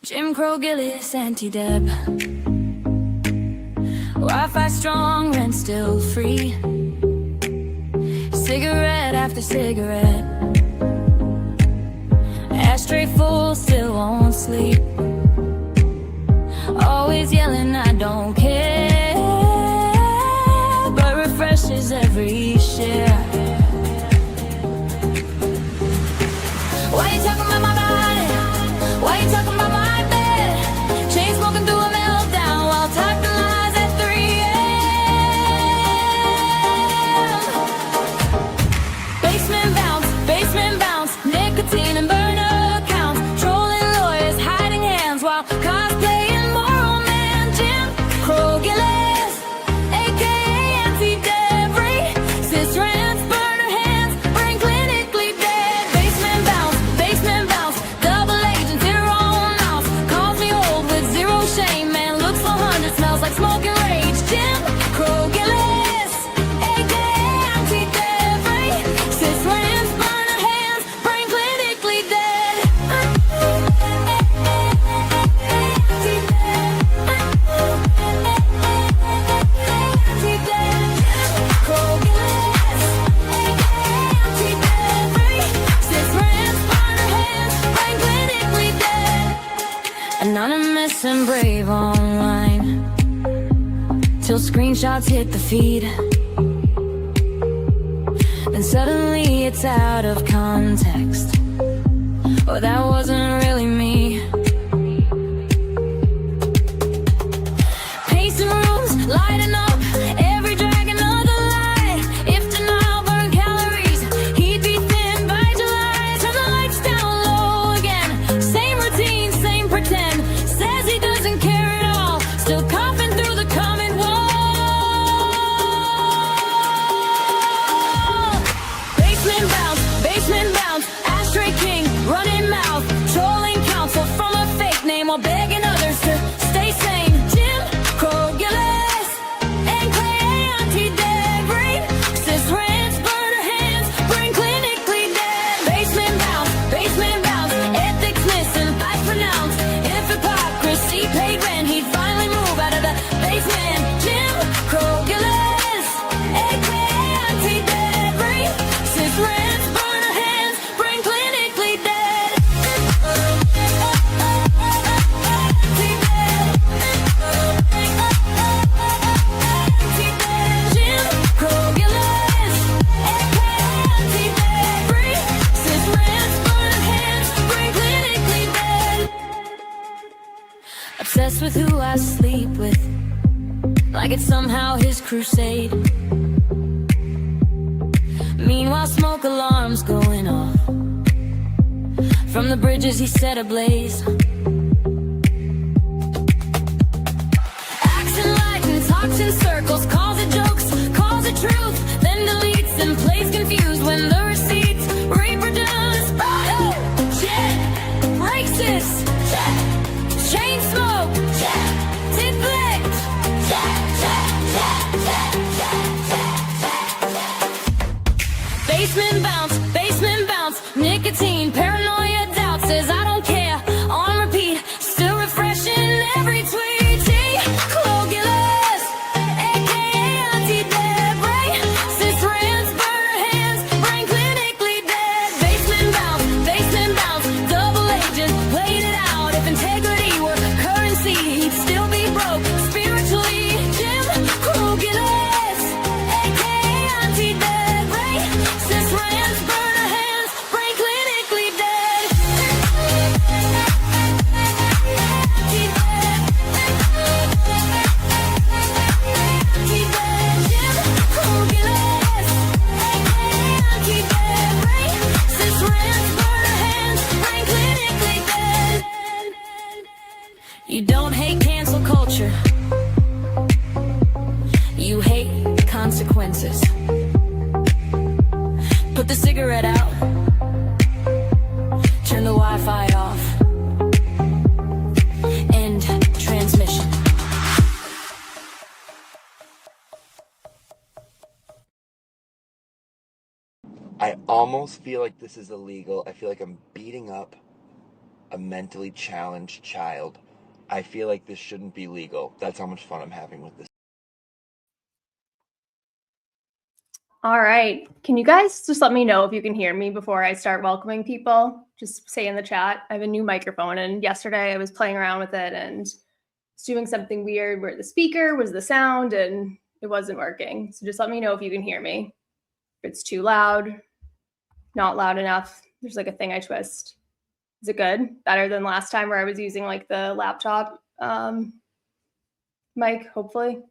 Jim Crow, Gillis, anti-deb. Wi-Fi strong, rent still free. Cigarette after cigarette. Ashtray full, still won't sleep. Always yelling, I don't care, but refreshes every share. Why you talking about my body? Why you talking about my bed? Chain smoking through a meltdown while typing lies at 3 a.m. Basement bounce, nicotine and burner accounts. Trolling lawyers, hiding hands while cosplaying moral man. Jim Crow, Gillis, aka anti-debris. Cis rants, burner hands, brain clinically dead. Basement bounce, double agents in her own house. Calls me old with zero shame, man looks 400, smells like smoking rage. Jim Crow, Gillis, aka anti-debris. Cis rants, burner hands, brain clinically dead. Crow, Gillis, anti-debris. Cis rants, burner hands, brain clinically dead. Anonymous and brave online, till screenshots hit the feed. Then suddenly it's out of context. Oh, that wasn't really me. Pacing rooms, lighting up, every drag another lie. If denial burned calories, he'd be thin by July. Turn the lights down low again. Same routine, same pretend. Says he doesn't care at all. Still coughing through the comment wall. Basement bounce, ashtray king, running mouth. Trolling counsel from a fake name while begging others to stay sane. Jim Crow, Gillis, and Clay, anti-debris. Cis rants, burner hands, brain clinically dead. Basement bounce, ethics missing, life pronounced. If hypocrisy paid rent, he'd finally move out of the basement. Jim Crow, Gillis, aka anti-debris. Cis rants, burner hands, brain clinically dead. Jim Crow, Gillis, aka anti-debris. Cis rants, burner hands, brain clinically dead. Obsessed with who I sleep with, like it's somehow his crusade. Meanwhile, smoke alarms going off from the bridges he set ablaze. Acts in light and talks in circles, calls it jokes, calls it truth, then deletes and plays confused when the receipts reproduce. Oh, check, racist, check, chain smoke, check, neglect, check, check, check, check, check, check, check, check. Basement bounce, nicotine, paranoia, doubt, says I don't care, on repeat, still refreshing every tweet. Crow, Gillis, aka anti-debris. Cis rants, burner hands, brain clinically dead. Basement bounce, double agent, played it out. If integrity were currency, he'd still be broke spiritually. Jim Crow, Gillis, aka anti-debris. Cis rants, burner hands, brain clinically dead. Jim Crow, Gillis, aka anti-debris. Cis rants, burner hands, brain clinically dead. You don't hate cancel culture, you hate consequences. Put the cigarette out, turn the Wi-Fi off, end transmission. I almost feel like this is illegal. I feel like I'm beating up a mentally challenged child. I feel like this shouldn't be legal. That's how much fun I'm having with this. All right. Can you guys just let me know if you can hear me before I start welcoming people? Just say in the chat. I have a new microphone, and yesterday I was playing around with it and it's doing something weird where the speaker was the sound and it wasn't working. So just let me know if you can hear me. If it's too loud, not loud enough. There's like a thing I twist. Is it good? Better than last time where I was using like the laptop mic, hopefully.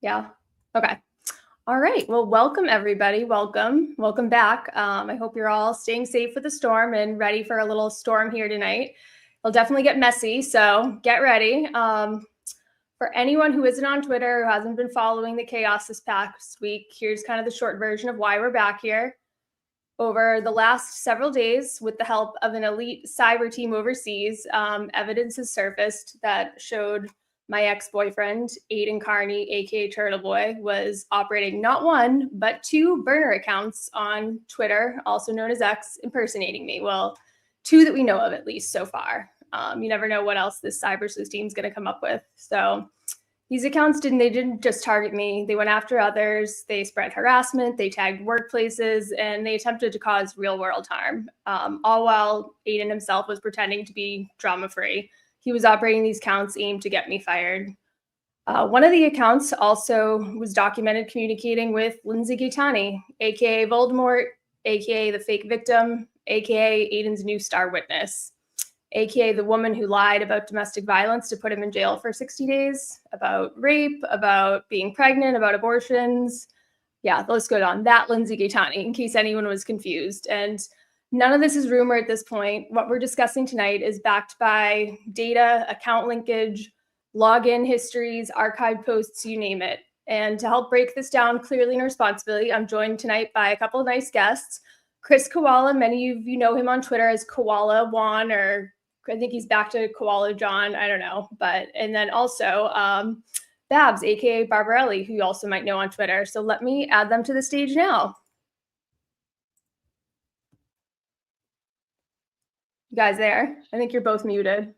Yeah. Okay. All right. Well, welcome everybody. Welcome back. I hope you're all staying safe with the storm and ready for a little storm here tonight. It'll definitely get messy, so get ready. For anyone who isn't on Twitter, who hasn't been following the chaos this past week, here's kind of the short version of why we're back here. Over the last several days, with the help of an elite cyber team overseas, evidence has surfaced that showed my ex-boyfriend, Aiden Carney, aka Turtle Boy, was operating not one, but 2 burner accounts on Twitter, also known as X, impersonating me. Well, 2 that we know of at least so far. You never know what else this cyber sleuth team is going to come up with. So these accounts didn't just target me. They went after others. They spread harassment. They tagged workplaces, and they attempted to cause real world harm. All while Aiden himself was pretending to be drama free. He was operating these accounts aimed to get me fired. One of the accounts also was documented communicating with Lindsay Gaetani, aka Voldemort, aka the fake victim, aka Aiden's new star witness, aka the woman who lied about domestic violence to put him in jail for 60 days, about rape, about being pregnant, about abortions. Yeah, the list goes on. That Lindsay Gaetani, in case anyone was confused. And none of this is rumor at this point. What we're discussing tonight is backed by data, account linkage, login histories, archived posts, you name it. And to help break this down clearly and responsibly, I'm joined tonight by a couple of nice guests. Chris Koala, many of you know him on Twitter as Koala Juan, or I think he's back to Koala John, I don't know. And then also Babs, aka Barbarelli, who you also might know on Twitter. So let me add them to the stage now. You guys there? I think you're both muted.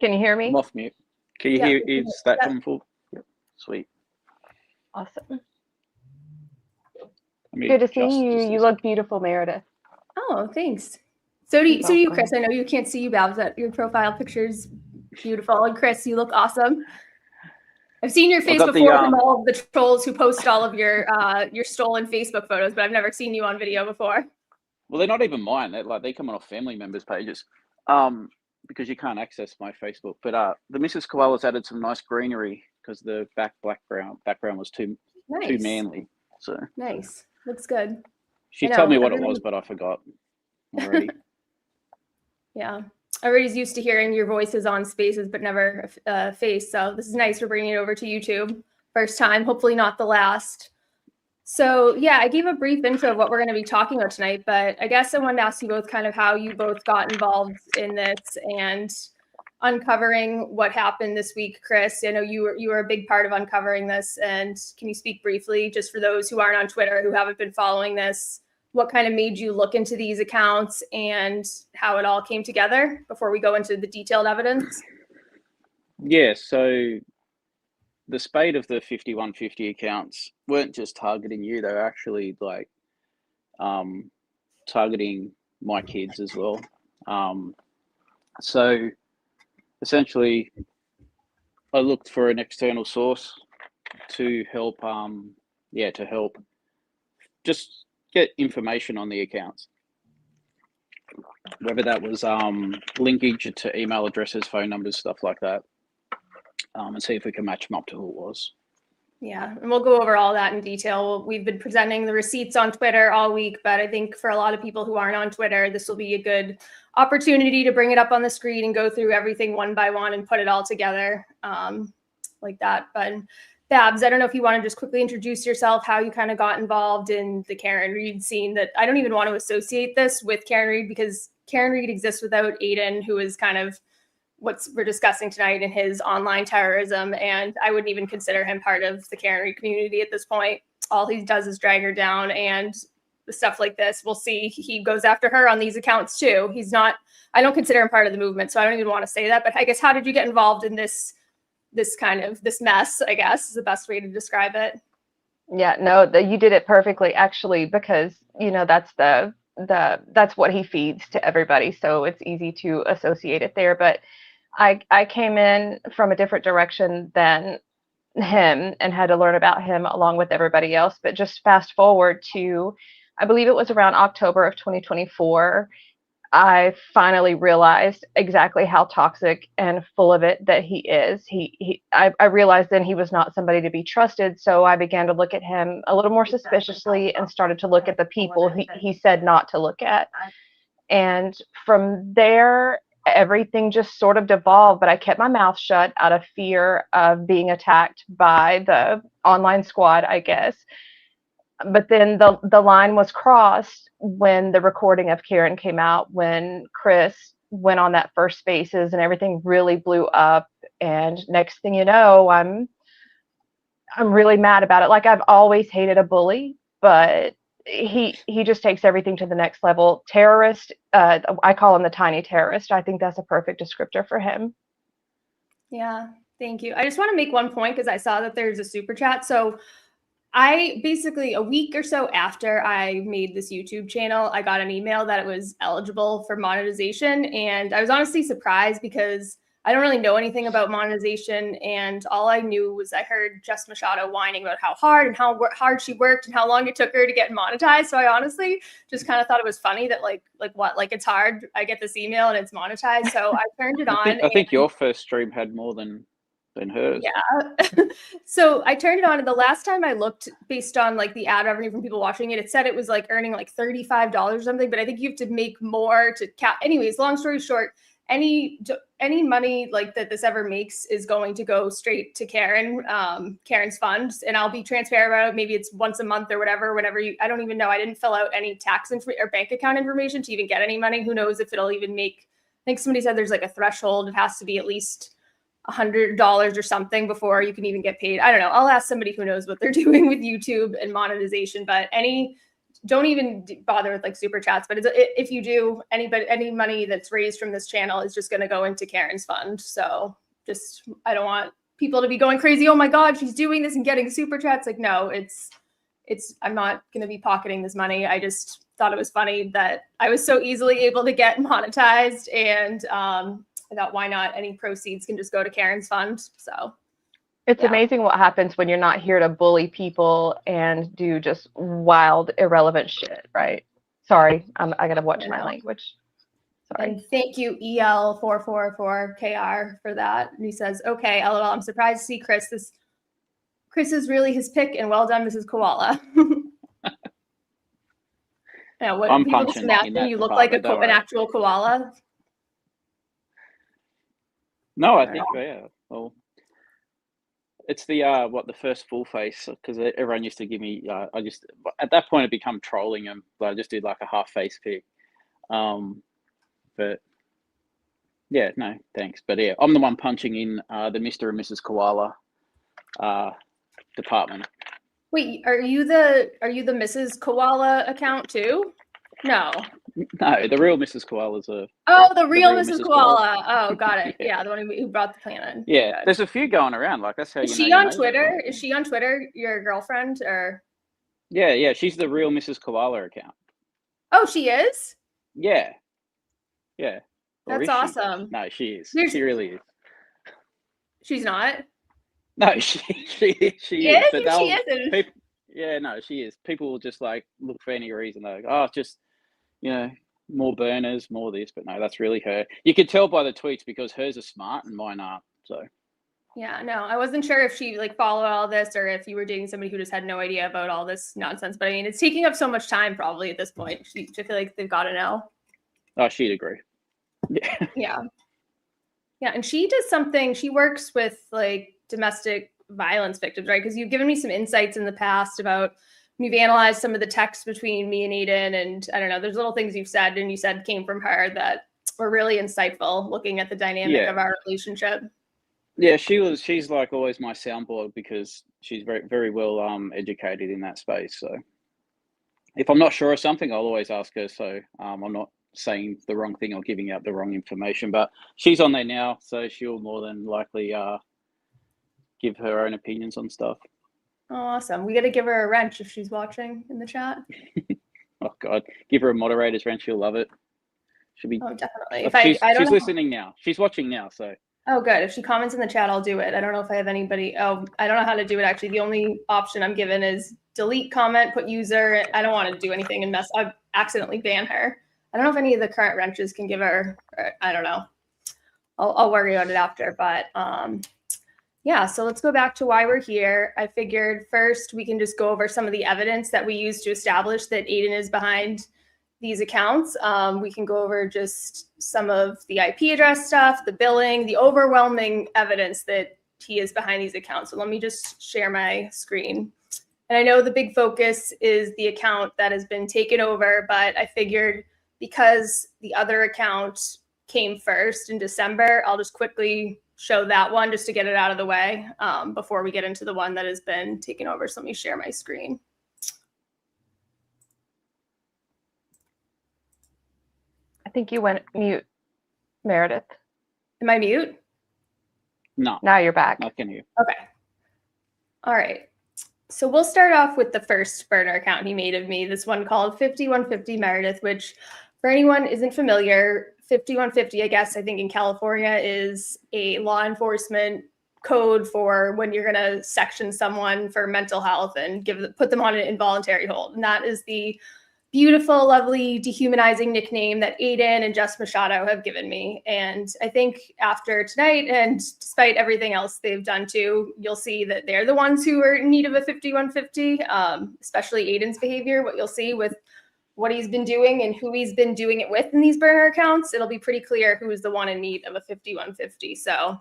Can you hear me? I'm off mute. Can you hear? Is that coming full? Yep. Sweet. Awesome. Good to see you. You look beautiful, Meredith. Oh, thanks. So do you, Chris. I know you can't see you, Babs, but your profile picture's beautiful. And Chris, you look awesome. I've seen your face before from all of the trolls who post all of your stolen Facebook photos, but I've never seen you on video before. Well, they're not even mine. They come on off family members' pages, because you can't access my Facebook. But the Mrs. Koala's added some nice greenery because the background was too manly. So nice, looks good. She told me what it was, but I forgot already. Yeah. Everybody's used to hearing your voices on Spaces, but never face. So this is nice. We're bringing it over to YouTube. First time, hopefully not the last. So yeah, I gave a brief intro of what we're going to be talking about tonight, but I guess I wanted to ask you both kind of how you both got involved in this and uncovering what happened this week. Chris, I know you were a big part of uncovering this, and can you speak briefly, just for those who aren't on Twitter, who haven't been following this, what kind of made you look into these accounts and how it all came together before we go into the detailed evidence? Yeah, so the spate of the 5150 accounts weren't just targeting you, they were actually like targeting my kids as well. So essentially I looked for an external source to help just get information on the accounts, whether that was linkage to email addresses, phone numbers, stuff like that, and see if we can match them up to who it was. Yeah, and we'll go over all that in detail. We've been presenting the receipts on Twitter all week, but I think for a lot of people who aren't on Twitter, this will be a good opportunity to bring it up on the screen and go through everything one by one and put it all together like that. But Babs, I don't know if you want to just quickly introduce yourself, how you kind of got involved in the Karen Reed scene. That I don't even want to associate this with Karen Reed, because Karen Reed exists without Aiden, who is kind of what we're discussing tonight in his online terrorism. And I wouldn't even consider him part of the Karen Reed community at this point. All he does is drag her down and stuff like this, we'll see he goes after her on these accounts too. He's not, I don't consider him part of the movement, so I don't even want to say that. But I guess, how did you get involved in this kind of this mess, I guess is the best way to describe it? Yeah, no, you did it perfectly, actually, because that's that's what he feeds to everybody, so it's easy to associate it there. But I came in from a different direction than him and had to learn about him along with everybody else. But just fast forward to, I believe it was around October of 2024, I finally realized exactly how toxic and full of it that he is. I realized then he was not somebody to be trusted. So I began to look at him a little more suspiciously and started to look at the people he said not to look at. And from there, everything just sort of devolved. But I kept my mouth shut out of fear of being attacked by the online squad, I guess. But then the line was crossed when the recording of Karen came out, when Chris went on that first Spaces and everything really blew up. And next thing you know, I'm really mad about it. Like, I've always hated a bully, but he just takes everything to the next level. Terrorist, I call him the tiny terrorist. I think that's a perfect descriptor for him. Yeah, thank you. I just want to make one point because I saw that there's a super chat. So I basically, a week or so after I made this YouTube channel, I got an email that it was eligible for monetization. And I was honestly surprised because I don't really know anything about monetization. And all I knew was I heard Jess Machado whining about how hard and how hard she worked and how long it took her to get monetized. So I honestly just kind of thought it was funny that like what, like it's hard. I get this email and it's monetized. So I turned it on. I think your first stream had more than hers. Yeah. So I turned it on, and the last time I looked, based on like the ad revenue from people watching it, it said it was like earning like $35 or something. But I think you have to make more to anyways, long story short, any money like that this ever makes is going to go straight to Karen's funds, and I'll be transparent about it. Maybe it's once a month or whatever. Whenever I don't even know. I didn't fill out any tax or bank account information to even get any money. Who knows if it'll even make? I think somebody said there's like a threshold. It has to be at least $100 or something before you can even get paid. I don't know. I'll ask somebody who knows what they're doing with YouTube and monetization. But don't even bother with like super chats. But if you do, any money that's raised from this channel is just going to go into Karen's fund. So I don't want people to be going crazy. Oh my God, she's doing this and getting super chats. Like, no, I'm not going to be pocketing this money. I just thought it was funny that I was so easily able to get monetized, and I thought, why not? Any proceeds can just go to Karen's fund. So it's amazing what happens when you're not here to bully people and do just wild, irrelevant shit, right? Sorry, I gotta watch my language. Sorry. And thank you, EL444KR, for that. And he says, okay, LOL, I'm surprised to see Chris. Chris is really his pick, and well done, Mrs. Koala. Yeah, what I'm people just punching in imagine that you look like department, don't an worry. actual koala. No, I think, yeah. Well, it's the first full face, because everyone used to give me. At that point it become trolling them. I just did like a half face pic. But yeah, no, thanks. But yeah, I'm the one punching in the Mr. and Mrs. Koala department. Wait, are you the Mrs. Koala account too? No. No, the real Mrs. Koala's a. Oh, the real Mrs. Koala. Oh, got it. Yeah, the one who brought the planet. Yeah, Good. there's a few going around. Like, that's how Is you she know. on Twitter? Is she on Twitter? Your girlfriend or? Yeah, she's the real Mrs. Koala account. Oh, she is? Yeah. Or That's She? awesome. No, she is. There's- She really is. She's not. No, she is. She isn't. People, yeah, no, she is. People will just like look for any reason. They're like, oh, it's just, more burners, more this. But no, that's really her. You can tell by the tweets because hers are smart and mine aren't. So. Yeah, no, I wasn't sure if she like followed all this or if you were dating somebody who just had no idea about all this nonsense. But I mean, it's taking up so much time probably at this point. I feel like they've got to know. Oh, she'd agree. Yeah. Yeah, and she does something. She works with like domestic violence victims, right? Because you've given me some insights in the past about you've analyzed some of the texts between me and Aiden, and I don't know, there's little things you've said and you said came from her that were really insightful looking at the dynamic of our relationship. Yeah, she's like always my soundboard because she's very, very well educated in that space. So, if I'm not sure of something, I'll always ask her. So I'm not saying the wrong thing or giving out the wrong information. But she's on there now, so she'll more than likely give her own opinions on stuff. Oh, awesome. We got to give her a wrench if she's watching in the chat. Oh God, give her a moderator's wrench. She'll love it. She'll be. Oh, definitely. If she's listening now. She's watching now. So. Oh, good. If she comments in the chat, I'll do it. I don't know if I have anybody. Oh, I don't know how to do it, actually. The only option I'm given is delete comment, put user. I don't want to do anything and I accidentally ban her. I don't know if any of the current wrenches can give her, I don't know. I'll worry about it after. But yeah, so let's go back to why we're here. I figured first we can just go over some of the evidence that we use to establish that Aiden is behind these accounts. We can go over just some of the IP address stuff, the billing, the overwhelming evidence that he is behind these accounts. So let me just share my screen. And I know the big focus is the account that has been taken over, but I figured because the other account came first in December, I'll just quickly show that one just to get it out of the way before we get into the one that has been taken over. So let me share my screen. I think you went mute, Meredith. Am I mute? No. Now you're back. I can hear. Okay. All right. So we'll start off with the first burner account he made of me, this one called 5150 Meredith, which for anyone isn't familiar, 5150, I guess, I think in California is a law enforcement code for when you're going to section someone for mental health and put them on an involuntary hold. And that is the beautiful, lovely, dehumanizing nickname that Aiden and Jess Machado have given me. And I think after tonight, and despite everything else they've done too, you'll see that they're the ones who are in need of a 5150, especially Aiden's behavior. What you'll see with what he's been doing and who he's been doing it with in these burner accounts, it'll be pretty clear who is the one in need of a 5150. So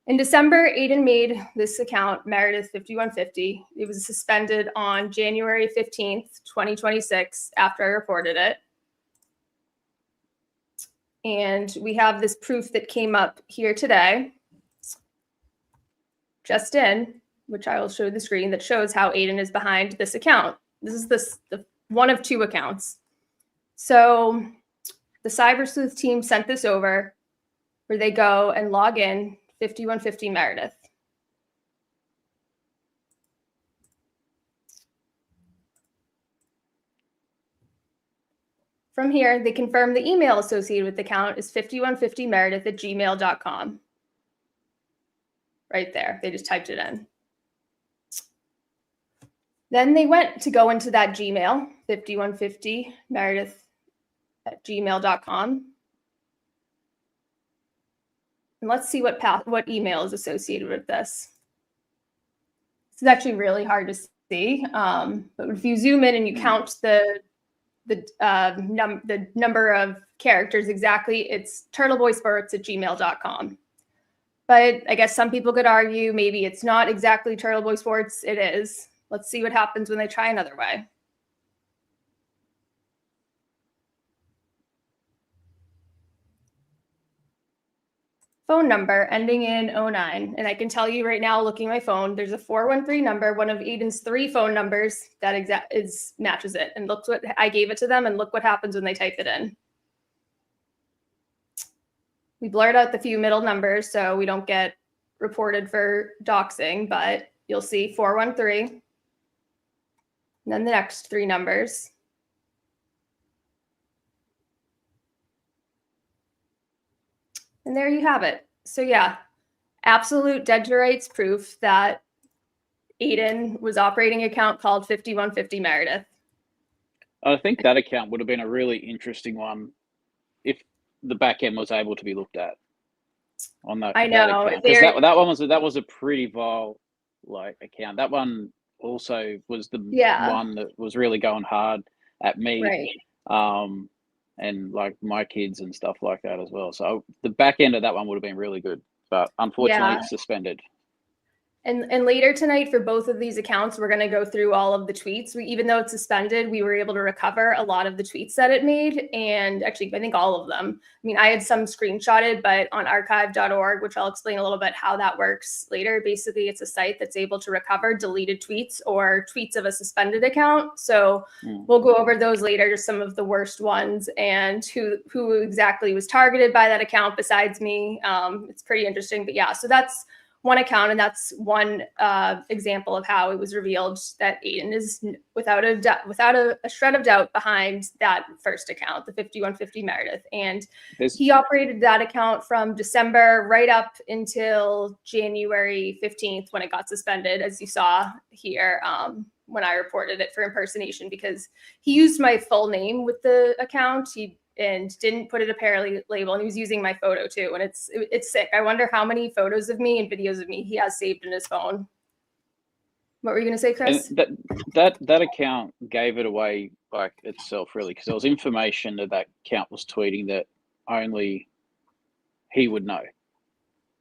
in December, Aiden made this account, Meredith 5150. It was suspended on January 15th, 2026, after I reported it. And we have this proof that came up here today, just in, which I will show the screen, that shows how Aiden is behind this account. This is the one of two accounts. So the Cyber Sleuth team sent this over where they go and log in 5150 Meredith. From here, they confirm the email associated with the account is 5150meredith@gmail.com. Right there, they just typed it in. Then they went to go into that Gmail, 5150meredith@gmail.com. And let's see what email is associated with this. This is actually really hard to see, but if you zoom in and you count the number of characters exactly, it's turtleboysports@gmail.com. But I guess some people could argue maybe it's not exactly turtleboysports. It is. Let's see what happens when they try another way. Phone number ending in 09. And I can tell you right now, looking at my phone, there's a 413 number, one of Aiden's 3 phone numbers that matches it. And look what I gave it to them, and look what happens when they type it in. We blurred out the few middle numbers so we don't get reported for doxing, but you'll see 413. And then the next 3 numbers. And there you have it. So yeah, absolute dead to rights proof that Aiden was operating an account called 5150 Meredith. I think that account would have been a really interesting one if the back end was able to be looked at on that. I know. Because that was a pretty vile account. That one also was the one that was really going hard at me. Right. And like my kids and stuff like that as well. So the back end of that one would have been really good, but unfortunately it's suspended. And later tonight for both of these accounts, we're going to go through all of the tweets. Even though it's suspended, we were able to recover a lot of the tweets that it made. And actually, I think all of them. I mean, I had some screenshotted, but on archive.org, which I'll explain a little bit how that works later. Basically, it's a site that's able to recover deleted tweets or tweets of a suspended account. So we'll go over those later, just some of the worst ones and who exactly was targeted by that account besides me. It's pretty interesting. But yeah, so that's one account, and that's one example of how it was revealed that Aiden is without a shred of doubt behind that first account, the 5150 Meredith. And he operated that account from December right up until January 15th when it got suspended, as you saw here when I reported it for impersonation, because he used my full name with the account. And didn't put it a parallel label, and he was using my photo too. And it's sick. I wonder how many photos of me and videos of me he has saved in his phone. What were you gonna say, Chris? And that account gave it away like itself, really, because there was information that account was tweeting that only he would know.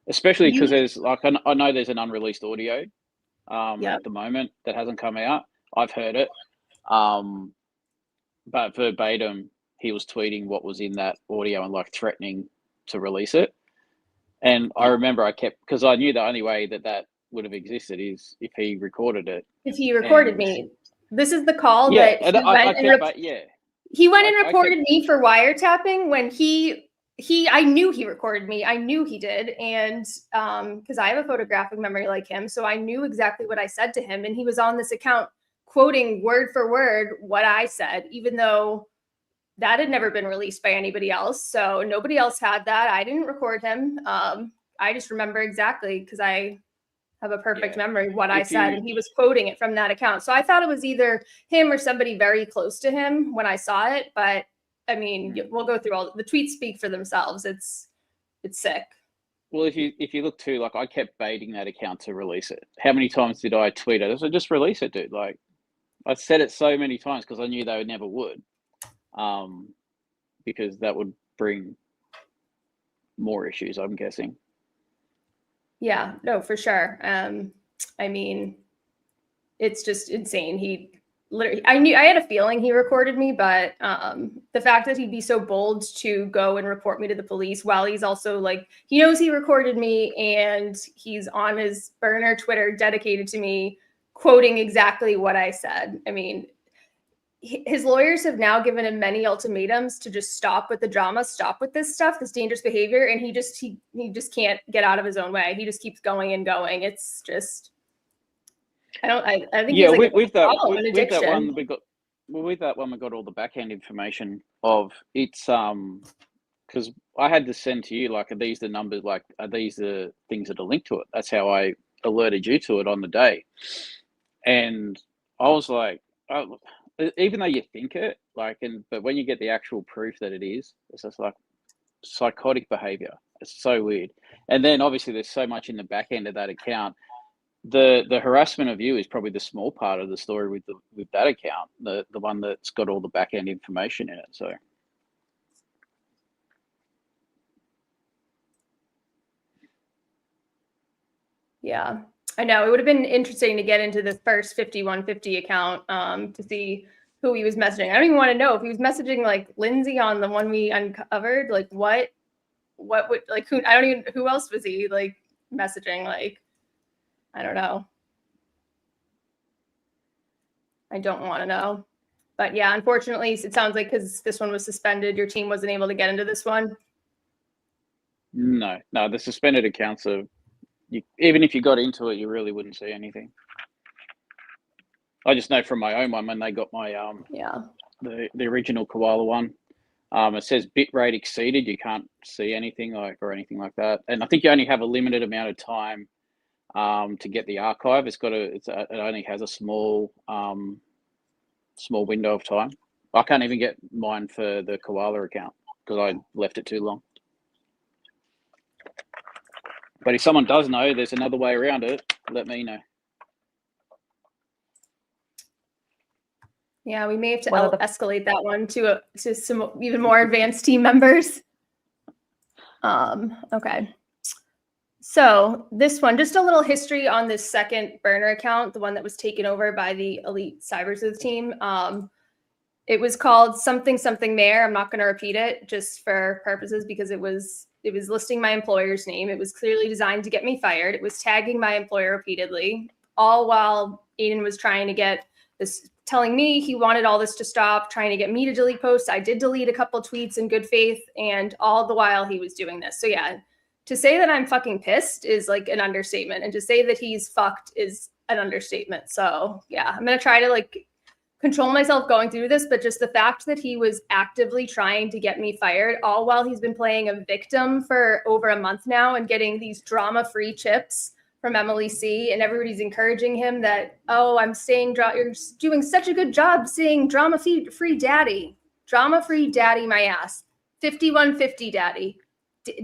Especially because there's like I know there's an unreleased audio at the moment that hasn't come out. I've heard it, but verbatim, he was tweeting what was in that audio and like threatening to release it. And I remember because I knew the only way that would have existed is if he recorded it. If he recorded me. This is the call that he went and reported me for wiretapping when I knew he recorded me. I knew he did. And because I have a photographic memory like him, so I knew exactly what I said to him. And he was on this account quoting word for word what I said, even though that had never been released by anybody else. So nobody else had that. I didn't record him. I just remember exactly because I have a perfect memory of what I said. And he was quoting it from that account. So I thought it was either him or somebody very close to him when I saw it. But I mean, we'll go through all the tweets speak for themselves. It's sick. Well, if you look too, like I kept baiting that account to release it. How many times did I tweet it? I said, just release it, dude. Like I said it so many times because I knew they never would. Because that would bring more issues, I'm guessing. Yeah, no, for sure. I mean, it's just insane. He literally, I had a feeling he recorded me, but the fact that he'd be so bold to go and report me to the police while he's also like, he knows he recorded me and he's on his burner Twitter dedicated to me, quoting exactly what I said. I mean, his lawyers have now given him many ultimatums to just stop with the drama, stop with this stuff, this dangerous behavior, and he just can't get out of his own way. He just keeps going and going. It's just, I think he's like with that one we got all the backhand information of it's because I had to send to you like, are these the numbers, like are these the things that are linked to it? That's how I alerted you to it on the day, and I was like, oh, even though you think it, like, but when you get the actual proof that it is, it's just like psychotic behavior. It's so weird. And then obviously there's so much in the back end of that account. The harassment of you is probably the small part of the story with that account, the one that's got all the back end information in it. So yeah. I know it would have been interesting to get into the first 5150 account to see who he was messaging. I don't even want to know if he was messaging like Lindsay on the one we uncovered. Like what would like who else was he like messaging? Like, I don't know. I don't want to know. But yeah, unfortunately, it sounds like because this one was suspended, your team wasn't able to get into this one. No, the suspended accounts are. Even if you got into it, you really wouldn't see anything. I just know from my own one when they got my the original koala one, it says bitrate exceeded. You can't see anything or anything like that. And I think you only have a limited amount of time to get the archive. It only has a small window of time. I can't even get mine for the koala account because I left it too long. But if someone does know there's another way around it, let me know. Yeah, we may have to escalate that one to some even more advanced team members. Okay. So this one, just a little history on this second burner account, the one that was taken over by the Elite Cyber Sleuth team. It was called something mayor. I'm not going to repeat it just for purposes because it was listing my employer's name. It was clearly designed to get me fired. It was tagging my employer repeatedly, all while Aiden was trying to get this, telling me he wanted all this to stop, trying to get me to delete posts. I did delete a couple tweets in good faith, and all the while he was doing this. So yeah, to say that I'm fucking pissed is like an understatement, and to say that he's fucked is an understatement. So yeah, I'm gonna try to like control myself going through this, but just the fact that he was actively trying to get me fired, all while he's been playing a victim for over a month now and getting these drama-free chips from Emily C, and everybody's encouraging him that, oh, you're doing such a good job saying drama-free daddy. Drama-free daddy my ass. 5150 daddy.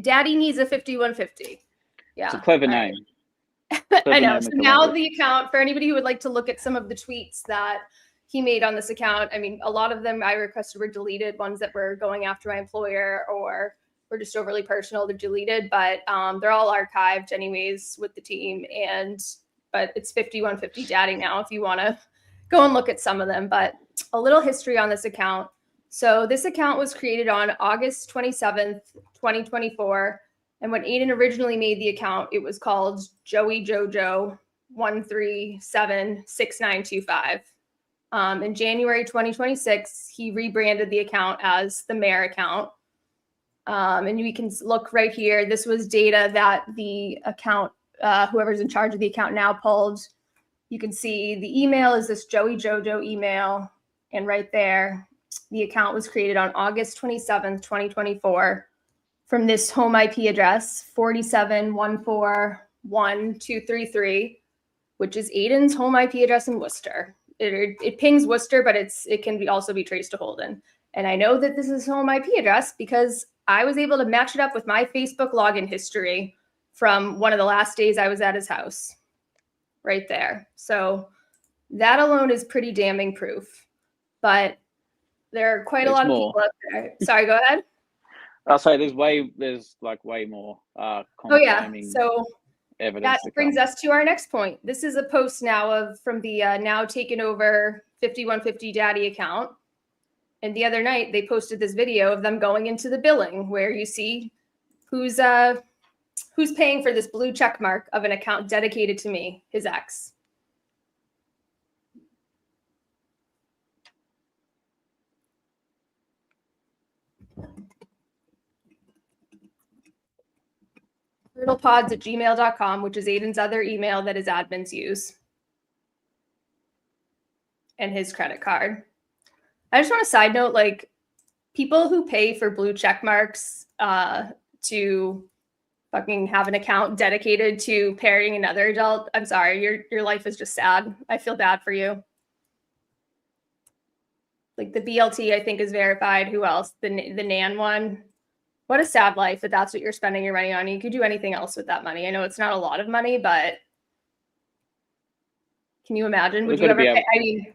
Daddy needs a 5150. Yeah. It's a clever name. I know. So now the account, for anybody who would like to look at some of the tweets that he made on this account, I mean, a lot of them I requested were deleted, ones that were going after my employer or were just overly personal, they're deleted, but they're all archived anyways with the team. But it's 5150 daddy now if you want to go and look at some of them. But a little history on this account. So this account was created on August 27th, 2024. And when Aiden originally made the account, it was called Joey Jojo 1376925. In January 2026, he rebranded the account as the Mayor account. And we can look right here. This was data that the account, whoever's in charge of the account now pulled. You can see the email is this Joey Jojo email. And right there, the account was created on August 27th, 2024 from this home IP address, 47141233, which is Aiden's home IP address in Worcester. It pings Worcester, but it can also be traced to Holden. And I know that this is home IP address because I was able to match it up with my Facebook login history from one of the last days I was at his house. Right there. So that alone is pretty damning proof. But there are quite a lot of people out there. Sorry, go ahead. I'll say there's way more. Oh yeah. So that brings us to our next point. This is a post now from the now taken over 5150 Daddy account. And the other night they posted this video of them going into the billing where you see who's paying for this blue check mark of an account dedicated to me, his ex. turtlepods@gmail.com, which is Aiden's other email that his admins use. And his credit card. I just want to side note, like, people who pay for blue check marks to fucking have an account dedicated to parroting another adult, I'm sorry, your life is just sad. I feel bad for you. Like the BLT, I think, is verified. Who else? The Nan one. What a sad life that that's what you're spending your money on. You could do anything else with that money. I know it's not a lot of money, but can you imagine? Would you ever pay? I mean,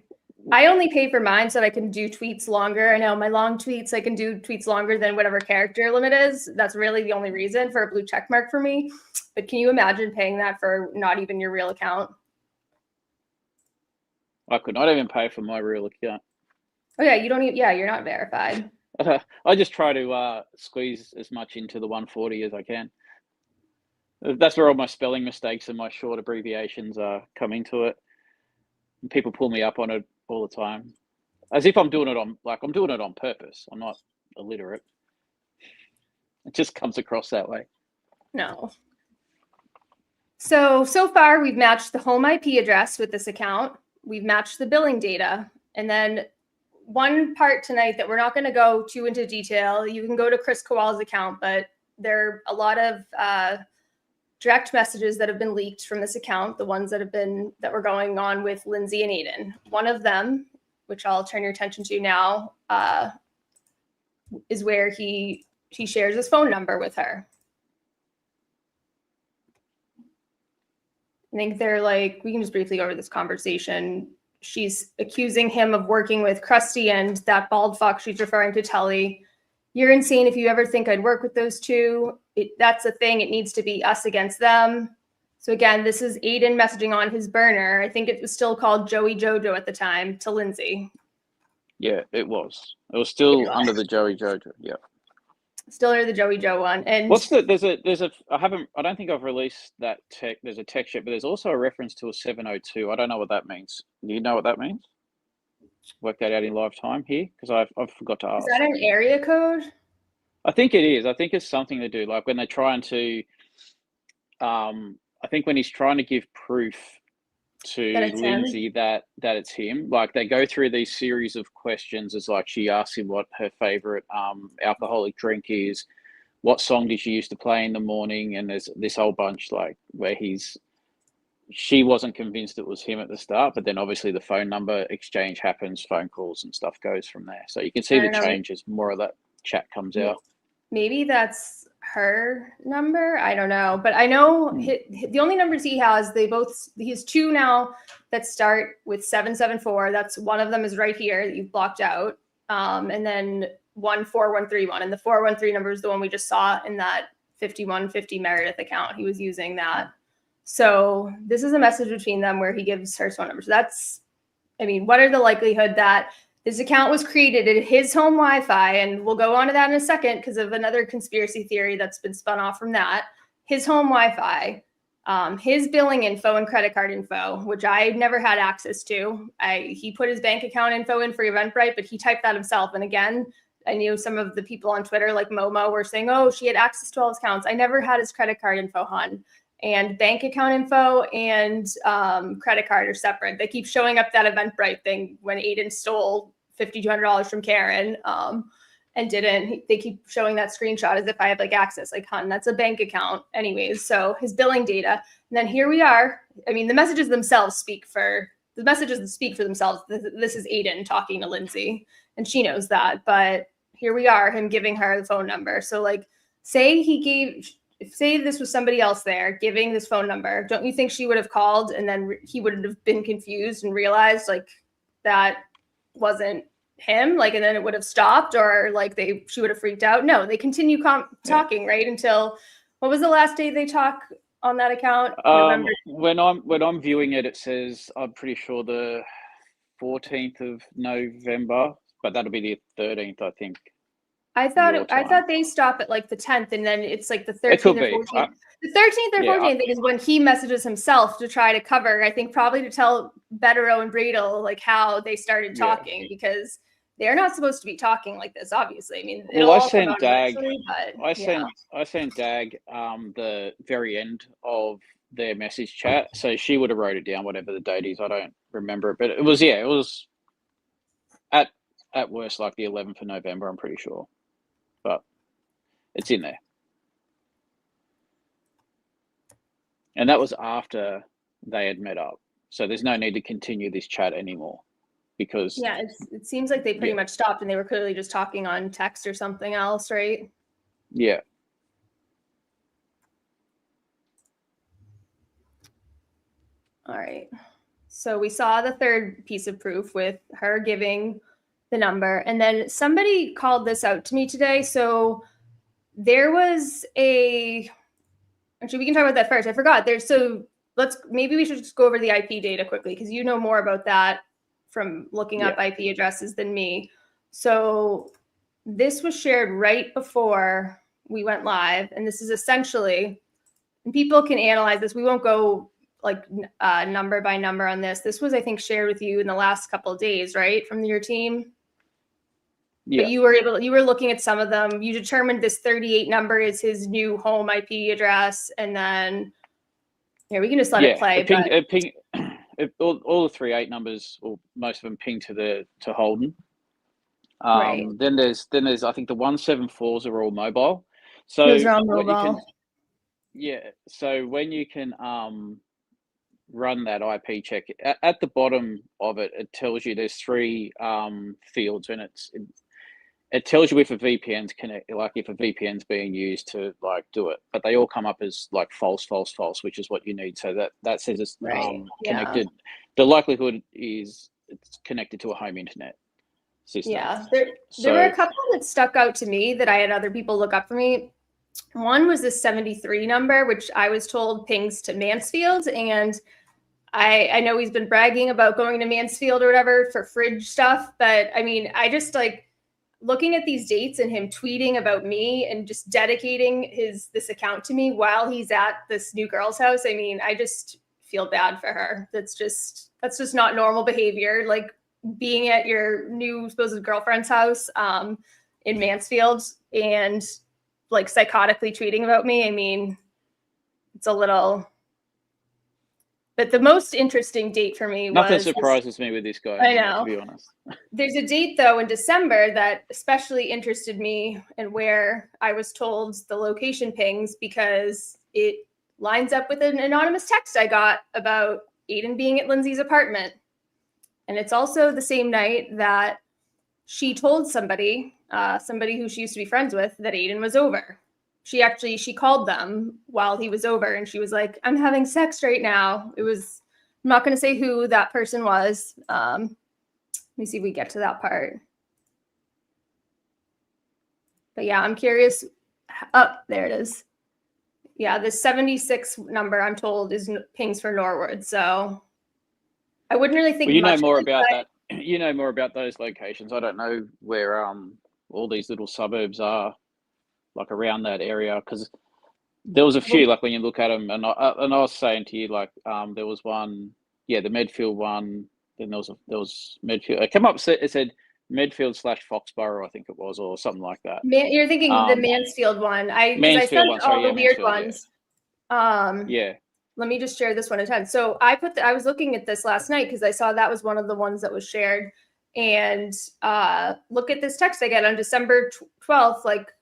I only pay for mine so that I can do tweets longer. I know my long tweets, I can do tweets longer than whatever character limit is. That's really the only reason for a blue check mark for me. But can you imagine paying that for not even your real account? I could not even pay for my real account. Oh yeah, you don't even, yeah, you're not verified. I just try to squeeze as much into the 140 as I can. That's where all my spelling mistakes and my short abbreviations come into it. And people pull me up on it all the time, as if I'm doing it on purpose. I'm not illiterate. It just comes across that way. No. So far we've matched the home IP address with this account. We've matched the billing data, and then one part tonight that we're not going to go too into detail. You can go to Chris Kowal's account, but there are a lot of direct messages that have been leaked from this account, the ones that were going on with Lindsay and Aiden. One of them, which I'll turn your attention to now, is where he shares his phone number with her. I think they're like, we can just briefly go over this conversation. She's accusing him of working with Krusty and that bald fuck. She's referring to Tully, you're insane if you ever think I'd work with those two. That's a thing. It needs to be us against them. So again, this is Aiden messaging on his burner. I think it was still called Joey Jojo at the time to Lindsay. Yeah, it was. It was still under the Joey Jojo. Yeah. Still under the Joey Joe one. And what's the I don't think I've released that tech. There's a text sheet, but there's also a reference to a 702. I don't know what that means. Do you know what that means? Work that out in live time here, because I've forgot to ask. Is that an area code? I think it is. I think it's something to do like when they're trying to. I think when he's trying to give proof to Lindsay that it's him, like they go through these series of questions. As like she asks him what her favorite alcoholic drink is, what song did she used to play in the morning, and there's this whole bunch like where she wasn't convinced it was him at the start, but then obviously the phone number exchange happens, phone calls and stuff goes from there. So you can see the changes. More of that chat comes out. Maybe that's her number. I don't know, but I know the only numbers he has, he has two now that start with 774. That's one of them is right here that you've blocked out. And then 14131, and the 413 number is the one we just saw in that 5150 Meredith account. He was using that. So this is a message between them where he gives her phone number. So that's, I mean, what are the likelihood that this account was created at his home Wi-Fi? And we'll go on to that in a second because of another conspiracy theory that's been spun off from that. His home Wi-Fi, his billing info and credit card info, which I never had access to. He put his bank account info in for Eventbrite, but he typed that himself. And again, I knew some of the people on Twitter like Momo were saying, oh, she had access to all his accounts. I never had his credit card info, hon. And bank account info and credit card are separate. They keep showing up that Eventbrite thing when Aiden stole $5,200 from Karen and didn't. They keep showing that screenshot as if I have like access. Like, hun, that's a bank account anyways. So his billing data. And then here we are. I mean, the messages themselves speak for themselves. This is Aiden talking to Lindsay, and she knows that. But here we are, him giving her the phone number. So like, say this was somebody else there giving this phone number, don't you think she would have called and then he would have been confused and realized like that wasn't him, like, and then it would have stopped, or like she would have freaked out? No, they continue talking right until, what was the last day they talk on that account? November. When I'm viewing it, it says, I'm pretty sure the 14th of November, but that'll be the 13th, I think. I thought they stop at like the 10th, and then it's like the 13th or 14th. The 13th or 14th is when he messages himself to try to cover, I think probably to tell Bettero and Bradel like how they started talking, because they're not supposed to be talking like this, obviously. I mean, I sent Dag the very end of their message chat, so she would have wrote it down, whatever the date is. I don't remember it, but it was at worst like the 11th of November, I'm pretty sure. But it's in there. And that was after they had met up. So there's no need to continue this chat anymore, because... Yeah, it seems like they pretty much stopped, and they were clearly just talking on text or something else, right? Yeah. All right. So we saw the third piece of proof with her giving the number. And then somebody called this out to me today. So there was actually, we can talk about that first. I forgot. Maybe we should just go over the IP data quickly, because you know more about that from looking up IP addresses than me. So this was shared right before we went live. And this is essentially, and people can analyze this. We won't go like number by number on this. This was, I think, shared with you in the last couple of days, right? From your team. Yeah. But you were looking at some of them. You determined this 38 number is his new home IP address. And then we can just let it play. All the 38 numbers, or most of them, ping to Holden. Right. Then there's I think the 174s are all mobile. So those are all mobile. So when you can run that IP check, at the bottom of it, it tells you there's three fields, and it tells you if a VPN's if a VPN's being used to like do it, but they all come up as like false, which is what you need. So that says it's connected. The likelihood is it's connected to a home internet. system. Yeah, there were a couple that stuck out to me that I had other people look up for me. One was the 73 number, which I was told pings to Mansfield, and I know he's been bragging about going to Mansfield or whatever for fridge stuff, but I mean, I just like looking at these dates and him tweeting about me and just dedicating this account to me while he's at this new girl's house. I mean, I just feel bad for her. That's just not normal behavior. Like being at your new supposed girlfriend's house in Mansfield and like psychotically tweeting about me. I mean, it's a little. But the most interesting date for me Nothing was surprises me with this guy. I know. To be honest. There's a date though in December that especially interested me and where I was told the location pings because it lines up with an anonymous text I got about Aiden being at Lindsay's apartment. And it's also the same night that she told somebody who she used to be friends with, that Aiden was over. She called them while he was over and she was like, I'm having sex right now. I'm not going to say who that person was. Let me see if we get to that part. But yeah, I'm curious. Oh, there it is. Yeah, the 76 number I'm told is pings for Norwood. So I wouldn't really think well, you much know more of it, about but that. You know more about those locations. I don't know where all these little suburbs are, like around that area, because there was a few, like when you look at them, and I was saying to you, like there was one, yeah, the Medfield one. Then there was Medfield. It came up. It said Medfield / Foxborough, I think it was, or something like that. You're thinking the Mansfield one. I Mansfield sent all the weird Mansfield, ones. Yeah. Let me just share this one at a time. So I was looking at this last night because I saw that was one of the ones that was shared. And look at this text I get on December 12th, like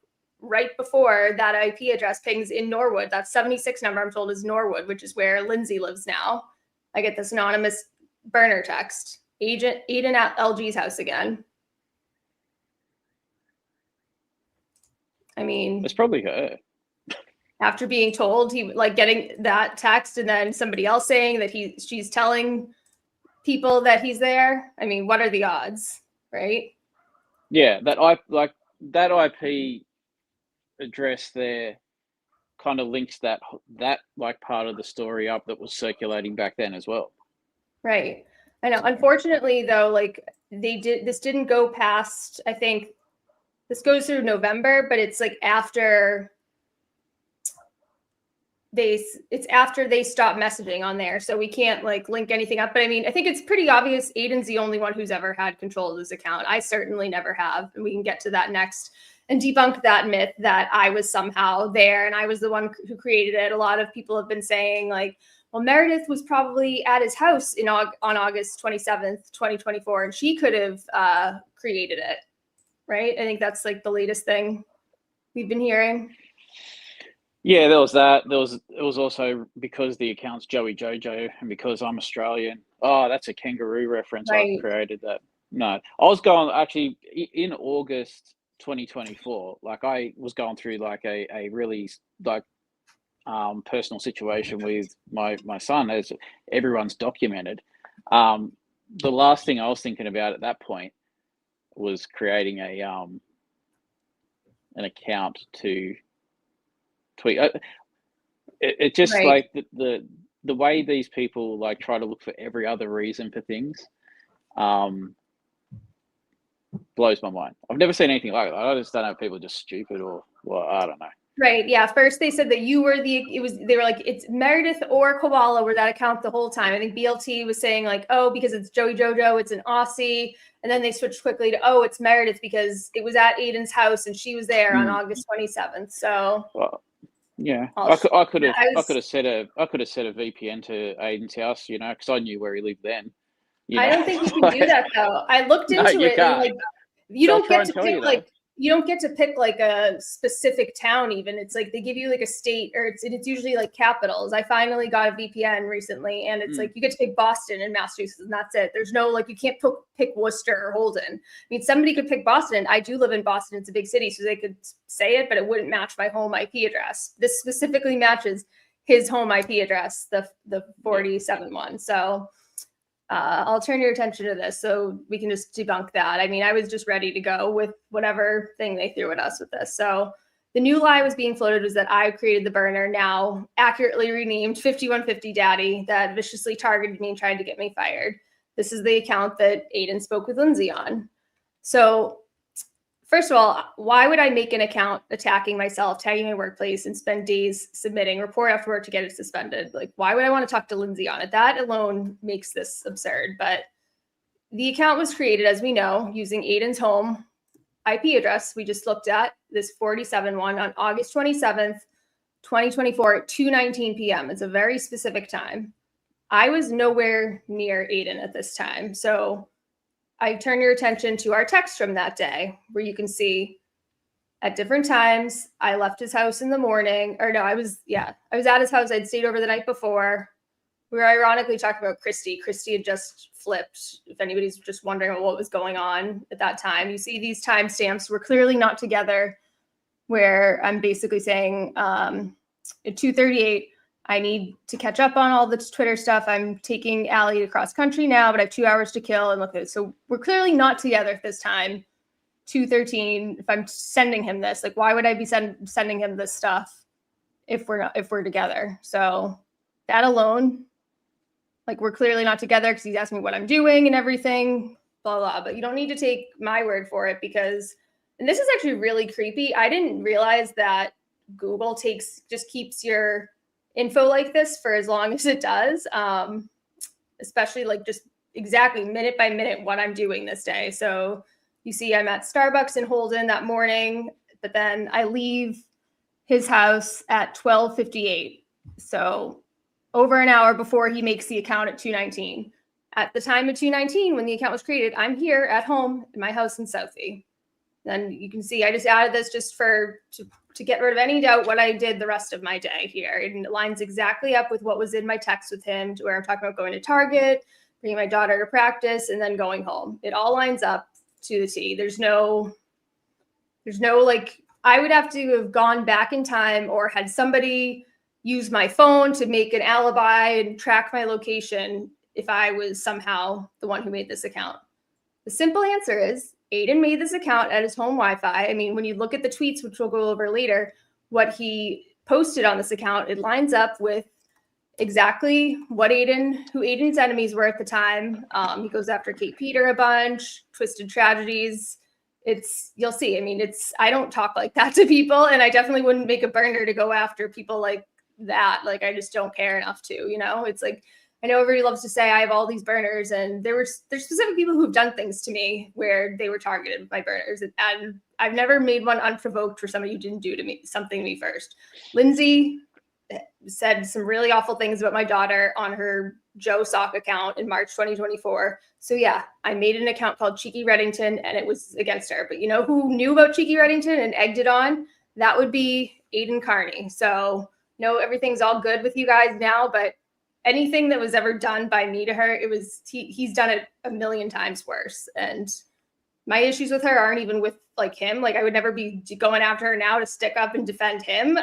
right before that IP address pings in Norwood. That 76 number I'm told is Norwood, which is where Lindsay lives now. I get this anonymous burner text. Aiden at LG's house again. I mean, It's probably her. After being told, he like getting that text and then somebody else saying that she's telling people that he's there. I mean, what are the odds, right? Yeah, that IP address there kind of links that like part of the story up that was circulating back then as well. Right. I know. Unfortunately, though, like this didn't go past, I think this goes through November, but it's like after they stop messaging on there. So we can't like link anything up. But I mean, I think it's pretty obvious Aiden's the only one who's ever had control of this account. I certainly never have. And we can get to that next and debunk that myth that I was somehow there and I was the one who created it. A lot of people have been saying like, well, Meredith was probably at his house on August 27th, 2024, and she could have created it, right? I think that's like the latest thing we've been hearing. Yeah, there was that. It was also because the account's Joey Jojo and because I'm Australian. Oh, that's a kangaroo reference. Right. I created that. No, I was going actually in August 2024. Like I was going through like a really like personal situation with my son, as everyone's documented. The last thing I was thinking about at that point was creating an account to tweet. It just Right. like the way these people like try to look for every other reason for things blows my mind. I've never seen anything like that. I just don't know if people are just stupid or well, I don't know. Right. Yeah. First they said that you were they were like, it's Meredith or Koala were that account the whole time. I think BLT was saying like, oh, because it's Joey Jojo, it's an Aussie. And then they switched quickly to, oh, it's Meredith because it was at Aiden's house and she was there on August 27th. So well, yeah, I could have set a VPN to Aiden's house, you know, because I knew where he lived then. I don't think you can do that though. I looked into it and like you don't get to pick like you don't get to pick like a specific town even. It's like they give you like a state or it's usually like capitals. I finally got a VPN recently and it's like you get to pick Boston and Massachusetts and that's it. There's no like you can't pick Worcester or Holden. I mean, somebody could pick Boston. I do live in Boston. It's a big city, so they could say it, but it wouldn't match my home IP address. This specifically matches his home IP address, the 47 one. So I'll turn your attention to this so we can just debunk that. I mean, I was just ready to go with whatever thing they threw at us with this. So the new lie was being floated was that I created the burner, now accurately renamed 5150 Daddy, that viciously targeted me and tried to get me fired. This is the account that Aiden spoke with Lindsay on. So first of all, why would I make an account attacking myself, tagging my workplace, and spend days submitting report after work to get it suspended? Like, why would I want to talk to Lindsay on it? That alone makes this absurd. But the account was created, as we know, using Aiden's home IP address. We just looked at this 47 one on August 27th, 2024 at 2:19 p.m. It's a very specific time. I was nowhere near Aiden at this time. So I turn your attention to our text from that day, where you can see at different times, I left his house in the morning, or no, I was at his house. I'd stayed over the night before. We were ironically talking about Christy. Christy had just flipped. If anybody's just wondering what was going on at that time, you see these timestamps. We're clearly not together, where I'm basically saying at 2:38, I need to catch up on all the Twitter stuff. I'm taking Allie to cross country now, but I have 2 hours to kill. And look at it. So we're clearly not together at this time. 2:13. If I'm sending him this, like, why would I be sending him this stuff if we're together? So that alone, like, we're clearly not together because he's asking me what I'm doing and everything, blah, blah. But you don't need to take my word for it because, and this is actually really creepy. I didn't realize that Google just keeps your info like this for as long as it does, especially like just exactly minute by minute what I'm doing this day. So you see I'm at Starbucks in Holden that morning, but then I leave his house at 12:58. So over an hour before he makes the account at 2:19. At the time of 2:19, when the account was created, I'm here at home in my house in Southie. Then you can see I just added this just to get rid of any doubt what I did the rest of my day here. And it lines exactly up with what was in my text with him, to where I'm talking about going to Target, bringing my daughter to practice, and then going home. It all lines up to the T. There's no like, I would have to have gone back in time or had somebody use my phone to make an alibi and track my location if I was somehow the one who made this account. The simple answer is Aiden made this account at his home Wi-Fi. I mean, when you look at the tweets, which we'll go over later, what he posted on this account, it lines up with exactly who Aiden's enemies were at the time. He goes after Kate Peter a bunch, Twisted Tragedies. You'll see. I mean, I don't talk like that to people, and I definitely wouldn't make a burner to go after people like that. Like, I just don't care enough to, it's like, I know everybody loves to say I have all these burners, and there's specific people who've done things to me where they were targeted by burners, and I've never made one unprovoked for somebody who didn't do something to me first. Lindsay said some really awful things about my daughter on her Joe Sock account in March 2024. So yeah, I made an account called Cheeky Reddington, and it was against her. But you know who knew about Cheeky Reddington and egged it on? That would be Aiden Carney. So everything's all good with you guys now, but anything that was ever done by me to her, he's done it a million times worse. And my issues with her aren't even with like him. Like, I would never be going after her now to stick up and defend him.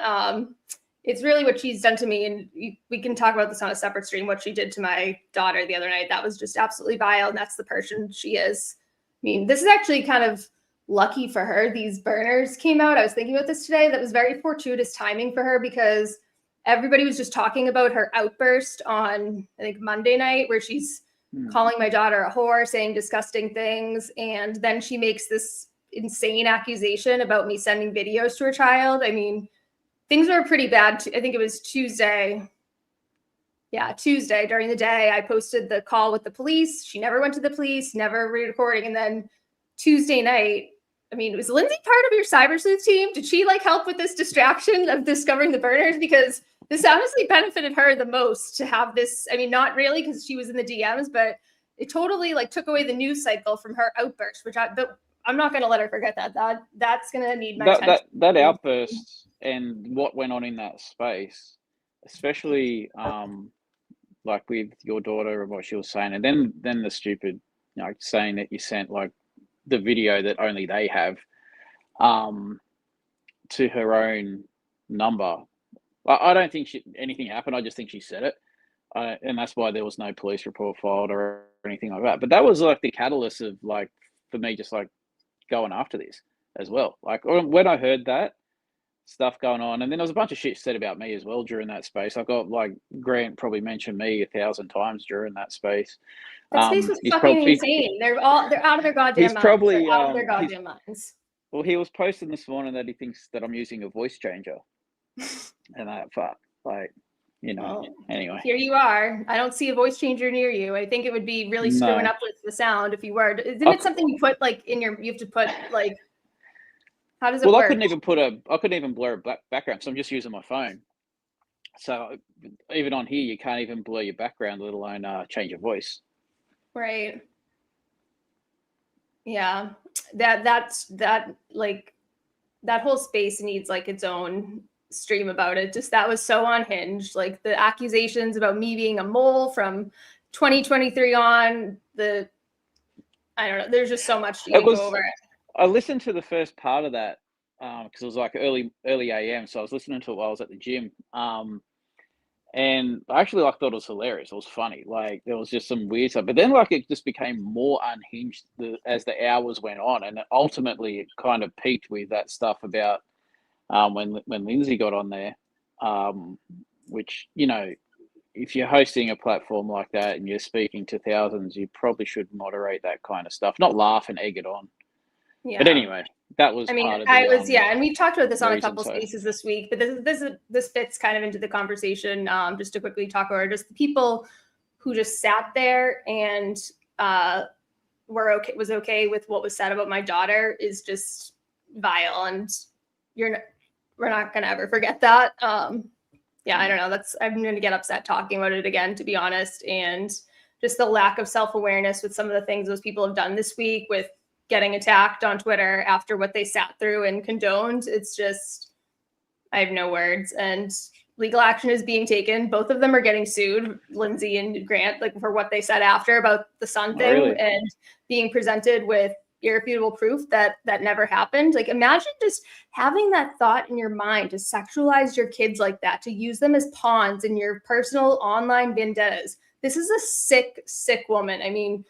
It's really what she's done to me. And we can talk about this on a separate stream, what she did to my daughter the other night. That was just absolutely vile. And that's the person she is. I mean, this is actually kind of lucky for her. These burners came out. I was thinking about this today. That was very fortuitous timing for her, because everybody was just talking about her outburst on, I think, Monday night, where she's calling my daughter a whore, saying disgusting things. And then she makes this insane accusation about me sending videos to her child. I mean, things were pretty bad. I think it was Tuesday. Yeah, Tuesday during the day, I posted the call with the police. She never went to the police, never re-recording. And then Tuesday night, I mean, was Lindsay part of your cyber sleuth team? Did she help with this distraction of discovering the burners? Because this honestly benefited her the most to have this. I mean, not really, because she was in the DMs, but it totally took away the news cycle from her outburst, but I'm not going to let her forget that. That's going to need my attention. That outburst and what went on in that space, especially like with your daughter and what she was saying, and then the stupid, saying that you sent the video that only they have to her own number. I don't think anything happened. I just think she said it, and that's why there was no police report filed or anything like that. But that was like the catalyst of like for me just like going after this as well. Like when I heard that stuff going on, and then there was a bunch of shit said about me as well during that space. I got like Grant probably mentioned me 1,000 times during that space. That space was He's fucking probably insane. They're out of their goddamn he's minds. They're probably out of their goddamn minds. well, he was posting this morning that he thinks that I'm using a voice changer, and that fuck, like, you know. Well, anyway, here you are. I don't see a voice changer near you. I think it would be really screwing No. up with the sound if you were. Isn't it something you put like in your? You have to put like. How does it well, work? I couldn't even blur a background, so I'm just using my phone. So even on here, you can't even blur your background, let alone change your voice. Right. Yeah. That like that whole space needs like its own stream about it. Just that was so unhinged. Like the accusations about me being a mole from 2023 on, I don't know. There's just so much you can go over it. I listened to the first part of that because it was like early AM, so I was listening to it while I was at the gym. And I actually thought it was hilarious. It was funny. Like there was just some weird stuff, but then like it just became more unhinged as the hours went on, and ultimately it kind of peaked with that stuff about when Lindsay got on there, which, you know, if you're hosting a platform like that and you're speaking to thousands, you probably should moderate that kind of stuff, not laugh and egg it on. Yeah. But anyway, that was. I mean, part of and we've talked about this on a reason, couple so. spaces this week, but this fits kind of into the conversation. Just to quickly talk about just the people who just sat there and was okay with what was said about my daughter is just vile, and we're not gonna ever forget that. Yeah, I don't know. I'm gonna get upset talking about it again, to be honest, and just the lack of self-awareness with some of the things those people have done this week with getting attacked on Twitter after what they sat through and condoned. It's just, I have no words. And legal action is being taken. Both of them are getting sued, Lindsay and Grant, like for what they said after about the son thing, really? and being presented with irrefutable proof that never happened. Like imagine just having that thought in your mind to sexualize your kids like that, to use them as pawns in your personal online vendettas. This is a sick, sick woman. I mean,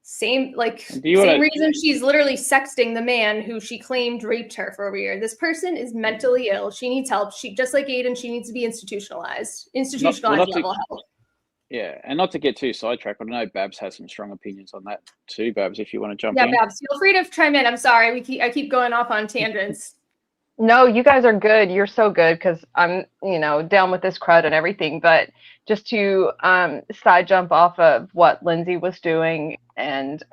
same reason she's literally sexting the man who she claimed raped her for over a year. This person is mentally ill. She needs help. She, just like Aiden, she needs to be institutionalized level help. Yeah, and not to get too sidetracked, but I know Babs has some strong opinions on that too. Babs, if you want to jump in. Yeah, Babs, feel free to chime in. I'm sorry, I keep going off on tangents. No, you guys are good. You're so good because I'm, down with this crowd and everything. But just to side jump off of what Lindsay was doing and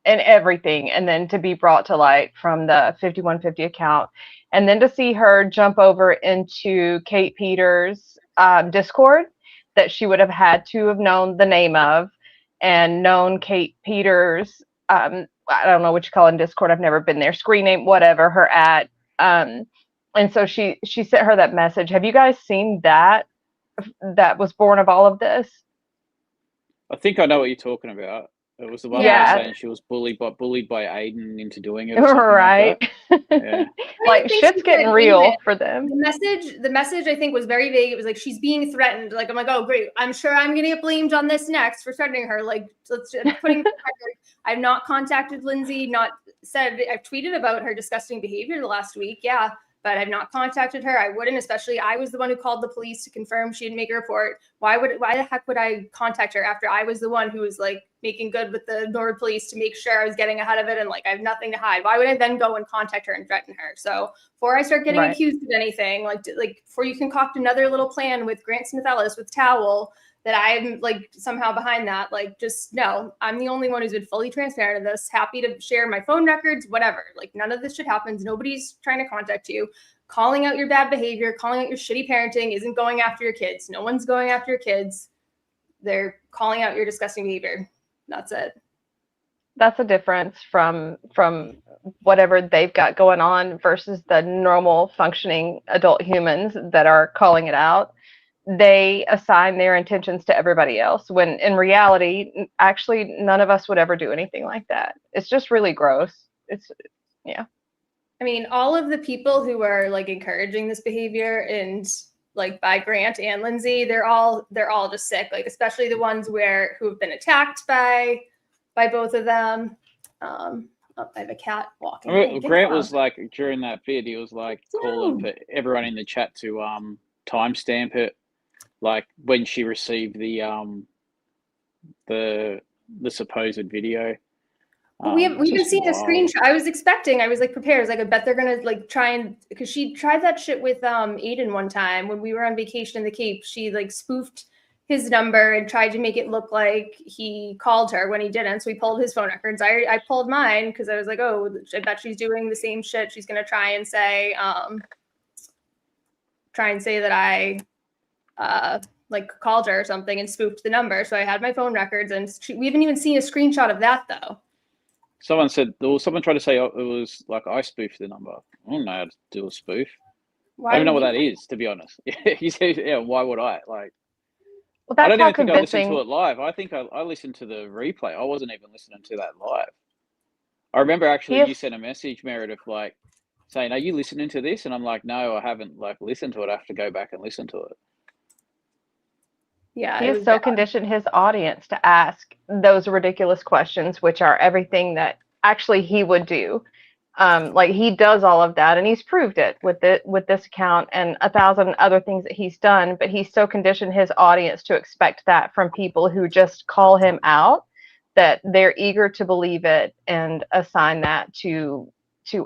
everything, and then to be brought to light from the 5150 account, and then to see her jump over into Kate Peters' Discord that she would have had to have known the name of and known Kate Peters. I don't know what you call it in Discord. I've never been there. Screen name, whatever, her at. And so she sent her that message. Have you guys seen that was born of all of this? I think I know what you're talking about. It was the one that was saying she was bullied by Aiden into doing it. Right. Like that. Yeah. Like shit's getting real for them. The message I think was very vague. It was like, she's being threatened. Like, I'm like, oh great. I'm sure I'm gonna get blamed on this next for threatening her. Like, I've not contacted Lindsay, I've tweeted about her disgusting behavior the last week. Yeah. But I've not contacted her. I wouldn't, especially I was the one who called the police to confirm she didn't make a report. Why the heck would I contact her after I was the one who was like making good with the Norwood police to make sure I was getting ahead of it and like I have nothing to hide? Why would I then go and contact her and threaten her? So before I start getting accused of anything, like before you concoct another little plan with Grant Smith Ellis with Towel, that I'm like somehow behind that, like just no, I'm the only one who's been fully transparent in this, happy to share my phone records, whatever. Like none of this shit happens. Nobody's trying to contact you. Calling out your bad behavior, calling out your shitty parenting isn't going after your kids. No one's going after your kids. They're calling out your disgusting behavior. That's it. That's a difference from whatever they've got going on versus the normal functioning adult humans that are calling it out. They assign their intentions to everybody else when in reality, actually, none of us would ever do anything like that. It's just really gross. Yeah. I mean, all of the people who are like encouraging this behavior and like by Grant and Lindsay. They're all just sick, like especially the ones who have been attacked by both of them. Oh, I have a cat walking. Hey, Grant was like, during that vid, he was like calling for everyone in the chat to timestamp it, like when she received the supposed video. We've been seeing a screenshot. I was like prepared. I was like, I bet they're gonna like try and, because she tried that shit with Aiden one time when we were on vacation in the Cape. She like spoofed his number and tried to make it look like he called her when he didn't. So we pulled his phone records. I pulled mine because I was like, oh, I bet she's doing the same shit. She's gonna try and say that I like called her or something and spoofed the number. So I had my phone records, and we haven't even seen a screenshot of that though. Someone tried to say it was like I spoofed the number. I don't know how to do a spoof. I don't even know what that is, to be honest. You say, yeah, why would I? Like, well, that's I don't how even think I listened convincing. to it live. I think I listened to the replay. I wasn't even listening to that live. I remember actually you sent a message, Meredith, like saying, "Are you listening to this?" And I'm like, "No, I haven't like listened to it. I have to go back and listen to it." Yeah, He has so conditioned his audience to ask those ridiculous questions, which are everything that actually he would do. Like he does all of that, and he's proved it with this account and 1,000 other things that he's done. But he's so conditioned his audience to expect that from people who just call him out, that they're eager to believe it and assign that to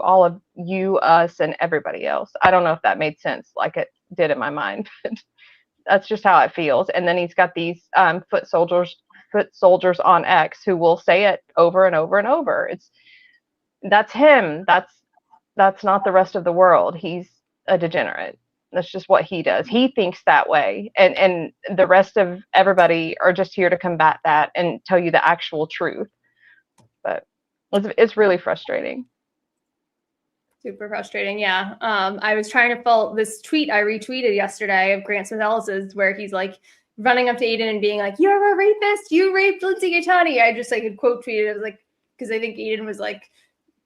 all of you, us, and everybody else. I don't know if that made sense like it did in my mind, but that's just how it feels. And then he's got these foot soldiers on X who will say it over and over and over. That's him. That's not the rest of the world. He's a degenerate. That's just what he does. He thinks that way, and the rest of everybody are just here to combat that and tell you the actual truth. But it's really frustrating. Super frustrating. Yeah. I was trying to follow this tweet I retweeted yesterday of Grant Smith-Ellis's, where he's like running up to Aiden and being like, "You're a rapist. You raped Lindsay Gaetani." I just like quote tweeted. It was like, because I think Aiden was like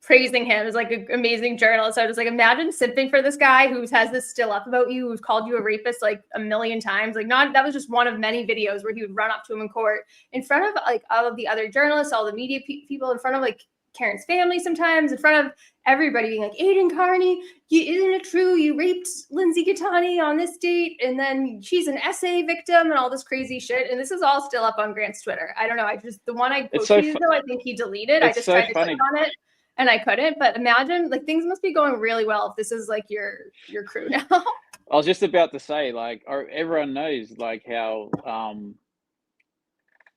praising him as like an amazing journalist. So I was like, imagine simping for this guy who has this still up about you, who's called you a rapist like a million times. Like, that was just one of many videos where he would run up to him in court in front of like all of the other journalists, all the media people, in front of like Karen's family, sometimes in front of everybody, being like, "Aiden Carney, isn't it true you raped Lindsay Gaetani on this date? And then she's an SA victim," and all this crazy shit. And this is all still up on Grant's Twitter. I don't know. The one I posted, though, I think he deleted. I just tried to click on it and I couldn't. But imagine, like, things must be going really well if this is like your crew now. I was just about to say, like, everyone knows like how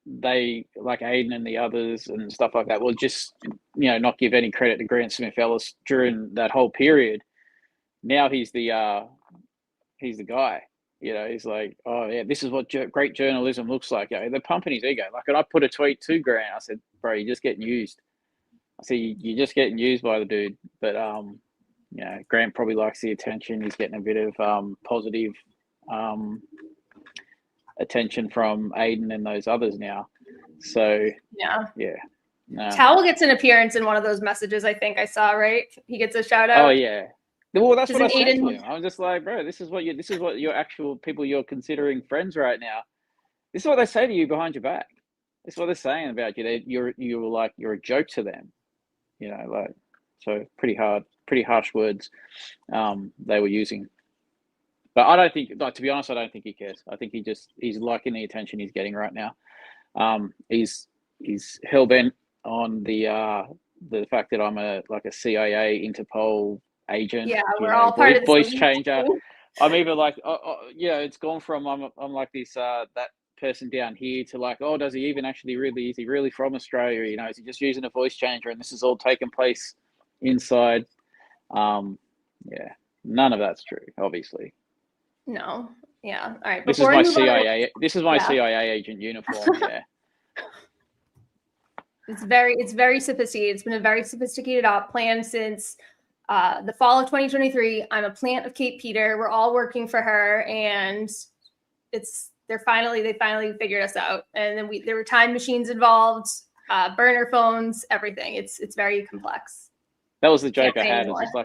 they, like Aiden and the others and stuff like that, will just, not give any credit to Grant Smith-Ellis during that whole period. Now he's the guy. He's like, "Oh yeah, this is what great journalism looks like." They're pumping his ego. Like, and I put a tweet to Grant. I said, "Bro, you're just getting used." I said, "You're just getting used by the dude." But Grant probably likes the attention. He's getting a bit of positive attention from Aiden and those others now. So yeah. No. Towel gets an appearance in one of those messages. I think I saw, right? He gets a shout out. Oh yeah. Well, that's what I said to him. I'm just like, bro, this is what your actual people you're considering friends right now. This is what they say to you behind your back. This is what they're saying about you. You're a joke to them. Like, so pretty harsh words they were using. But I don't think, like, to be honest, I don't think he cares. I think he's liking the attention he's getting right now. He's hell bent on the fact that I'm a CIA Interpol agent. Yeah, we're all part of the voice changer. I'm even like, it's gone from I'm like this that person down here to like, oh, is he really from Australia? Is he just using a voice changer? And this is all taking place inside. None of that's true, obviously. No. Yeah. All right. This is my CIA. This is my CIA agent uniform. Yeah. It's very sophisticated. It's been a very sophisticated op plan since the fall of 2023. I'm a plant of Kate Peter. We're all working for her, and they finally figured us out. And then there were time machines involved, burner phones, everything. It's very complex. That was the joke Can't I say had. anymore. It's just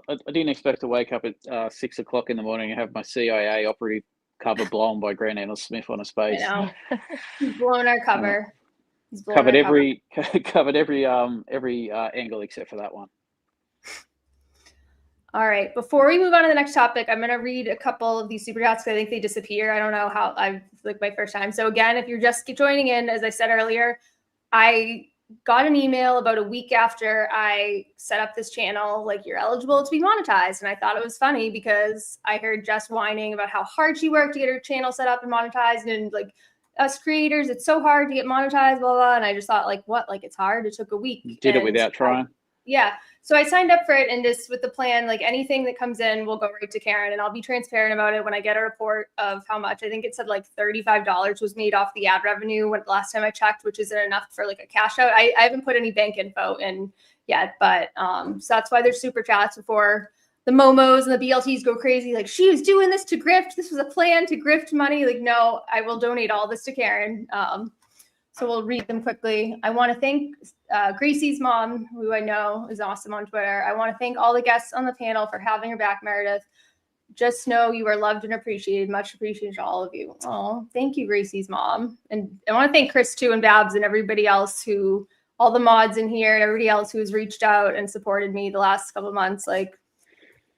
like, I didn't expect to wake up at 6 o'clock in the morning and have my CIA operative cover blown by Grant Anna Smith on a I space. know. He's blown our cover. He's blown Covered our cover. every angle except for that one. All right. Before we move on to the next topic, I'm going to read a couple of these super chats because I think they disappear. I don't know how. I've like my first time. So again, if you're just joining in, as I said earlier, I got an email about a week after I set up this channel, like, you're eligible to be monetized. And I thought it was funny because I heard Jess whining about how hard she worked to get her channel set up and monetized. And like, us creators, it's so hard to get monetized, blah, blah. And I just thought, like, what? Like, it's hard. It took a week. You did it without trying. Yeah. So I signed up for it, and just with the plan, like, anything that comes in will go right to Karen, and I'll be transparent about it when I get a report of how much. I think it said like $35 was made off the ad revenue when last time I checked, which isn't enough for like a cash out. I haven't put any bank info in yet, but so that's why there's super chats before the Momos and the BLTs go crazy. Like, she was doing this to grift. This was a plan to grift money. Like, no, I will donate all this to Karen. So we'll read them quickly. I want to thank Gracie's mom, who I know is awesome on Twitter. I want to thank all the guests on the panel for having her back, Meredith. Just know you are loved and appreciated. Much appreciated to all of you. Oh, thank you, Gracie's mom. And I want to thank Chris, too, and Babs and everybody else who, all the mods in here and everybody else who's reached out and supported me the last couple of months. Like,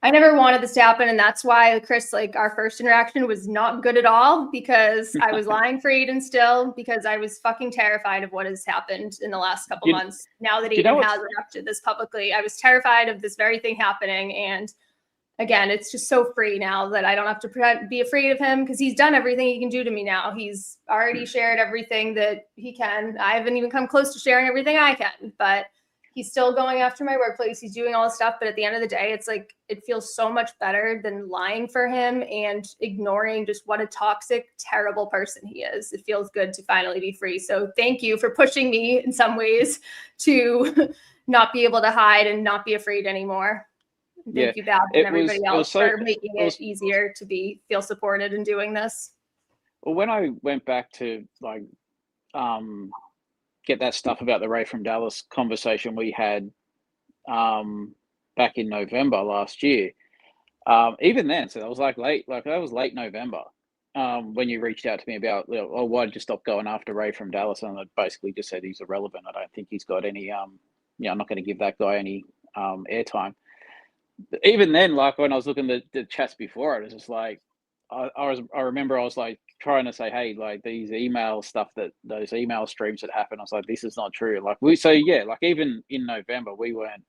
I never wanted this to happen, and that's why, Chris, like, our first interaction was not good at all, because I was lying for Aiden still, because I was fucking terrified of what has happened in the last couple months. Now that Aiden has reacted this publicly, I was terrified of this very thing happening, and again, it's just so free now that I don't have to be afraid of him, because he's done everything he can do to me now. He's already shared everything that he can. I haven't even come close to sharing everything I can, but he's still going after my workplace. He's doing all this stuff. But at the end of the day, it's like, it feels so much better than lying for him and ignoring just what a toxic, terrible person he is. It feels good to finally be free. So thank you for pushing me in some ways to not be able to hide and not be afraid anymore. Thank you, Babs, and everybody else for making it easier to feel supported in doing this. Well, when I went back to like get that stuff about the Ray from Dallas conversation we had back in November last year. Even then, so that was that was late November when you reached out to me about, oh, why did you stop going after Ray from Dallas? And I basically just said he's irrelevant. I don't think he's got any, I'm not going to give that guy any airtime. But even then, like, when I was looking at the chats before it was just like, I remember I was like trying to say, hey, like, these email stuff, those email streams that happen, I was like, this is not true. Like, like even in November, we weren't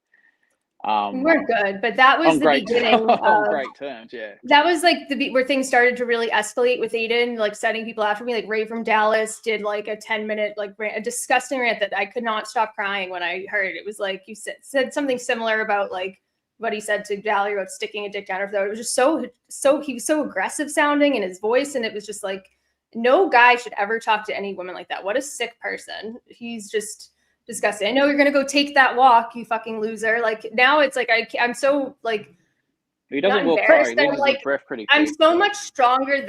good, but that was the beginning on great terms. Yeah, that was like where things started to really escalate with Aiden, like setting people after me. Like, Ray from Dallas did like a 10-minute like rant, a disgusting rant that I could not stop crying when I heard. It was like, you said something similar about like what he said to Valerie about sticking a dick down her throat. It was just so he was so aggressive sounding in his voice, and it was just like, no guy should ever talk to any woman like that. What a sick person. He's just disgusting. I know you're gonna go take that walk, you fucking loser. Like, now it's like I'm so like, he doesn't walk far. He loses his breath pretty quick. I'm so much stronger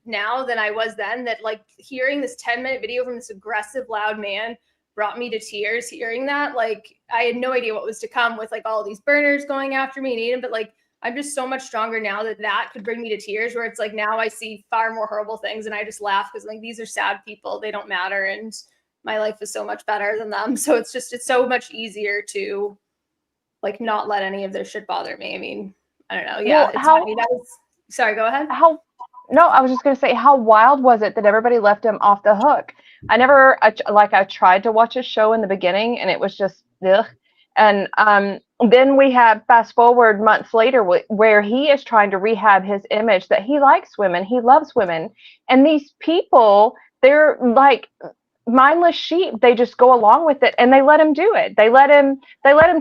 now than I was then, that like hearing this 10-minute video from this aggressive, loud man brought me to tears. Hearing that, like, I had no idea what was to come with like all these burners going after me and Aiden, but like, I'm just so much stronger now that could bring me to tears, where it's like, now I see far more horrible things and I just laugh because like, these are sad people. They don't matter. And my life is so much better than them. So it's so much easier to like not let any of their shit bother me. I mean, I don't know. Yeah. Well, sorry, go ahead. No, I was just going to say, how wild was it that everybody left him off the hook? I tried to watch a show in the beginning and it was just, ugh. And then we have fast forward months later where he is trying to rehab his image that he likes women, he loves women. And these people, they're like mindless sheep. They just go along with it and they let him do it. They let him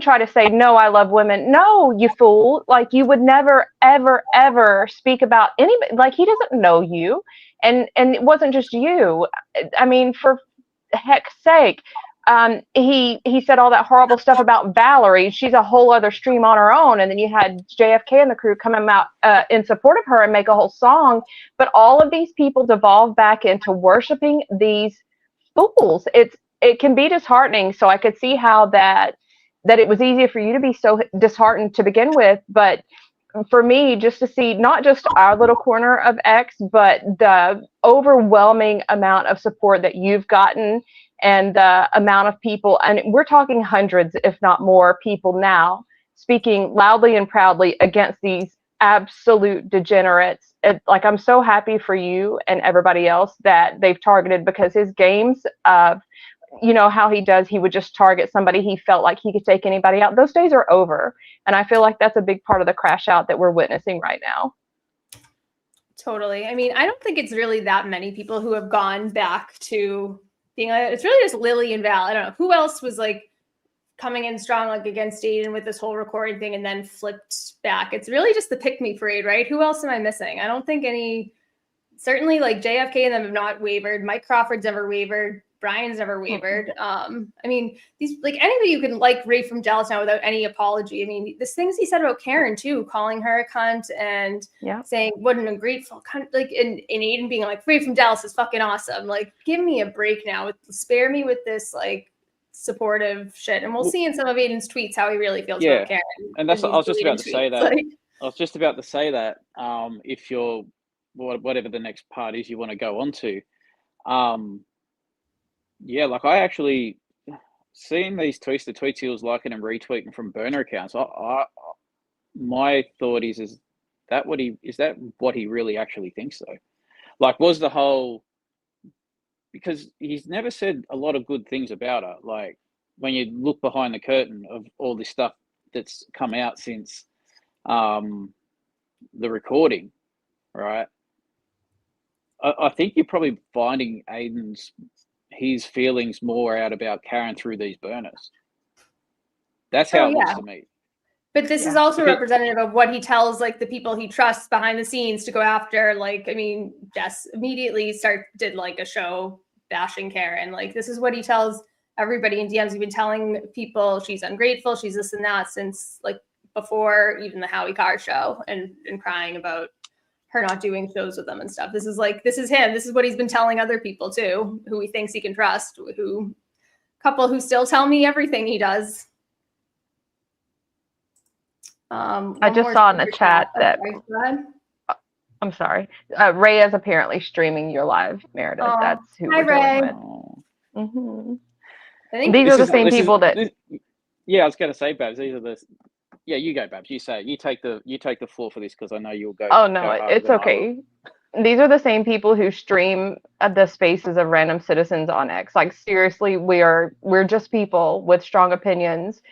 try to say, no, I love women. No, you fool. Like, you would never, ever, ever speak about anybody. Like, he doesn't know you. And it wasn't just you. I mean, for heck's sake, he said all that horrible stuff about Valerie. She's a whole other stream on her own. And then you had JFK and the crew come out in support of her and make a whole song. But all of these people devolve back into worshiping these fools. It can be disheartening. So I could see how that that it was easier for you to be so disheartened to begin with. But for me, just to see not just our little corner of X, but the overwhelming amount of support that you've gotten, and the amount of people, and we're talking hundreds, if not more, people now speaking loudly and proudly against these absolute degenerates. Like, I'm so happy for you and everybody else that they've targeted, because his games of, you know, how he does, he would just target somebody he felt like he could take anybody out. Those days are over. And I feel like that's a big part of the crash out that we're witnessing right now. Totally. I mean, I don't think it's really that many people who have gone back to being like, it's really just Lily and Val. I don't know who else was like coming in strong, like against Aiden with this whole recording thing, and then flipped back. It's really just the pick me parade, right? Who else am I missing? I don't think any, certainly like JFK and them have not wavered. Mike Crawford's never wavered. Brian's never wavered. I mean, these, like, anybody you can like Ray from Dallas now without any apology. I mean, the things he said about Karen too, calling her a cunt and saying what an ungrateful cunt, like, and Aiden being like, Ray from Dallas is fucking awesome. Like, give me a break now. Spare me with this like supportive shit. And we'll see in some of Aiden's tweets how he really feels about Karen. And that's what I was just about to say that. Like, I was just about to say that if you're whatever the next part is you want to go on to, yeah, like I actually seeing these tweets, the tweets he was liking and retweeting from burner accounts. My thought is that what he really actually thinks though? Like, was the whole, because he's never said a lot of good things about her. Like, when you look behind the curtain of all this stuff that's come out since the recording, right? I think you're probably finding his feelings more out about Karen through these burners. That's how it looks to me. But this is also representative of what he tells like the people he trusts behind the scenes to go after. Like, I mean, Jess immediately did like a show bashing Karen. Like, this is what he tells everybody in DMs. He's been telling people she's ungrateful, she's this and that since like before even the Howie Carr show, and crying about her not doing shows with them and stuff. This is him. This is what he's been telling other people too, who he thinks he can trust, couple who still tell me everything he does. I just saw in the chat that, I'm sorry, Ray is apparently streaming your live, Meredith. That's who we're dealing with. Mm-hmm. I think these are the same people that. Yeah, I was going to say, Babs. These are the. Yeah, you go, Babs. You say it. You take the floor for this, because I know you'll go. Oh no, it's okay. These are the same people who stream the spaces of random citizens on X. Like, seriously, we're just people with strong opinions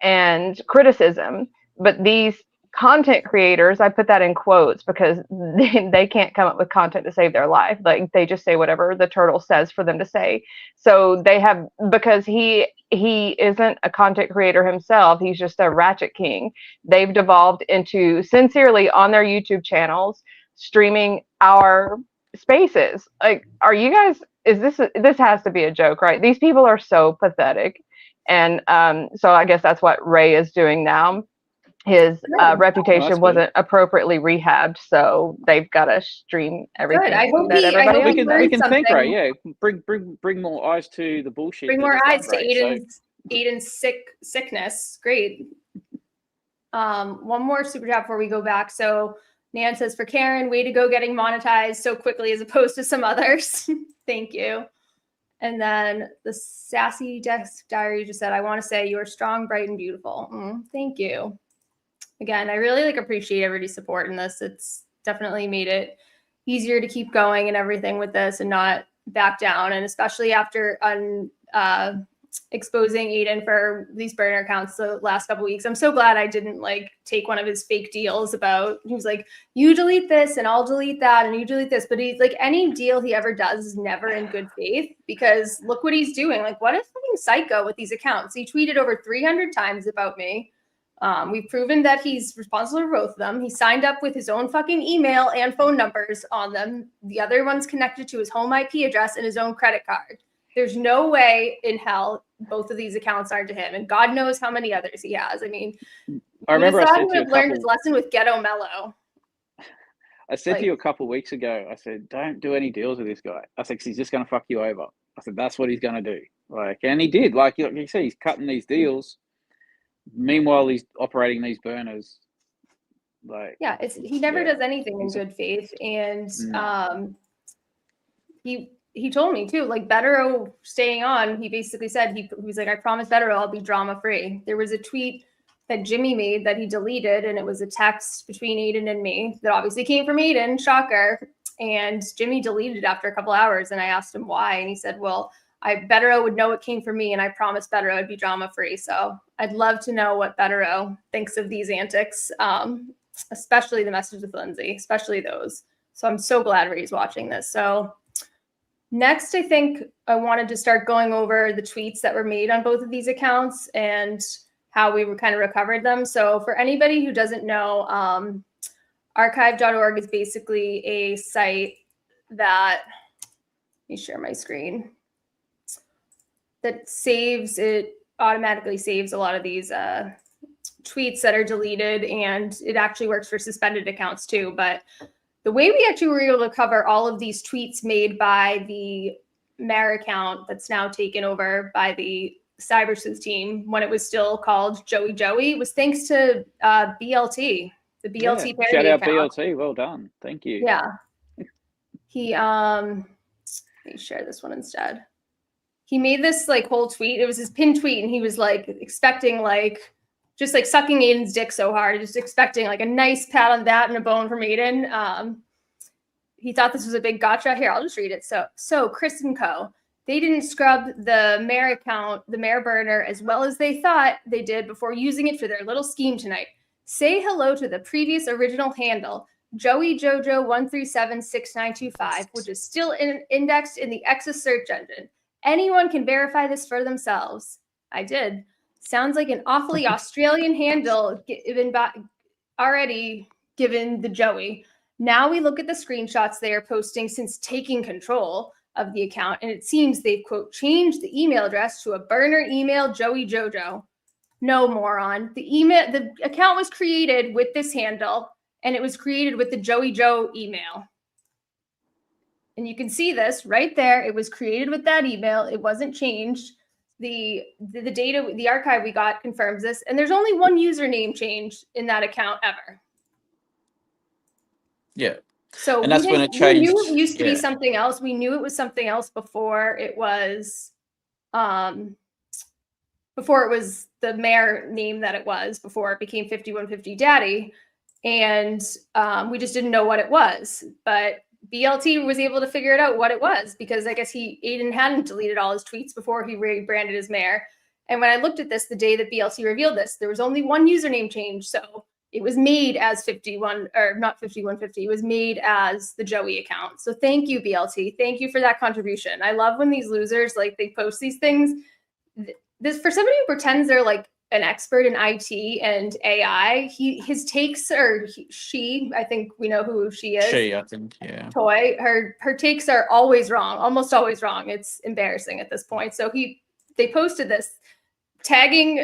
and criticism. But these content creators, I put that in quotes because they can't come up with content to save their life. Like, they just say whatever the turtle says for them to say. So they have, because he isn't a content creator himself, he's just a ratchet king. They've devolved into, sincerely, on their YouTube channels, streaming our spaces. Like, are you guys, this has to be a joke, right? These people are so pathetic. And so I guess that's what Ray is doing now. His reputation wasn't appropriately rehabbed, so they've got to stream everything. Good. I hope we can think, right? Yeah, bring more eyes to the bullshit. Bring more eyes to Aiden's sickness. Great. One more super chat before we go back. So Nan says, for Karen, way to go getting monetized so quickly as opposed to some others. Thank you. And then the Sassy Desk Diary just said, I want to say you are strong, bright, and beautiful. Thank you. Again, I really appreciate everybody's support in this. It's definitely made it easier to keep going and everything with this and not back down. And especially after exposing Aiden for these burner accounts the last couple of weeks, I'm so glad I didn't take one of his fake deals about, he was like, you delete this and I'll delete that and you delete this. But he's like, any deal he ever does is never in good faith, because look what he's doing. Like, what a fucking psycho with these accounts. He tweeted over 300 times about me. We've proven that he's responsible for both of them. He signed up with his own fucking email and phone numbers on them. The other one's connected to his home IP address and his own credit card. There's no way in hell both of these accounts are to him. And God knows how many others he has. I mean, I remember I said he would have learned his lesson with Ghetto Mellow. I said to you a couple of weeks ago, I said, don't do any deals with this guy. I said, 'cause he's just going to fuck you over. I said, that's what he's going to do. And he did. Like you said, he's cutting these deals. Meanwhile, he's operating these burners. Like, Yeah, he never yeah. does anything in good faith, and No. he told me too, like Bettero staying on, he basically said he was like, I promise Bettero I'll be drama free. There was a tweet that Jimmy made that he deleted, and it was a text between Aiden and me that obviously came from Aiden, shocker. And Jimmy deleted it after a couple hours, and I asked him why, and he said, well, Bettero would know it came from me, and I promised Bettero I'd be drama free. So I'd love to know what Bettero thinks of these antics, especially the message with Lindsay, especially those. So I'm so glad Ray's watching this. So next, I think I wanted to start going over the tweets that were made on both of these accounts and how we kind of recovered them. So for anybody who doesn't know, archive.org is basically a site that, let me share my screen, that automatically saves a lot of these tweets that are deleted, and it actually works for suspended accounts too. But the way we actually were able to cover all of these tweets made by the Mare account that's now taken over by the cyber sleuth team when it was still called Joey was thanks to BLT, the BLT parody shout out account. BLT, well done, thank you. Yeah, he let me share this one instead. He made this like whole tweet. It was his pinned tweet, and he was like expecting like just like sucking Aiden's dick so hard, just expecting like a nice pat on that and a bone from Aiden. He thought this was a big gotcha. Here, I'll just read it. So Chris and Co. They didn't scrub the Mare account, the Mare burner, as well as they thought they did before using it for their little scheme tonight. Say hello to the previous original handle, Joey Jojo 1376925, which is still indexed in the X's search engine. Anyone can verify this for themselves. I did. Sounds like an awfully Australian handle already given the Joey. Now we look at the screenshots they are posting since taking control of the account, and it seems they've, quote, changed the email address to a burner email Joey Jojo. No, moron. The account was created with this handle, and it was created with the Joey Joe email. And you can see this right there. It was created with that email. It wasn't changed. The data, the archive we got confirms this. And there's only one username change in that account ever. Yeah. So and that's when it changed. We knew it used to be something else. We knew it was something else before it was the Mare name that it was, before it became 5150 Daddy. And we just didn't know what it was. But BLT was able to figure it out what it was, because I guess Aiden hadn't deleted all his tweets before he rebranded his Mare. And when I looked at this the day that BLT revealed this, there was only one username change. So it was made as 5150. It was made as the Joey account. So thank you, BLT. Thank you for that contribution. I love when these losers, like, they post these things. This, for somebody who pretends they're like an expert in IT and AI, his takes, or she, I think we know who she is. She, I think, yeah. Toy. Her takes are always wrong, almost always wrong. It's embarrassing at this point. So they posted this, tagging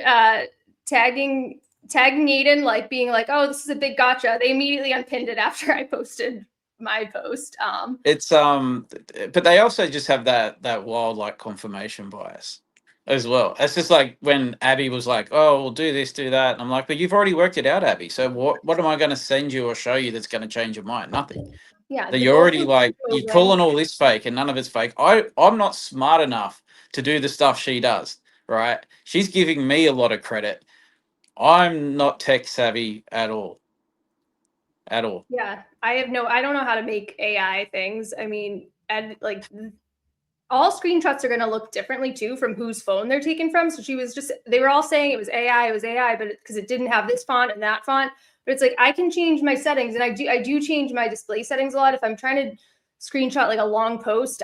Aiden, like being like, oh, this is a big gotcha. They immediately unpinned it after I posted my post. It's but they also just have that wild like confirmation bias as well. It's just like when Abby was like, oh, we'll do this, do that. And I'm like, but you've already worked it out, Abby. So what am I going to send you or show you that's going to change your mind? Nothing. Yeah. That you're already like, you're calling all this fake and none of it's fake. I'm not smart enough to do the stuff she does, right? She's giving me a lot of credit. I'm not tech savvy at all. At all. Yeah. I don't know how to make AI things. I mean, and like, all screenshots are going to look differently too from whose phone they're taken from. So they were all saying it was AI, but because it didn't have this font and that font. But it's like, I can change my settings, and I do change my display settings a lot. If I'm trying to screenshot like a long post,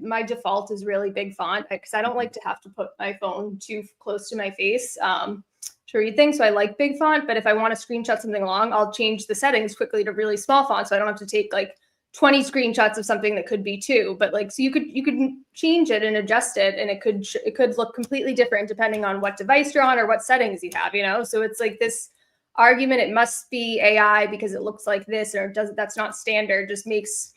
my default is really big font, because I don't like to have to put my phone too close to my face to read things. So I like big font, but if I want to screenshot something long, I'll change the settings quickly to really small font, so I don't have to take like 20 screenshots of something that could be 2. But like, so you could change it and adjust it, and it could look completely different depending on what device you're on or what settings you have, So it's like this argument, it must be AI because it looks like this, or that's not standard, just makes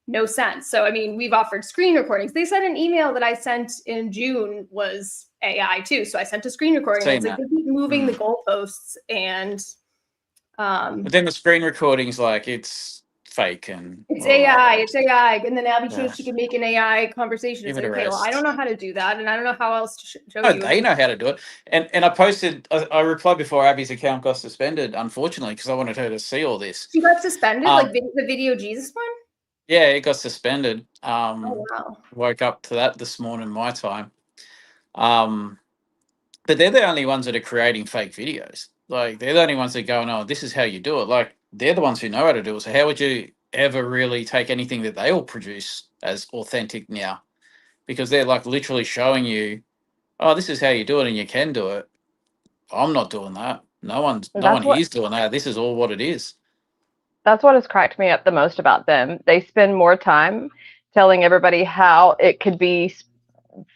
no sense. So I mean, we've offered screen recordings. They said an email that I sent in June was AI too. So I sent a screen recording. Seen It's like that. they keep moving the goalposts, and But then the screen recording's like it's fake and it's all that. AI, it's AI. And then Abby Yeah. shows she can make an AI conversation. Give It's it like, a okay, well, I rest. don't know how to do that, and I don't know how else to show No, you. they know how to do it. And I posted, I replied before Abby's account got suspended, unfortunately, because I wanted her to see all this. She got suspended, like the Video Jesus one? Yeah, it got suspended. Oh, wow. Woke up to that this morning, my time. But they're the only ones that are creating fake videos. Like, they're the only ones that are going, oh, this is how you do it. Like, they're the ones who know how to do it. So how would you ever really take anything that they all produce as authentic now? Because they're like literally showing you, oh, this is how you do it and you can do it. I'm not doing that. No one That's what here's doing that. This is all what it is. that's what has cracked me up the most about them. They spend more time telling everybody how it could be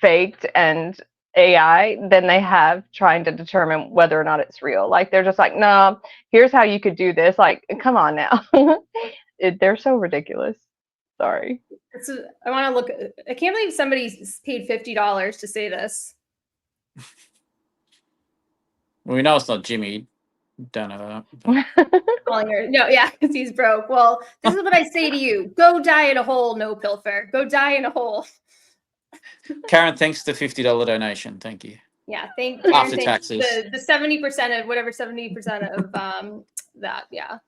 faked and AI than they have trying to determine whether or not it's real. Like they're just like, no, here's how you could do this. Like, come on now. They're so ridiculous. Sorry. I want to look. I can't believe somebody paid $50 to say this. Well, we know it's not Jimmy. Don't know that. Calling her, no, yeah, because he's broke. Well, this is what I say to you: go die in a hole, no pilfer. Go die in a hole. Karen, thanks for the $50 donation. Thank you. Yeah, thank After Karen, thanks taxes. the 70% of whatever 70% of that, yeah.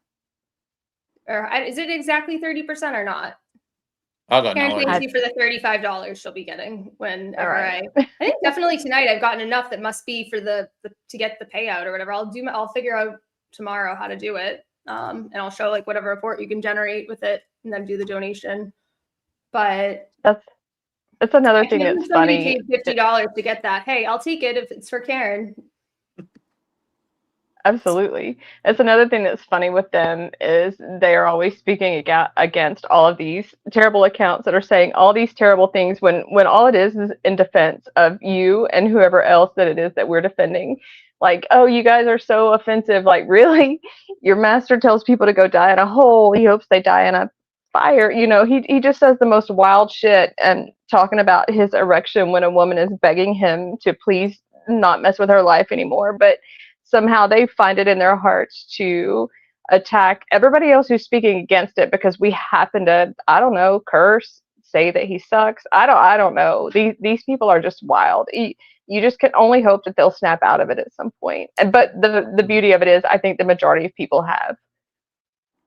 Or is it exactly 30% or not? I got Karen, no thanks idea. you for the $35 she'll be getting whenever right. I think definitely tonight I've gotten enough that must be for the to get the payout or whatever. I'll figure out tomorrow how to do it. And I'll show like whatever report you can generate with it and then do the donation. But That's another I thing can't that's believe somebody funny. paid $50 to get that. Hey, I'll take it if it's for Karen. Absolutely. It's another thing that's funny with them is they are always speaking against all of these terrible accounts that are saying all these terrible things when all it is in defense of you and whoever else that it is that we're defending. Like, oh, you guys are so offensive. Like, really? Your master tells people to go die in a hole. He hopes they die in a fire. You know, he just says the most wild shit and talking about his erection when a woman is begging him to please not mess with her life anymore. But somehow they find it in their hearts to attack everybody else who's speaking against it because we happen to, I don't know, curse, say that he sucks. I don't know. These people are just wild. You just can only hope that they'll snap out of it at some point. But the beauty of it is I think the majority of people have.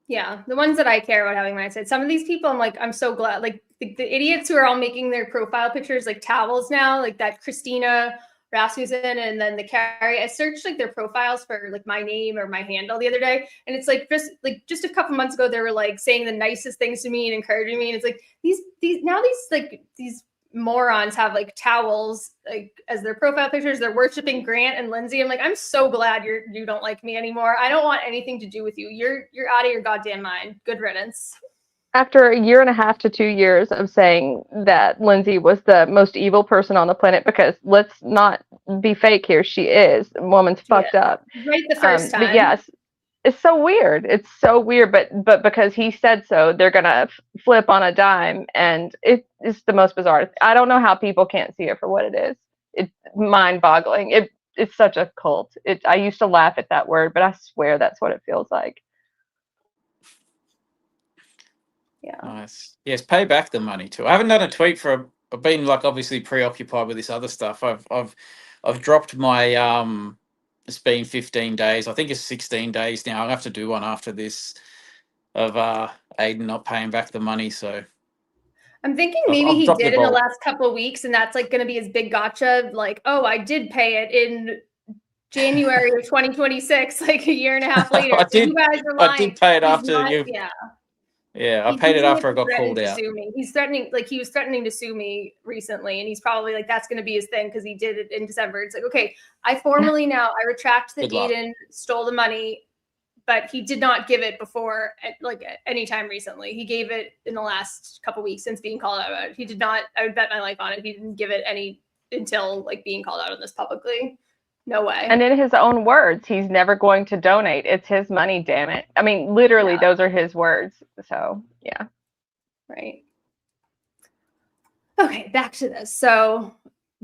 Yeah, the ones that I care about having mindset. Some of these people, I'm like, I'm so glad. Like the idiots who are all making their profile pictures like towels now, like that Christina Rasmussen and then the Carrie. I searched like their profiles for like my name or my handle the other day, and it's like just a couple months ago they were like saying the nicest things to me and encouraging me, and it's like these morons have like towels like as their profile pictures. They're worshiping Grant and Lindsay. I'm like, I'm so glad you don't like me anymore. I don't want anything to do with you. You're out of your goddamn mind. Good riddance. After a year and a half to 2 years of saying that Lindsay was the most evil person on the planet, because let's not be fake here, she is. The woman's fucked up. Right the first time. But yes, it's so weird. It's so weird, but because he said so, they're gonna flip on a dime, and it's the most bizarre. I don't know how people can't see it for what it is. It's mind-boggling. It's such a cult. I used to laugh at that word, but I swear that's what it feels like. Yeah. Nice. Yes, pay back the money too. I haven't done a tweet for. I've been like obviously preoccupied with this other stuff. I've dropped my It's been 15 days. I think it's 16 days now. I'll have to do one after this of Aiden not paying back the money. So I'm thinking maybe I've he dropped the did in the ball. last couple of weeks, and that's like going to be his big gotcha. Like, oh, I did pay it in January of 2026, like a year and a half later. I So you guys are lying. I did pay it He's after not, you. yeah. Yeah, I He's paid it using after I to got threaten called to out. sue me. He's threatening, like he was threatening to sue me recently, and he's probably like that's going to be his thing because he did it in December. It's like, okay, I formally now I retract that Good luck. Aiden stole the money, but he did not give it before, like any time recently. He gave it in the last couple weeks since being called out about it. He did not. I would bet my life on it. He didn't give it any until like being called out on this publicly. No way. And in his own words, he's never going to donate. It's his money, damn it. I mean, literally, Yeah. those are his words. So, yeah. Right. Okay, back to this. So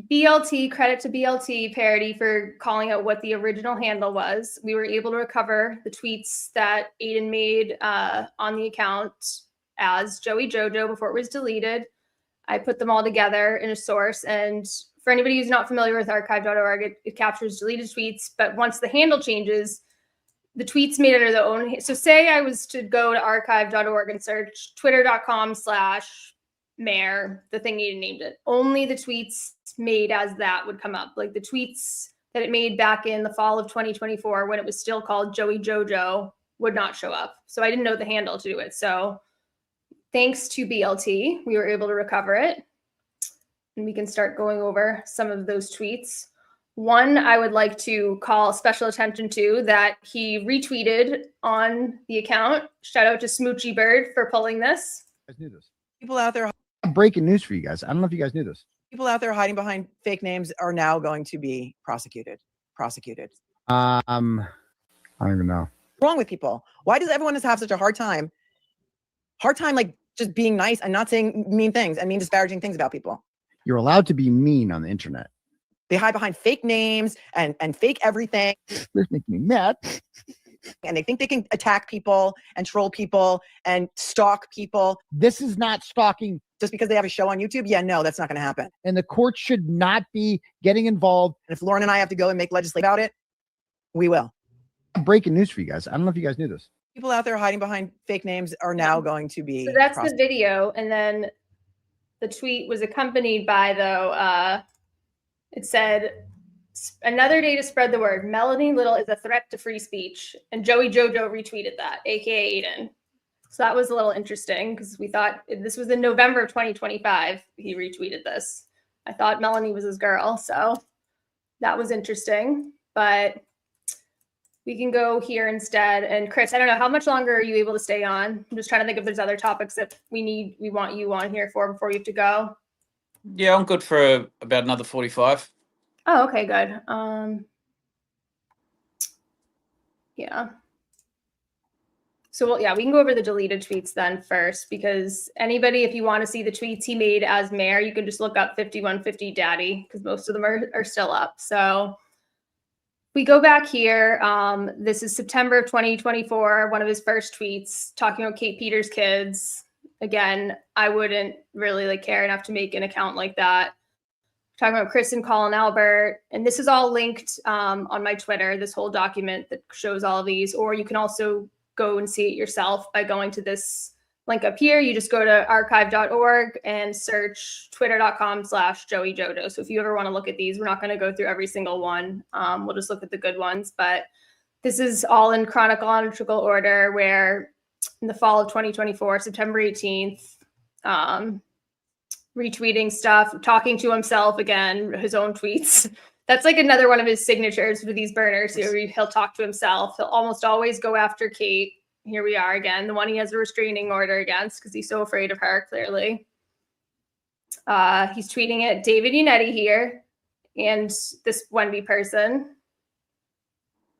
BLT, credit to BLT Parody for calling out what the original handle was. We were able to recover the tweets that Aiden made on the account as Joey Jojo before it was deleted. I put them all together in a source. And for anybody who's not familiar with archive.org, it captures deleted tweets. But once the handle changes, the tweets made under their own. So say I was to go to archive.org and search twitter.com/mayor, the thing you named it. Only the tweets made as that would come up. Like the tweets that it made back in the fall of 2024 when it was still called Joey Jojo would not show up. So I didn't know the handle to do it. So thanks to BLT, we were able to recover it. And we can start going over some of those tweets. One I would like to call special attention to that he retweeted on the account. Shout out to Smoochy Bird for pulling this. You guys knew this. People out there, Breaking news for you guys. I don't know if you guys knew this. people out there hiding behind fake names are now going to be prosecuted. I don't even know. What's wrong with people? Why does everyone just have such a hard time like just being nice and not saying mean things and mean disparaging things about people? You're allowed to be mean on the internet. They hide behind fake names and fake everything. This makes me mad. And they think they can attack people and troll people and stalk people This is not stalking, just because they have a show on YouTube. Yeah, no, that's not going to happen. and the court should not be getting involved. And if Lauren and I have to go and make legislation about it, we will. Breaking news for you guys. I don't know if you guys knew this. People out there hiding behind fake names are now going to be. So that's the video. And then the tweet was accompanied by, though, it said, another day to spread the word. Melanie Little is a threat to free speech. And Joey Jojo retweeted that, aka Aiden. So that was a little interesting because we thought this was in November of 2025. He retweeted this. I thought Melanie was his girl. So that was interesting. But we can go here instead. And Chris, I don't know, how much longer are you able to stay on? I'm just trying to think if there's other topics that we want you on here for before you have to go. Yeah, I'm good for about another 45. Oh, okay, good. Yeah. So, well, yeah, we can go over the deleted tweets then first, because anybody, if you want to see the tweets he made as mayor, you can just look up 5150 Daddy, because most of them are still up. So we go back here. This is September of 2024, one of his first tweets talking about Kate Peters' kids. Again, I wouldn't really care enough to make an account like that. Talking about Chris and Colin Albert. And this is all linked on my Twitter, this whole document that shows all of these. Or you can also go and see it yourself by going to this link up here. You just go to archive.org and search twitter.com/Joey Jojo. So if you ever want to look at these, we're not going to go through every single one. We'll just look at the good ones. But this is all in chronological order, where in the fall of 2024, September 18th, retweeting stuff, talking to himself again, his own tweets. That's like another one of his signatures for these burners. He'll talk to himself. He'll almost always go after Kate. Here we are again, the one he has a restraining order against because he's so afraid of her, clearly. He's tweeting at David Unetti here and this Wendy person.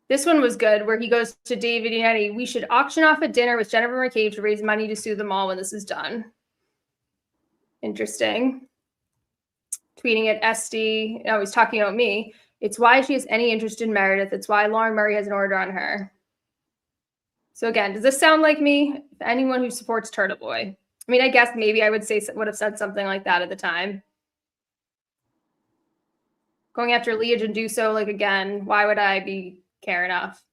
This one was good, where he goes to David Unetti. We should auction off a dinner with Jennifer McCabe to raise money to sue them all when this is done. Interesting. Tweeting at SD. Oh, he's talking about me. It's why she has any interest in Meredith. It's why Lauren Murray has an order on her. So again, does this sound like me? Anyone who supports Turtle Boy? I mean, I guess maybe I would have said something like that at the time. Going after Leah Janduso, again, why would I care enough?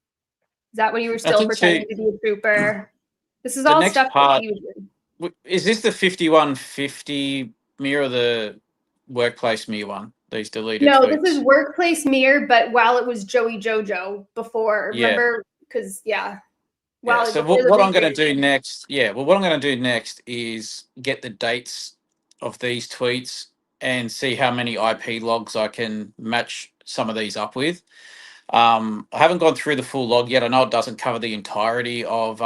Is that when you were still pretending to be a trooper? This is all stuff that he was doing. Is this the 5150 mirror or the workplace me one? These deleted No, tweets? this is workplace mirror, but while it was Joey Jojo before, remember? Because So what I'm going to do next, what I'm going to do next is get the dates of these tweets and see how many IP logs I can match some of these up with. I haven't gone through the full log yet. I know it doesn't cover the entirety of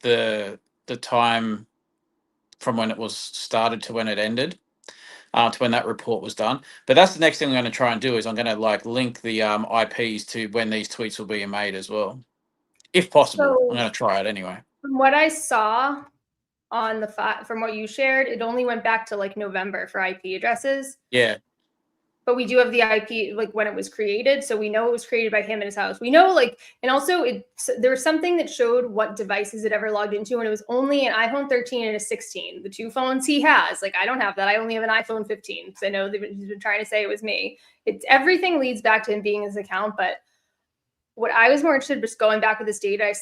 the time from when it was started to when it ended, to when that report was done. But that's the next thing I'm going to try and do is I'm going to link the IPs to when these tweets will be made as well, if possible. So, I'm going to try it anyway. From what I saw on the from what you shared, it only went back to like November for IP addresses. Yeah. But we do have the IP like when it was created, so we know it was created by him in his house. We know like, and also there was something that showed what devices it ever logged into, and it was only an iPhone 13 and a 16, the two phones he has. Like I don't have that. I only have an iPhone 15 because I know he's been trying to say it was me. It's everything leads back to him being his account, but what I was more interested in, just going back with this data,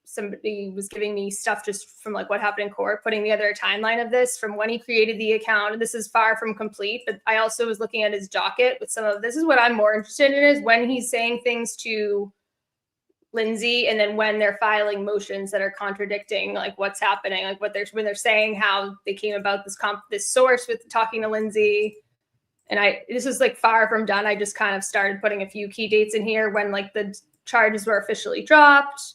somebody was giving me stuff just from like what happened in court, putting together a timeline of this from when he created the account. And this is far from complete, but I also was looking at his docket with some of this is what I'm more interested in is when he's saying things to Lindsay and then when they're filing motions that are contradicting like what's happening, like when they're saying how they came about this source with talking to Lindsay. And this is like far from done. I just kind of started putting a few key dates in here when like the charges were officially dropped,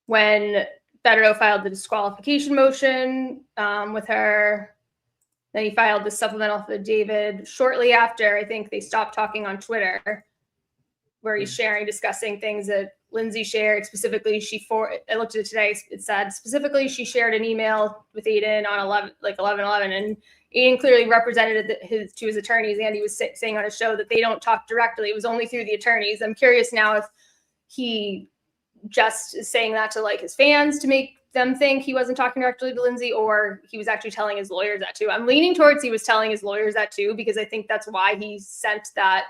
when Beto filed the disqualification motion with her. Then he filed the supplemental affidavit shortly after. I think they stopped talking on Twitter, where he's discussing things that Lindsay shared. Specifically, I looked at it today. It said specifically she shared an email with Aiden on 11/11, and Aiden clearly represented to his attorneys, and he was saying on his show that they don't talk directly. It was only through the attorneys. I'm curious now if he just is saying that to like his fans to make them think he wasn't talking directly to Lindsay, or he was actually telling his lawyers that too. I'm leaning towards he was telling his lawyers that too, because I think that's why he sent that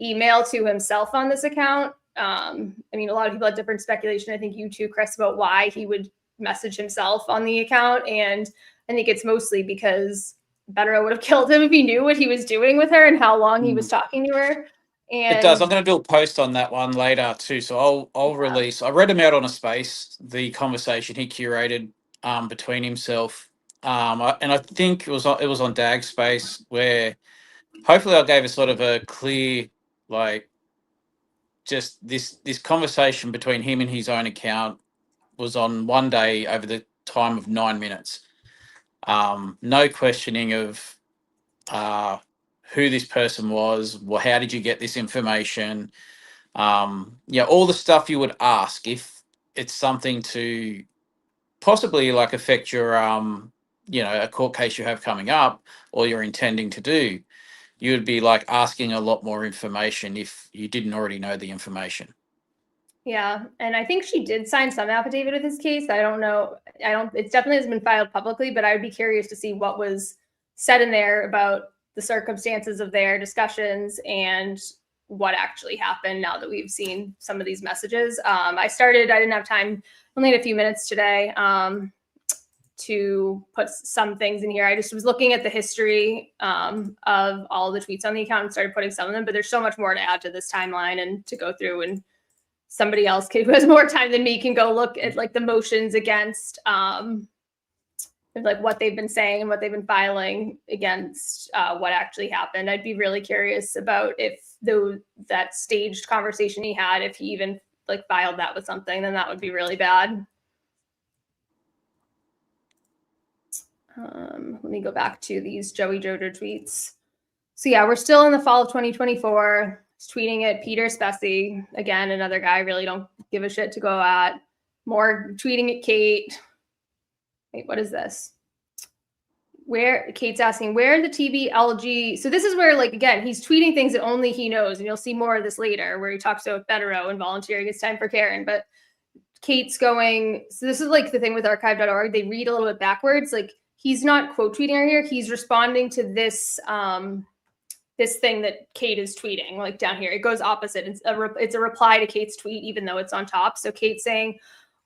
email to himself on this account. I mean, a lot of people had different speculation. I think you too, Chris, about why he would message himself on the account. And I think it's mostly because Beto would have killed him if he knew what he was doing with her and how long he was talking to her. And It does. I'm going to do a post on that one later too. So I'll release. I read him out on a space, the conversation he curated between himself, and I think it was on Dag's space where hopefully I gave a sort of a clear like just this conversation between him and his own account was on one day over the time of 9 minutes. No questioning of who this person was. Well, how did you get this information? All the stuff you would ask if it's something to possibly like affect your, a court case you have coming up or you're intending to do. You would be like asking a lot more information if you didn't already know the information. Yeah, and I think she did sign some affidavit with his case. I don't know. It definitely hasn't been filed publicly, but I would be curious to see what was said in there about the circumstances of their discussions and what actually happened now that we've seen some of these messages. I didn't have time, only had a few minutes today to put some things in here. I just was looking at the history of all the tweets on the account and started putting some of them, but there's so much more to add to this timeline and to go through, and somebody else who has more time than me can go look at like the motions against like what they've been saying and what they've been filing against what actually happened. I'd be really curious about if that staged conversation he had, if he even like filed that with something, then that would be really bad. Let me go back to these Joey Jojo tweets. So yeah, we're still in the fall of 2024. He's tweeting at Peter Spessy. Again, another guy I really don't give a shit to go at. More tweeting at Kate. Wait, what is this? Kate's asking, where are the TV LG? So this is where, like, again, he's tweeting things that only he knows. And you'll see more of this later where he talks about Beto and volunteering his time for Karen. But Kate's going, so this is like the thing with archive.org. They read a little bit backwards. Like, he's not quote tweeting right here. He's responding to this this thing that Kate is tweeting, like down here. It goes opposite. It's a reply to Kate's tweet, even though it's on top. So Kate's saying,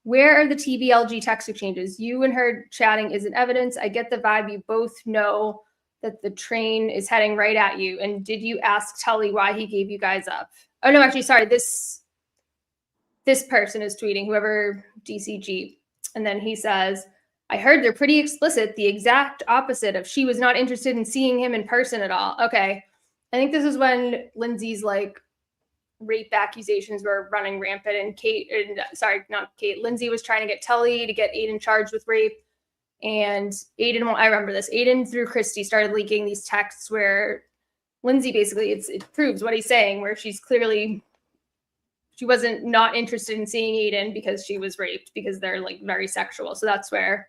where are the TBLG text exchanges? You and her chatting isn't evidence. I get the vibe you both know that the train is heading right at you. And did you ask Tully why he gave you guys up? Oh, no, actually, sorry. This person is tweeting, whoever DCG. And then he says, I heard they're pretty explicit, the exact opposite of she was not interested in seeing him in person at all. Okay. I think this is when Lindsay's like rape accusations were running rampant, and Lindsay was trying to get Tully to get Aiden charged with rape. And Aiden, I remember this, Aiden through Christy started leaking these texts where Lindsay basically, it proves what he's saying, where she wasn't not interested in seeing Aiden because she was raped, because they're like very sexual. So that's where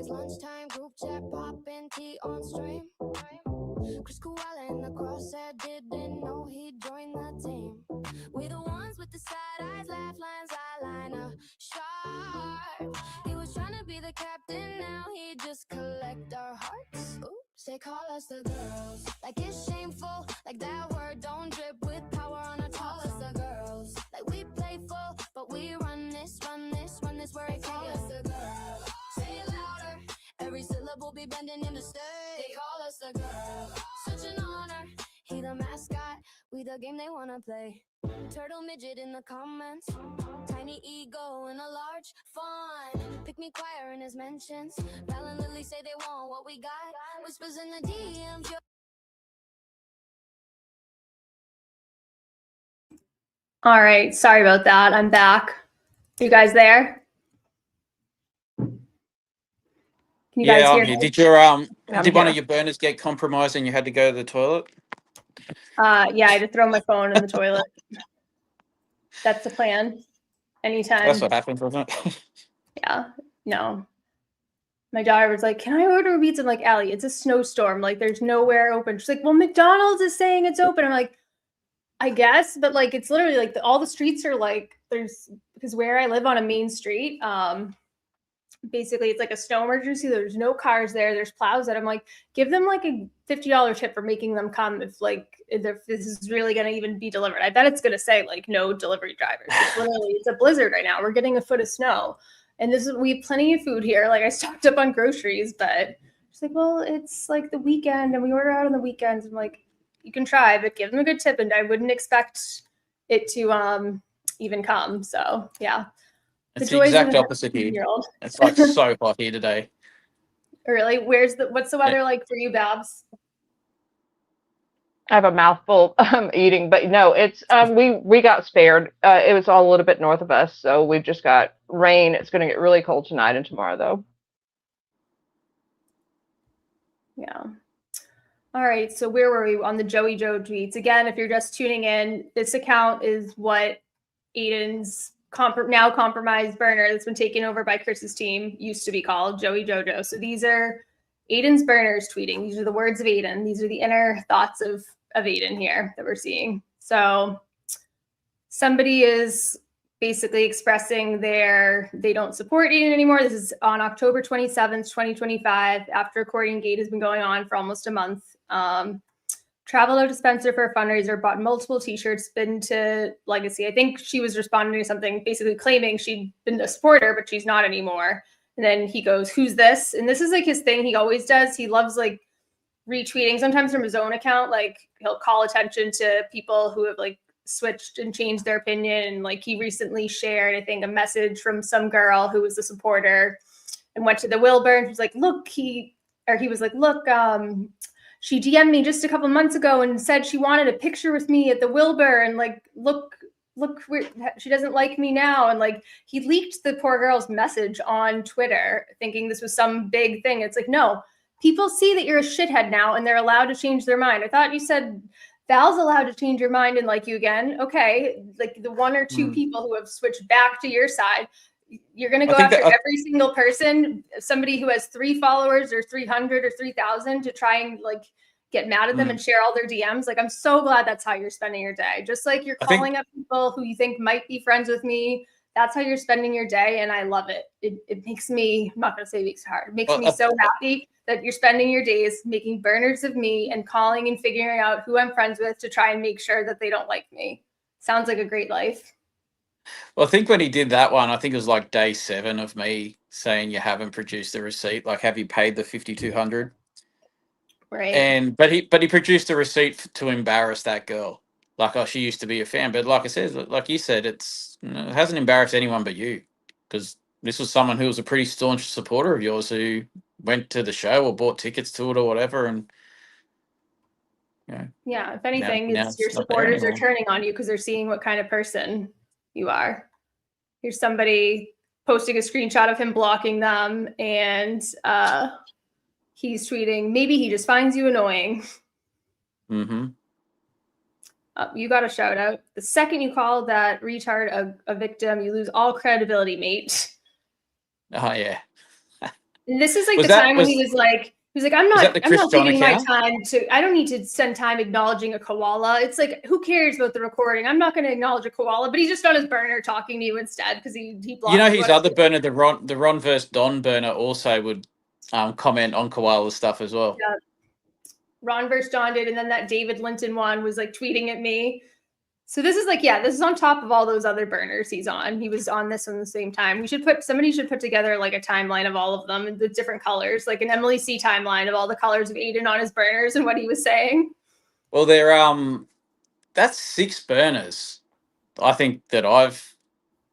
it's lunchtime, group chat poppin', tea on stream. Chris Koala in the crosshair, didn't know he joined the team. We the ones with the side eyes, laugh lines, eyeliner, sharp. He was trying to be the captain, now he just collect our hearts. Oops, they call us the girls, like it's shameful, like that word don't drip with power on our call us the girls, like we playful, but we run this, where they call us the girls. Say it louder, every syllable be bending in the state. They call us the girls, such an honor. He the mascot, we the game they wanna play. Turtle midget in the comments, tiny ego and a large fun. Pick me choir in his mentions. Val and Lily say they want what we got. Whispers in the DMs. All right, sorry about that. I'm back. You guys there? Can you guys Yeah, hear I'm here. me? Did one of your burners get compromised and you had to go to the toilet? Yeah, I had to throw my phone in the toilet. That's the plan. Anytime. That's what happens, wasn't it? Yeah, no. My daughter was like, "Can I order a pizza?" I'm like, "Allie, it's a snowstorm. Like, there's nowhere open." She's like, "Well, McDonald's is saying it's open." I'm like, "I guess, but like, it's literally like all the streets are like because where I live on a main street, basically it's like a snow emergency. There's no cars there. There's plows that I'm like, give them like a $50 tip for making them come if this is really going to even be delivered. I bet it's going to say like no delivery drivers. It's a blizzard right now. We're getting a foot of snow. And we have plenty of food here. Like I stocked up on groceries, but she's like, well, it's like the weekend and we order out on the weekends. I'm like, you can try, but give them a good tip. And I wouldn't expect it to even come. So yeah. It's the exact opposite here. It's like so hot here today. Really? What's the weather like for you, Babs? I have a mouthful eating, but no, it's we got spared. It was all a little bit north of us, so we've just got rain. It's going to get really cold tonight and tomorrow, though. Yeah. All right. So where were we on the Joey Joe tweets? Again, if you're just tuning in, this account is what Aiden's now compromised burner that's been taken over by Chris's team used to be called Joey Jojo. So these are Aiden's burners tweeting. These are the words of Aiden. These are the inner thoughts of Aiden here that we're seeing. So somebody is basically expressing they don't support Aiden anymore. This is on October 27th, 2025, after recording gate has been going on for almost a month. Traveled out to Spencer for a fundraiser, bought multiple t-shirts, been to Legacy. I think she was responding to something basically claiming she'd been a supporter, but she's not anymore. And then he goes, who's this? And this is like his thing he always does. He loves like retweeting, sometimes from his own account. Like he'll call attention to people who have like switched and changed their opinion. And like he recently shared, I think, a message from some girl who was a supporter and went to the Wilbur and she was like, he was like, look, she DM'd me just a couple months ago and said she wanted a picture with me at the Wilbur and like, look, she doesn't like me now. And like, he leaked the poor girl's message on Twitter thinking this was some big thing. It's like, no, people see that you're a shithead now and they're allowed to change their mind. I thought you said Val's allowed to change your mind and like you again. Okay. Like the one or two people who have switched back to your side, you're going to go after every single person, somebody who has 3 followers or 300 or 3,000 to try and like get mad at them and share all their DMs. Like, I'm so glad that's how you're spending your day. Just like you're calling up people who you think might be friends with me. That's how you're spending your day. And I love it. It makes me, I'm not going to say it makes it hard. It makes me so happy that you're spending your days making burners of me and calling and figuring out who I'm friends with to try and make sure that they don't like me. Sounds like a great life. Well, I think when he did that one, I think it was like day 7 of me saying you haven't produced the receipt. Like, have you paid the $5,200? Right. But he produced the receipt to embarrass that girl. Like, oh, she used to be a fan. But like I said, like you said, it hasn't embarrassed anyone but you, because this was someone who was a pretty staunch supporter of yours who went to the show or bought tickets to it or whatever, and yeah. If anything, now it's your it's not there supporters are anymore. turning on you because they're seeing what kind of person you are. Here's somebody posting a screenshot of him blocking them, and he's tweeting, maybe he just finds you annoying. Mm-hmm. You got a shout out. The second you call that retard a victim, you lose all credibility, mate. Oh, yeah. And this is like Was the that- time when he was like, I'm was that not, the I'm Chris not John taking my account? time to, I don't need to spend time acknowledging a koala. It's like, who cares about the recording? I'm not going to acknowledge a koala, but he's just on his burner talking to you instead because he blocked You know, you his on other burner, the Ron versus Don burner, also would comment on koala stuff as well. Yeah. Ron versus John did, and then that David Linton one was like tweeting at me. So this is like, yeah, this is on top of all those other burners he's on. He was on this one at the same time. Somebody should put together like a timeline of all of them and the different colors, like an Emily C timeline of all the colors of Aiden on his burners and what he was saying. Well, that's 6 burners, I think, that I've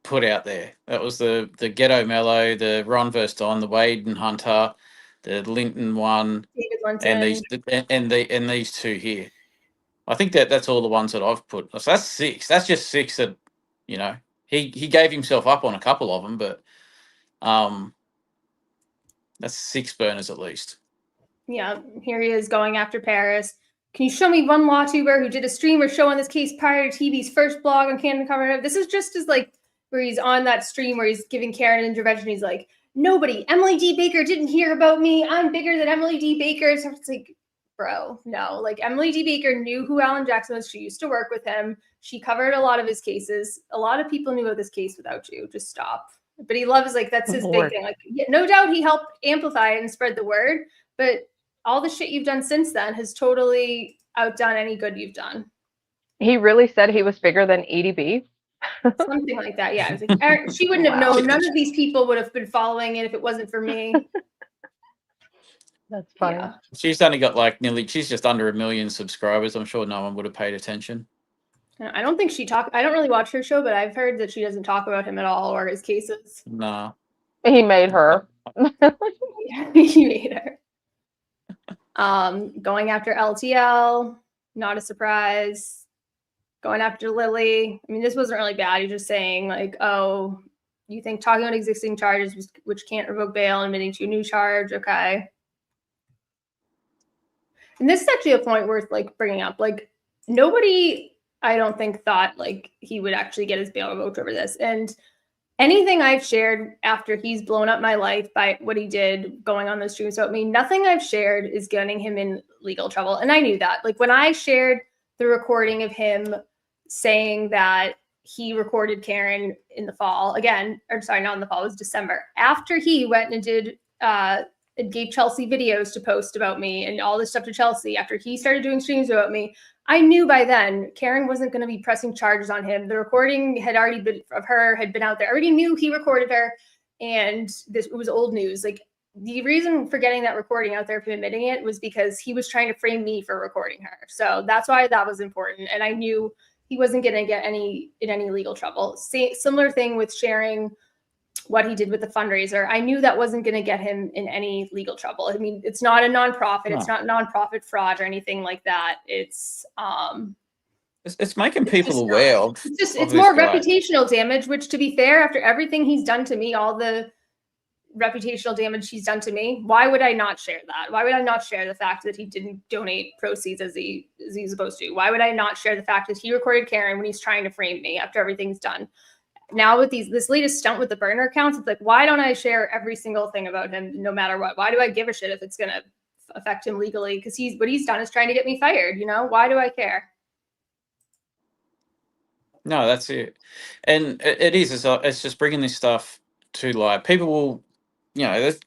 put out there. That was the Ghetto Mellow, the Ron versus Don, the Wade and Hunter, the Linton one, David Linton. and these 2 here. I think that's all the ones that I've put. So that's 6. That's just 6 that, you know, he gave himself up on a couple of them, but that's 6 burners at least. Yeah, here he is going after Paris. Can you show me one law tuber who did a stream or show on this case prior to TV's first blog on Canada Cover? This is just as like where he's on that stream where he's giving Karen an intervention. He's like, nobody, Emily D. Baker didn't hear about me. I'm bigger than Emily D. Baker. So it's like, bro, no. Like Emily D. Baker knew who Alan Jackson was. She used to work with him. She covered a lot of his cases. A lot of people knew about this case without you. Just stop. But he loves, like, that's his big thing. Like, yeah, no doubt he helped amplify it and spread the word, but all the shit you've done since then has totally outdone any good you've done. He really said he was bigger than EDB. Something like that. Yeah. It was like, she wouldn't have known. None of these people would have been following it if it wasn't for me. That's funny. Yeah. She's only got like she's just under 1 million subscribers. I'm sure no one would have paid attention. I don't think I don't really watch her show, but I've heard that she doesn't talk about him at all or his cases. No. He made her. He made her. Going after LTL, not a surprise. Going after Lily. I mean, this wasn't really bad. He's just saying like, oh, you think talking about existing charges which can't revoke bail and admitting to a new charge. Okay. And this is actually a point worth like bringing up. Like nobody, I don't think thought like he would actually get his bail revoked over this. And anything I've shared after he's blown up my life by what he did going on those streams about me, nothing I've shared is getting him in legal trouble. And I knew that. Like when I shared the recording of him saying that he recorded Karen in the fall again, or sorry, not in the fall, it was December, after he went and did and gave Chelsea videos to post about me and all this stuff to Chelsea after he started doing streams about me. I knew by then Karen wasn't going to be pressing charges on him. The recording had already been of her had been out there. I already knew he recorded her, and it was old news. Like the reason for getting that recording out there, for admitting it, was because he was trying to frame me for recording her. So that's why that was important, and I knew he wasn't going to get in any legal trouble. Similar thing with sharing what he did with the fundraiser. I knew that wasn't going to get him in any legal trouble. I mean, it's not a nonprofit. No. It's not nonprofit fraud or anything like that. It's making people aware of. It's more reputational damage, which, to be fair, after everything he's done to me, all the reputational damage he's done to me, why would I not share that? Why would I not share the fact that he didn't donate proceeds as he's supposed to? Why would I not share the fact that he recorded Karen when he's trying to frame me after everything's done? Now with this latest stunt with the burner accounts, it's like, why don't I share every single thing about him no matter what? Why do I give a shit if it's going to affect him legally? Because what he's done is trying to get me fired, Why do I care? No, that's it. And it's just bringing this stuff to light. People will,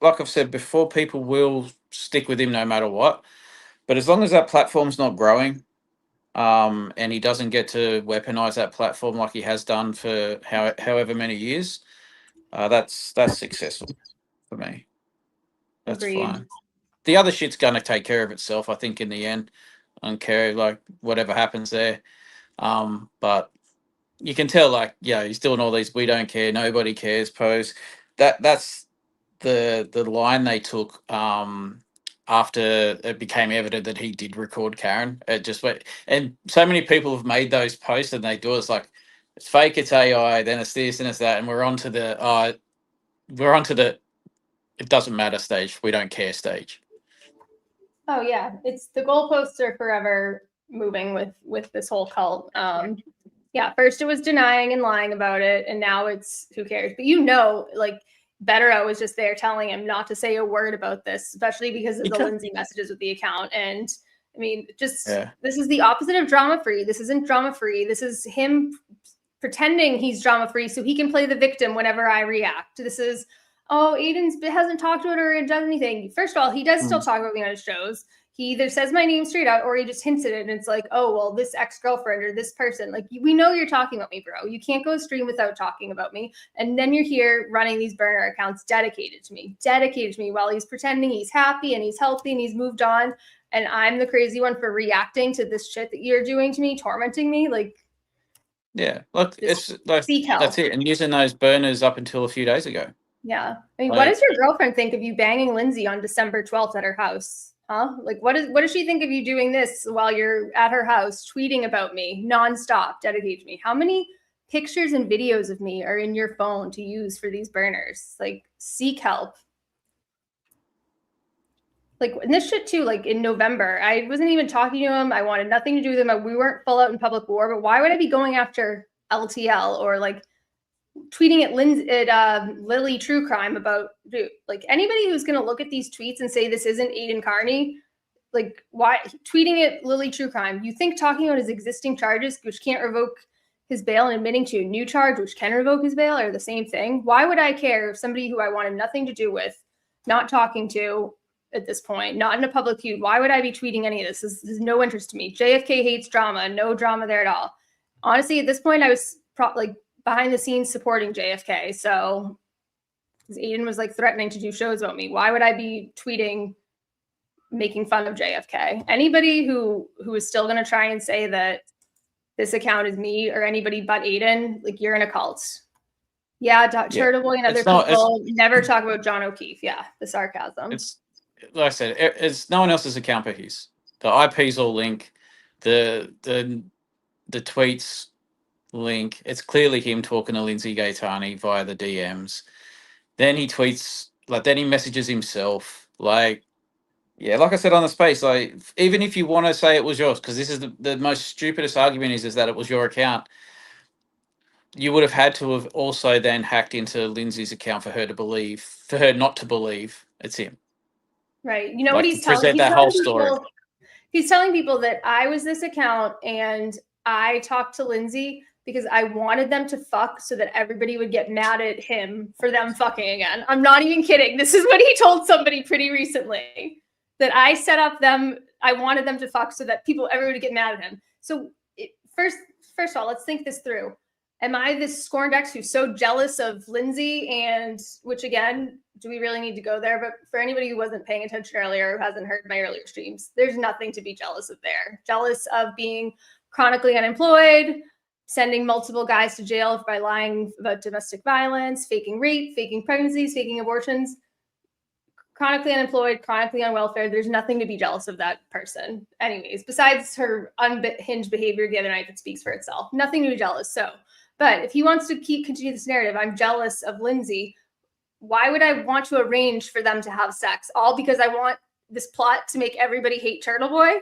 like I've said before, people will stick with him no matter what. But as long as that platform's not growing, and he doesn't get to weaponize that platform like he has done for however many years, that's successful for me. That's Agreed. fine. The other shit's going to take care of itself, I think, in the end. I don't care, like, whatever happens there. But you can tell, like, he's doing all these "we don't care, nobody cares" posts. That's the line they took after it became evident that he did record Karen. It just went, and so many people have made those posts, and they do it's like, it's fake, it's AI, then it's this and it's that, and we're onto the it doesn't matter stage, we don't care stage. Oh yeah, it's the goalposts are forever moving with this whole cult. First it was denying and lying about it, and now it's who cares. But like, Bettero was just there telling him not to say a word about this, especially because of the Lindsay messages with the account. And I mean, just this is the opposite of drama free. This isn't drama free. This is him pretending he's drama free so he can play the victim whenever I react. This is, oh, Aiden hasn't talked about her and does anything. First of all, he does still talk about me on his shows. He either says my name straight out or he just hints at it. And it's like, oh, well, this ex-girlfriend or this person, like, we know you're talking about me, bro. You can't go stream without talking about me. And then you're here running these burner accounts dedicated to me while he's pretending he's happy and he's healthy and he's moved on. And I'm the crazy one for reacting to this shit that you're doing to me, tormenting me. Like, yeah, look, it's like, that's it. And using those burners up until a few days ago. Yeah. I mean, what does your girlfriend think of you banging Lindsay on December 12th at her house? Huh? Like, what does she think of you doing this while you're at her house, tweeting about me nonstop, dedicated to me? How many pictures and videos of me are in your phone to use for these burners? Like, seek help. Like, and this shit too, like in November, I wasn't even talking to him. I wanted nothing to do with him. We weren't full out in public war, but why would I be going after LTL or like tweeting at Lily True Crime about, dude, like anybody who's going to look at these tweets and say this isn't Aiden Carney, like why tweeting at Lily True Crime? You think talking about his existing charges, which can't revoke his bail, and admitting to a new charge, which can revoke his bail, are the same thing? Why would I care if somebody who I wanted nothing to do with, not talking to at this point, not in a public feud, why would I be tweeting any of this? This is no interest to me. JFK hates drama, no drama there at all. Honestly, at this point, I was like behind the scenes supporting JFK. So Aiden was like threatening to do shows about me. Why would I be tweeting, making fun of JFK? Anybody who is still going to try and say that this account is me or anybody but Aiden, like you're in a cult. Yeah, Turtle Boy and other people never talk about John O'Keefe. Yeah, the sarcasm. It's like I said, it's no one else's account but his. The IP's all link, the tweets link. It's clearly him talking to Lindsay Gaetani via the DMs. Then he tweets, like, then he messages himself. Like, yeah, like I said on the space, like, even if you want to say it was yours, because this is the most stupidest argument is that it was your account, you would have had to have also then hacked into Lindsay's account for her not to believe it's him. Right. You know like, what he's telling? Present that whole story. He's telling people that I was this account and I talked to Lindsay because I wanted them to fuck so that everybody would get mad at him for them fucking again. I'm not even kidding. This is what he told somebody pretty recently, that I set up them. I wanted them to fuck so that everyone would get mad at him. So first of all, let's think this through. Am I this scorned ex who's so jealous of Lindsay? And which again, do we really need to go there? But for anybody who wasn't paying attention earlier, who hasn't heard my earlier streams, there's nothing to be jealous of there. Jealous of being chronically unemployed, sending multiple guys to jail by lying about domestic violence, faking rape, faking pregnancies, faking abortions, chronically unemployed, chronically on welfare. There's nothing to be jealous of that person. Anyways, besides her unhinged behavior the other night that speaks for itself. Nothing to be jealous. But if he wants to continue this narrative, I'm jealous of Lindsay, why would I want to arrange for them to have sex? All because I want this plot to make everybody hate Turtle Boy?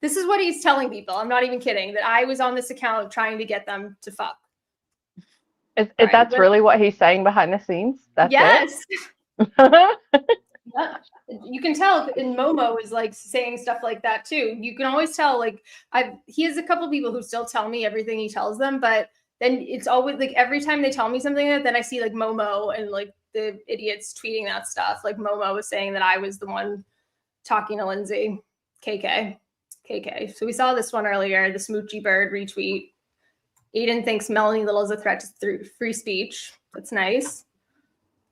This is what he's telling people. I'm not even kidding, that I was on this account trying to get them to fuck. If that's really what he's saying behind the scenes? That's yes. It? Yeah. You can tell, and Momo is like saying stuff like that too. You can always tell, like, he has a couple people who still tell me everything he tells them, but then it's always like every time they tell me something, then I see like Momo and like the idiots tweeting that stuff. Like Momo was saying that I was the one talking to Lindsay. KK. So we saw this one earlier, the Smoochie Bird retweet. Aiden thinks Melanie Little is a threat to free speech. That's nice.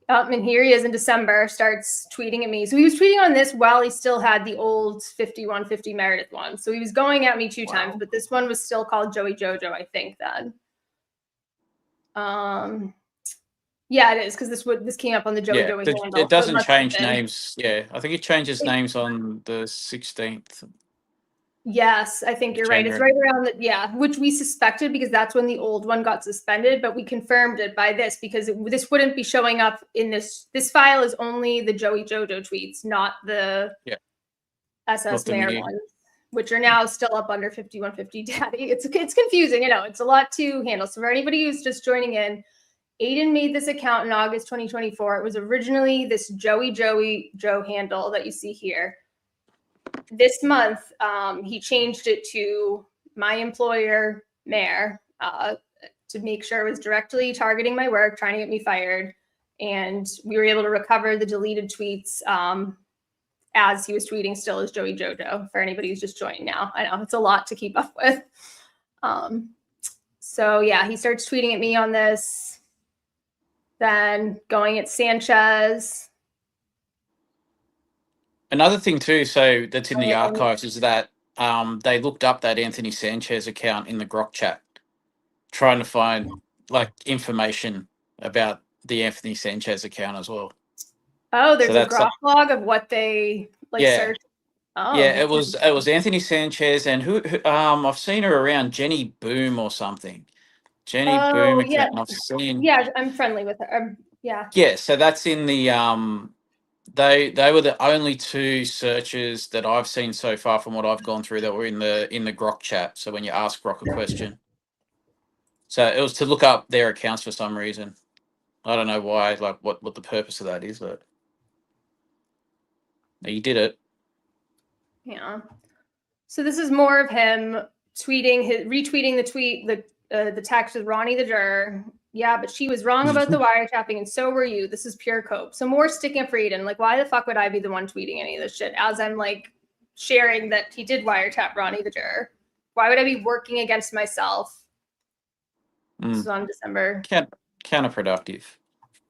And here he is in December, starts tweeting at me. So he was tweeting on this while he still had the old 5150 Meredith one. So he was going at me two times, but this one was still called Joey Jojo, I think then. Yeah, it is, because this came up on the Joey Joey handle. It doesn't change names. Yeah, I think it changes names on the 16th. Yes, I think you're right. It's right around which we suspected because that's when the old one got suspended, but we confirmed it by this because this wouldn't be showing up in this. This file is only the Joey Jojo tweets, not the SS Mayor ones, which are now still up under 5150 Daddy. It's confusing, it's a lot to handle. So for anybody who's just joining in, Aiden made this account in August 2024. It was originally this Joey Joe handle that you see here. This month, he changed it to my employer, Mayor, to make sure it was directly targeting my work, trying to get me fired. And we were able to recover the deleted tweets as he was tweeting still as Joey Jojo, for anybody who's just joining now. I know it's a lot to keep up with. So yeah, he starts tweeting at me on this, then going at Sanchez. Another thing too, so that's in the Yeah. archives, is that they looked up that Anthony Sanchez account in the Grok chat, trying to find like information about the Anthony Sanchez account as well. Oh, there's So a that's Grok log of what they like Yeah. searched. Oh, Yeah, it was Anthony Sanchez, and who I've seen her around, Jenny Boom or something. Jenny Boom Oh, yeah. account. I've seen. Yeah, I'm friendly with her. Yeah. Yeah, so that's in the they were the only two searches that I've seen so far from what I've gone through that were in the Grok chat. So when you ask Grok a question, so it was to look up their accounts for some reason. I don't know why, like what the purpose of that is, but you did it. Yeah. So this is more of him retweeting the tweet, the text with Ronnie the juror. Yeah, but she was wrong about the wiretapping, and so were you. This is pure cope. So more sticking up for Aiden. Like, why the fuck would I be the one tweeting any of this shit as I'm like sharing that he did wiretap Ronnie the juror? Why would I be working against myself? This is on December. Counterproductive.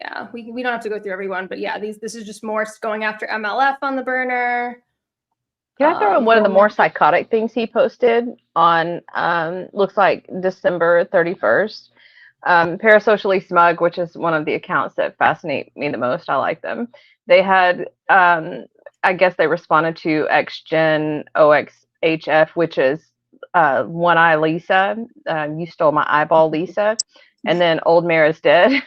Yeah, we don't have to go through everyone, but yeah, this is just more going after MLF on the burner. Can I throw in one of the more psychotic things he posted on, looks like December 31st? Parasocially Smug, which is one of the accounts that fascinate me the most. I like them. They had, I guess they responded to XGen OXHF, which is One Eye Lisa. You stole my eyeball, Lisa. And then Old Mare is dead.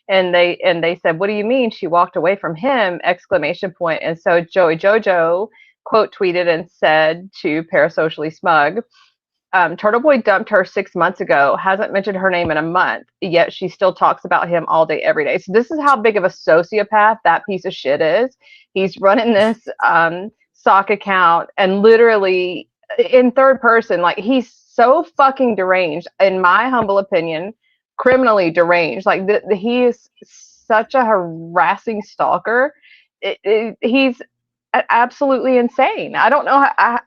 and they said, what do you mean? She walked away from him, ! And so Joey Jojo quote tweeted and said to Parasocially Smug, Turtle Boy dumped her 6 months ago, hasn't mentioned her name in a month, yet she still talks about him all day, every day. So this is how big of a sociopath that piece of shit is. He's running this sock account and literally in third person, like he's so fucking deranged, in my humble opinion, criminally deranged. Like he is such a harassing stalker. He's absolutely insane. I don't know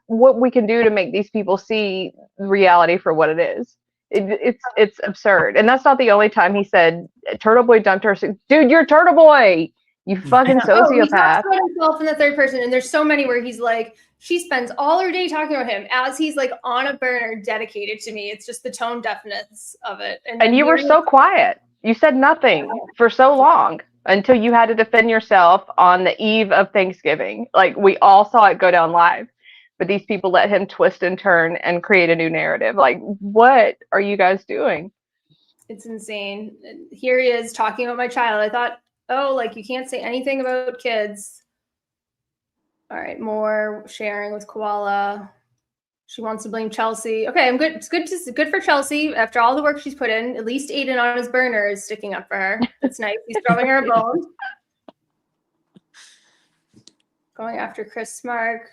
what we can do to make these people see reality for what it is. It's absurd. And that's not the only time he said Turtle Boy dumped her. Dude, you're Turtle Boy. You fucking sociopath. He talks about himself in the third person, and there's so many where he's like, she spends all her day talking about him as he's like on a burner dedicated to me. It's just the tone deafness of it. And you were so quiet. You said nothing for so long until you had to defend yourself on the eve of Thanksgiving. Like we all saw it go down live, but these people let him twist and turn and create a new narrative. Like, what are you guys doing? It's insane. Here he is talking about my child. I thought, oh, like you can't say anything about kids. All right, more sharing with Koala. She wants to blame Chelsea. Okay, I'm good. It's good for Chelsea after all the work she's put in. At least Aiden on his burner is sticking up for her. That's nice. He's throwing her a bone. Going after Chris Smark.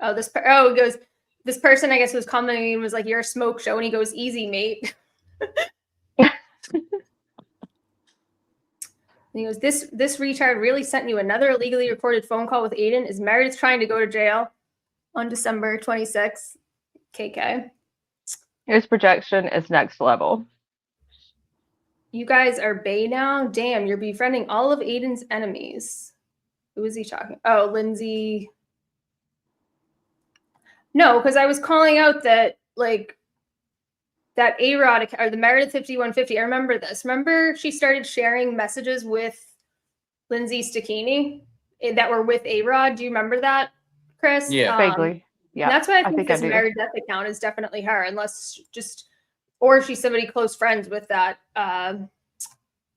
Oh, he goes. This person, I guess, was commenting and was like, "You're a smoke show," and he goes, "Easy, mate." And he goes, this retard really sent you another illegally recorded phone call with Aiden. Is Meredith trying to go to jail on December 26th? KK. His projection is next level. You guys are bae now? Damn, you're befriending all of Aiden's enemies. Who is he talking? Oh, Lindsay. No, because I was calling out that, like, that A-Rod or the Meredith 5150. I remember this. Remember she started sharing messages with Lindsay Stacchini that were with A-Rod. Do you remember that, Chris? Yeah, vaguely. Yeah. That's why I think this Meredith account is definitely her, unless or she's somebody close friends with that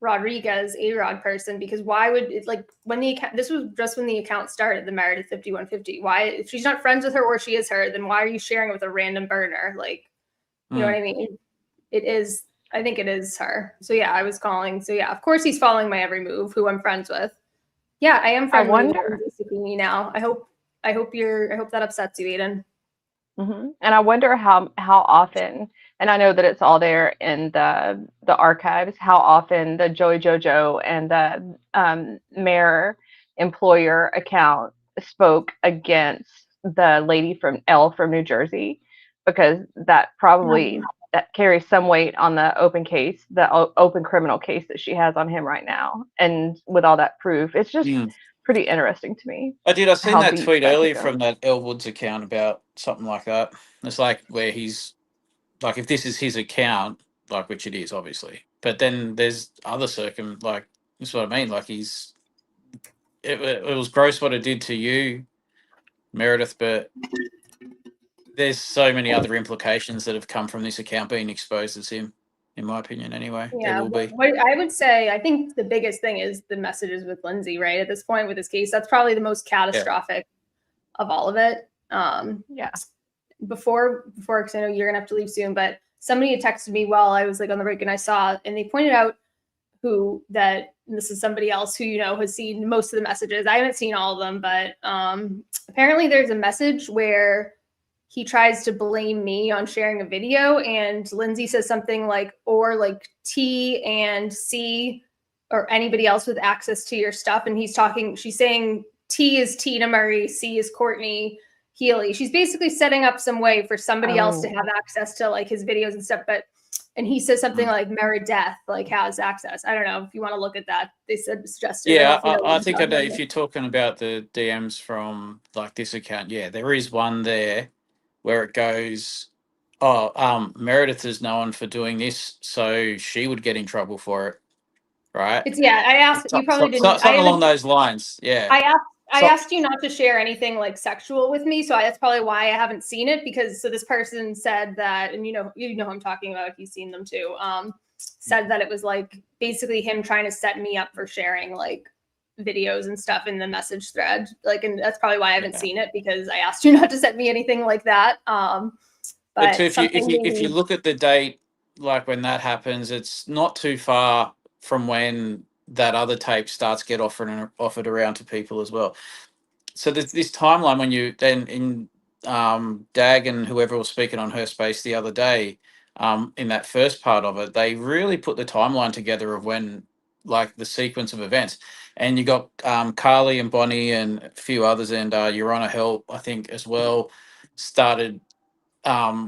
Rodriguez A-Rod person. Because why would it, like, when the account, this was just when the account started, the Meredith 5150. Why, if she's not friends with her or she is her, then why are you sharing it with a random burner? Like, you know what I mean? It is I think it is her. So yeah, I was calling. So yeah, of course he's following my every move, who I'm friends with. Yeah, I am friendly wonder. with Zucchini now. I hope that upsets you, Aiden. And I wonder how often, and I know that it's all there in the archives, how often the Joey Jojo and the mayor employer account spoke against the lady from New Jersey, because that probably that carries some weight on the open case, the open criminal case that she has on him right now. And with all that proof, it's just pretty interesting to me. I seen how that deep tweet that could earlier go. from that Elwood's account about something like that. It's like where he's like, if this is his account, like, which it is obviously, but then there's other like, that's what I mean. Like it was gross what it did to you, Meredith, but there's so many other implications that have come from this account being exposed as him, in my opinion. Anyway, there Yeah, will be. what I would say, I think the biggest thing is the messages with Lindsay, right? At this point with this case, that's probably the most catastrophic of all of it. Yeah. Before, because I know you're gonna have to leave soon, but somebody had texted me while I was like on the break, and I saw, and they pointed out that this is somebody else who, has seen most of the messages. I haven't seen all of them, but apparently there's a message where he tries to blame me on sharing a video, and Lindsay says something like, or like T and C or anybody else with access to your stuff. And she's saying T is Tina Murray, C is Courtney Healy. She's basically setting up some way for somebody else to have access to like his videos and stuff. And he says something like Meredith like has access. I don't know if you want to look at that. They suggested. Yeah, I think I know if you're talking about the DMs from like this account. Yeah, there is one there where it goes, Meredith is known for doing this, so she would get in trouble for it, right? I asked, you probably didn't. Something along those lines, yeah. I asked you not to share anything like sexual with me, so that's probably why I haven't seen it, because this person said that, and you know who I'm talking about, he's seen them too, said that it was like basically him trying to set me up for sharing like videos and stuff in the message thread, like, and that's probably why I haven't seen it, because I asked you not to send me anything like that. But if you look at the date, like when that happens, it's not too far from when that other tape starts get offered around to people as well. So there's this timeline when you then in Dag and whoever was speaking on her space the other day, in that first part of it, they really put the timeline together of when, like, the sequence of events. And you got Carly and Bonnie and a few others, and Your Honor Help, I think, as well, started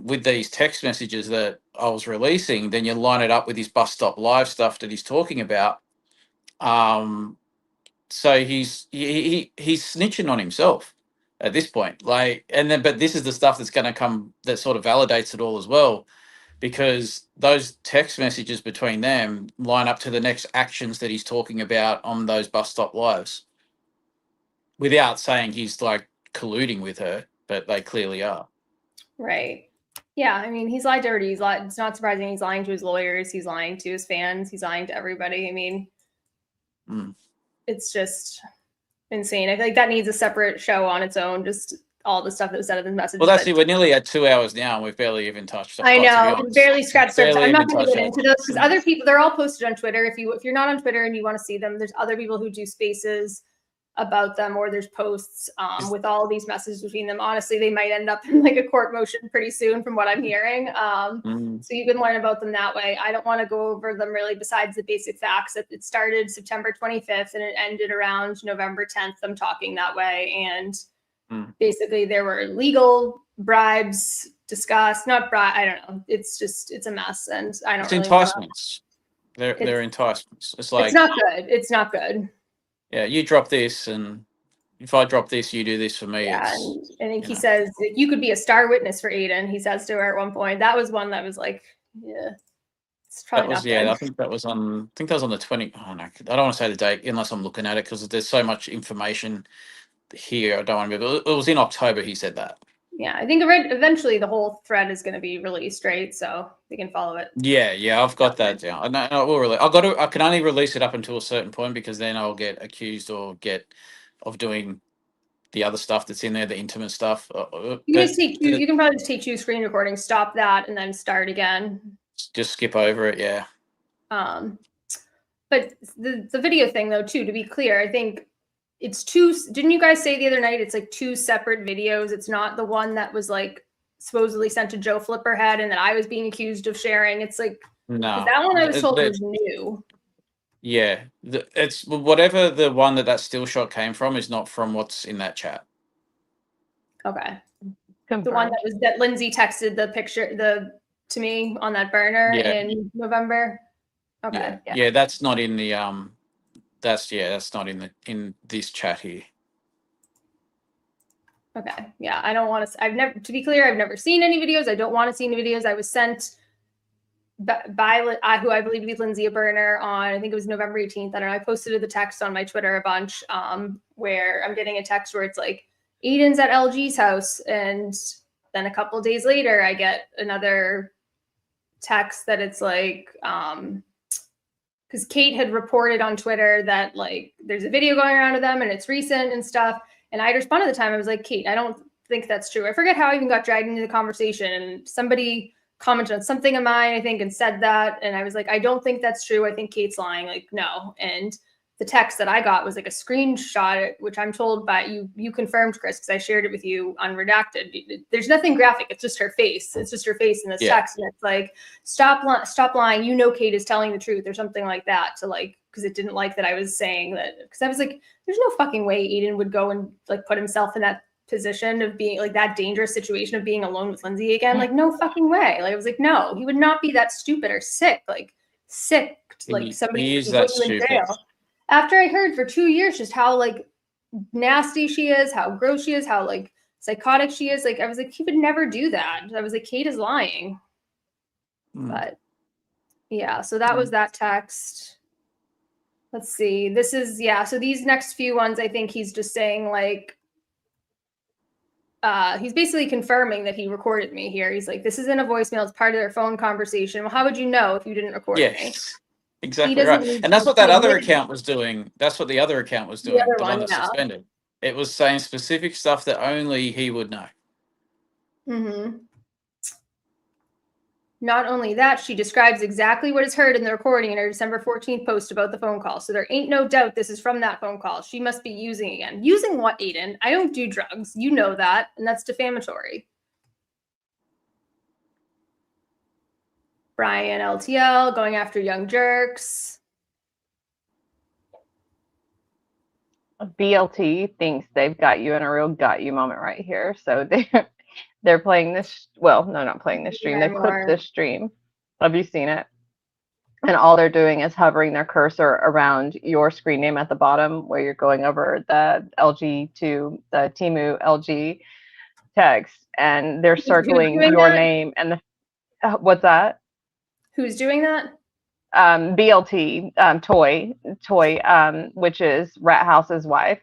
with these text messages that I was releasing. Then you line it up with his bus stop live stuff that he's talking about. So he's snitching on himself at this point. Like, and then, but this is the stuff that's going to come that sort of validates it all as well, because those text messages between them line up to the next actions that he's talking about on those bus stop lives, without saying he's like colluding with her, but they clearly are. Right. Yeah, I mean, he's lied dirty. It's not surprising. He's lying to his lawyers. He's lying to his fans. He's lying to everybody. I mean, it's just insane. I feel like that needs a separate show on its own. Just all the stuff that was said in the message. Well, that's it. We're nearly at 2 hours now, and we've barely even touched. I know, barely scratched surface. I'm not going to get into those because other people, they're all posted on Twitter. If you're not on Twitter and you want to see them, there's other people who do spaces about them, or there's posts with all these messages between them. Honestly, they might end up in like a court motion pretty soon, from what I'm hearing. So you can learn about them that way. I don't want to go over them really, besides the basic facts that it started September 25th and it ended around November 10th. I'm talking that way, and basically there were legal bribes discussed. Not bribe. I don't know. It's a mess, and I don't. It's really enticements. They're enticements. It's like, it's not good. It's not good. Yeah, you drop this, and if I drop this, you do this for me. Yeah, and I think he says, you could be a star witness for Aiden, he says to her at one point. That was one that was like, yeah, it's probably not good. I think that was on the 20. Oh, no, I don't want to say the date unless I'm looking at it, because there's so much information here. I don't want to be, but it was in October he said that. Yeah, I think eventually the whole thread is going to be released, right? So we can follow it. Yeah, I've got that down. I will release. I can only release it up until a certain point, because then I'll get accused of doing the other stuff that's in there, the intimate stuff. You can probably just take 2 screen recordings, stop that, and then start again. Just skip over it. Yeah. But the video thing though, too, to be clear, I think it's two. Didn't you guys say the other night it's like two separate videos? It's not the one that was like supposedly sent to Joe Flipperhead and that I was being accused of sharing. It's like, No. that one I was told was new. Yeah, it's whatever the one that still shot came from is not from what's in that chat. Okay. Confirmed. The one that Lindsay texted the picture to me on that burner in November. Okay. Yeah, that's not in the that's not in this chat here. Okay. Yeah, I don't want to. To be clear, I've never seen any videos. I don't want to see any videos. I was sent by who I believe to be Lindsay a burner on, I think it was November 18th. I don't know. I posted the text on my Twitter a bunch, where I'm getting a text where it's like, Aiden's at LG's house, and then a couple days later, I get another text that it's like, because Kate had reported on Twitter that like there's a video going around of them and it's recent and stuff. And I responded at the time. I was like, Kate, I don't think that's true. I forget how I even got dragged into the conversation, and somebody commented on something of mine, I think, and said that. And I was like, I don't think that's true. I think Kate's lying. Like, no. And the text that I got was like a screenshot, which I'm told by you confirmed, Chris, because I shared it with you unredacted. There's nothing graphic. It's just her face. It's just her face in this text. And it's like, stop lying. You know, Kate is telling the truth or something like that, to like, because it didn't like that I was saying that. Because I was like, there's no fucking way Aiden would go and like put himself in that position of being like that dangerous situation of being alone with Lindsay again. Like, no fucking way. Like, I was like, no, he would not be that stupid or sick. Like somebody he is that stupid. jail. After I heard for 2 years just how like nasty she is, how gross she is, how like psychotic she is, like I was like, he would never do that. I was like, Kate is lying. But yeah, so that was that text. Let's see. This is so these next few ones, I think he's just saying like, he's basically confirming that he recorded me here. He's like, this isn't a voicemail, it's part of their phone conversation. Well, how would you know if you didn't record me? Exactly right. And that's what that other account was doing. That's what the other account was doing, the one that's suspended. It was saying specific stuff that only he would know. Mm-hmm. Not only that, she describes exactly what is heard in the recording in her December 14th post about the phone call. So there ain't no doubt this is from that phone call. She must be using again. Using what, Aiden? I don't do drugs. You know that. And that's defamatory. Brian LTL going after young jerks. BLT thinks they've got you in a real got you moment right here. So they're playing this. Well, no, not playing this stream. They clipped this stream. Have you seen it? And all they're doing is hovering their cursor around your screen name at the bottom where you're going over the LG to the Temu LG text, and they're circling your name and the what's that? Who's doing that? BLT, Toy, which is Rat House's wife,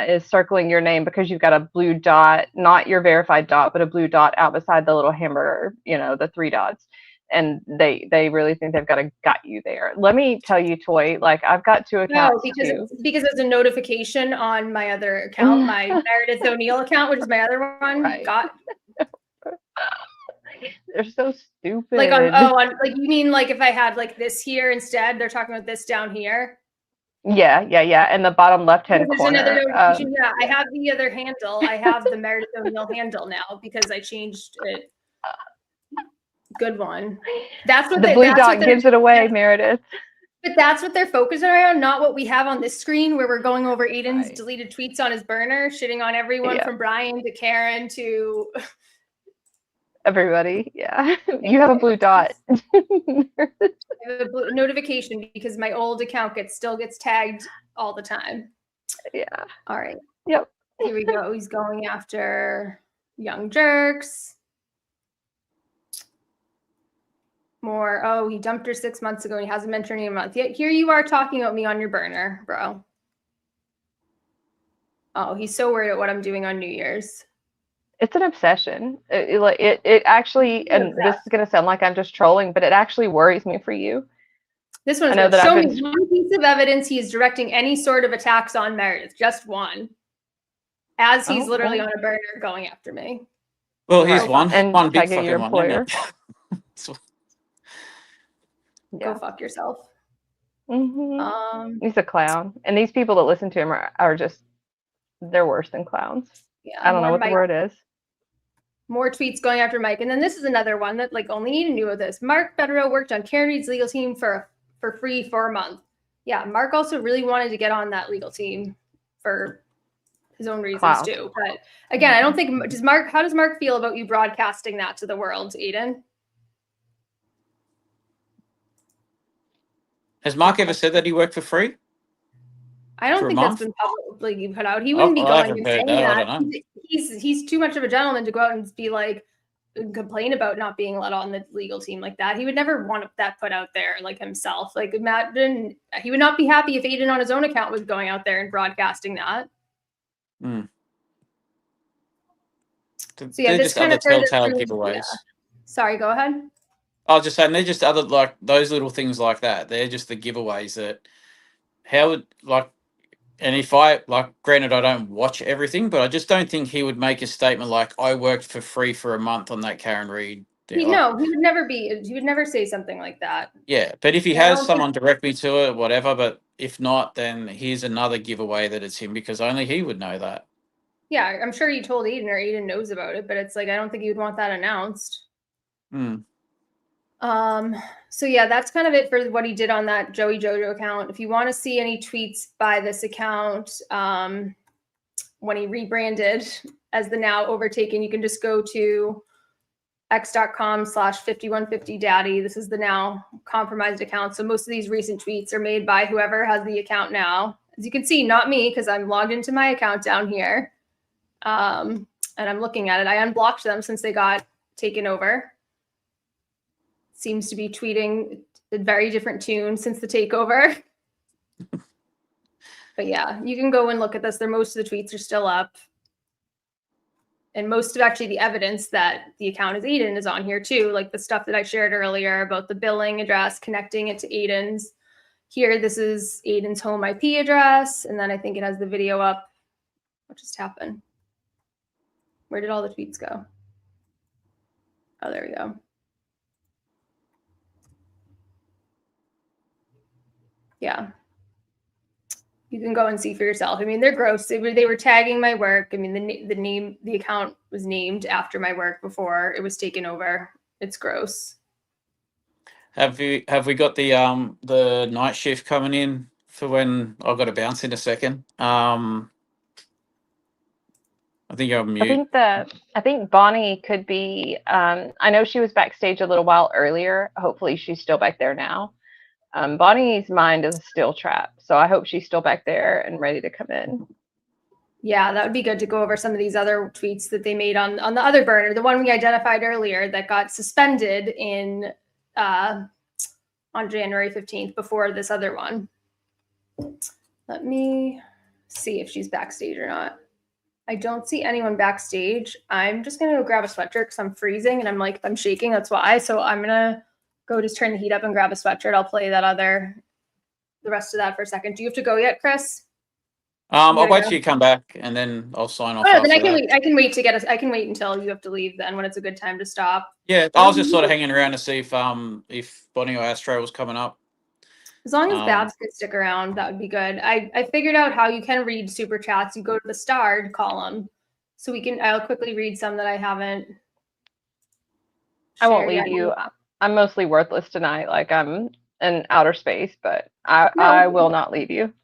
is circling your name because you've got a blue dot, not your verified dot, but a blue dot out beside the little hamburger, the 3 dots. And they really think they've got you there. Let me tell you, Toy, like I've got 2 accounts. No, because there's a notification on my other account, my Meredith O'Neill account, which is my other one. Right. They're so stupid. Like like you mean like if I had like this here instead, they're talking about this down here. Yeah. In the bottom left-hand corner. Another notification. I have the other handle. I have the Meredith O'Neill handle now because I changed it. Good one. That's what the blue dot gives it away, Meredith. But that's what they're focusing on, not what we have on this screen where we're going over Aiden's deleted tweets on his burner, shitting on everyone from Brian to Karen to everybody. Yeah. You have a blue dot. I have a blue notification because my old account still gets tagged all the time. Yeah. All right. Yep. Here we go. He's going after young jerks. More. Oh, he dumped her 6 months ago and he hasn't mentioned her in a month. Yet here you are talking about me on your burner, bro. Oh, he's so worried about what I'm doing on New Year's. It's an obsession. It actually, and this is going to sound like I'm just trolling, but it actually worries me for you. This one's going to show me one piece of evidence he is directing any sort of attacks on Meredith. Just one. As he's literally on a burner going after me. Well, he's one big fucking one. Yeah. Go fuck yourself. He's a clown, and these people that listen to him are just, they're worse than clowns. Yeah, I don't know more what the word is. More tweets going after Mike. And then this is another one that like only Eden knew of this. Mark Federer worked on Karen Reed's legal team for free for a month. Yeah, Mark also really wanted to get on that legal team for his own reasons too. But again, I don't think how does Mark feel about you broadcasting that to the world, Eden? Has Mark ever said that he worked for free? I don't For a think that's month? been publicly put out. He wouldn't be I going haven't and heard saying that. I that. don't know. He's too much of a gentleman to go out and be like complain about not being let on the legal team like that. He would never want that put out there like himself. Like imagine he would not be happy if Aiden on his own account was going out there and broadcasting that. Mm. So yeah, they're this just kind other of further telltale proves, giveaways. yeah. Sorry, go ahead. I was just saying they're just other like those little things like that. They're just the giveaways that how would like. And if I like, granted, I don't watch everything, but I just don't think he would make a statement like, "I worked for free for a month on that Karen Reed." No, he would never be. He would never say something like that. Yeah, but if he Yeah, I has don't think- someone direct me to it, whatever. But if not, then here's another giveaway that it's him because only he would know that. Yeah, I'm sure you told Aiden or Aiden knows about it, but it's like I don't think you would want that announced. Hmm. So yeah, that's kind of it for what he did on that Joey Jojo account. If you want to see any tweets by this account, when he rebranded as the now overtaken, you can just go to x.com/5150daddy. This is the now compromised account. So most of these recent tweets are made by whoever has the account now. As you can see, not me, because I'm logged into my account down here. And I'm looking at it. I unblocked them since they got taken over. Seems to be tweeting a very different tune since the takeover. But yeah, you can go and look at this. Most of the tweets are still up. And most of actually the evidence that the account is Aiden is on here too. Like the stuff that I shared earlier about the billing address, connecting it to Aiden's. Here, this is Aiden's home IP address. And then I think it has the video up. What just happened? Where did all the tweets go? Oh, there we go. Yeah. You can go and see for yourself. I mean, they're gross. They were tagging my work. I mean, the account was named after my work before it was taken over. It's gross. Have we got the night shift coming in for when I've got to bounce in a second? I think you're on mute. I think Bonnie could be. I know she was backstage a little while earlier. Hopefully, she's still back there now. Bonnie's mind is still trapped, so I hope she's still back there and ready to come in. Yeah, that would be good to go over some of these other tweets that they made on the other burner, the one we identified earlier that got suspended in on January 15th before this other one. Let me see if she's backstage or not. I don't see anyone backstage. I'm just gonna go grab a sweatshirt because I'm freezing and I'm shaking. That's why. So I'm gonna go just turn the heat up and grab a sweatshirt. I'll play the rest of that for a second. Do you have to go yet, Chris? I'll wait till you come back and then I'll sign off. Oh, then I can wait. I can wait until you have to leave then when it's a good time to stop. Yeah, I was just sort of hanging around to see if Bonnie or Astro was coming up. As long as Babs could stick around, that would be good. I figured out how you can read super chats. You go to the starred column. So I'll quickly read some that I haven't. I won't leave you. I'm mostly worthless tonight. Like I'm in outer space, but I will not leave you.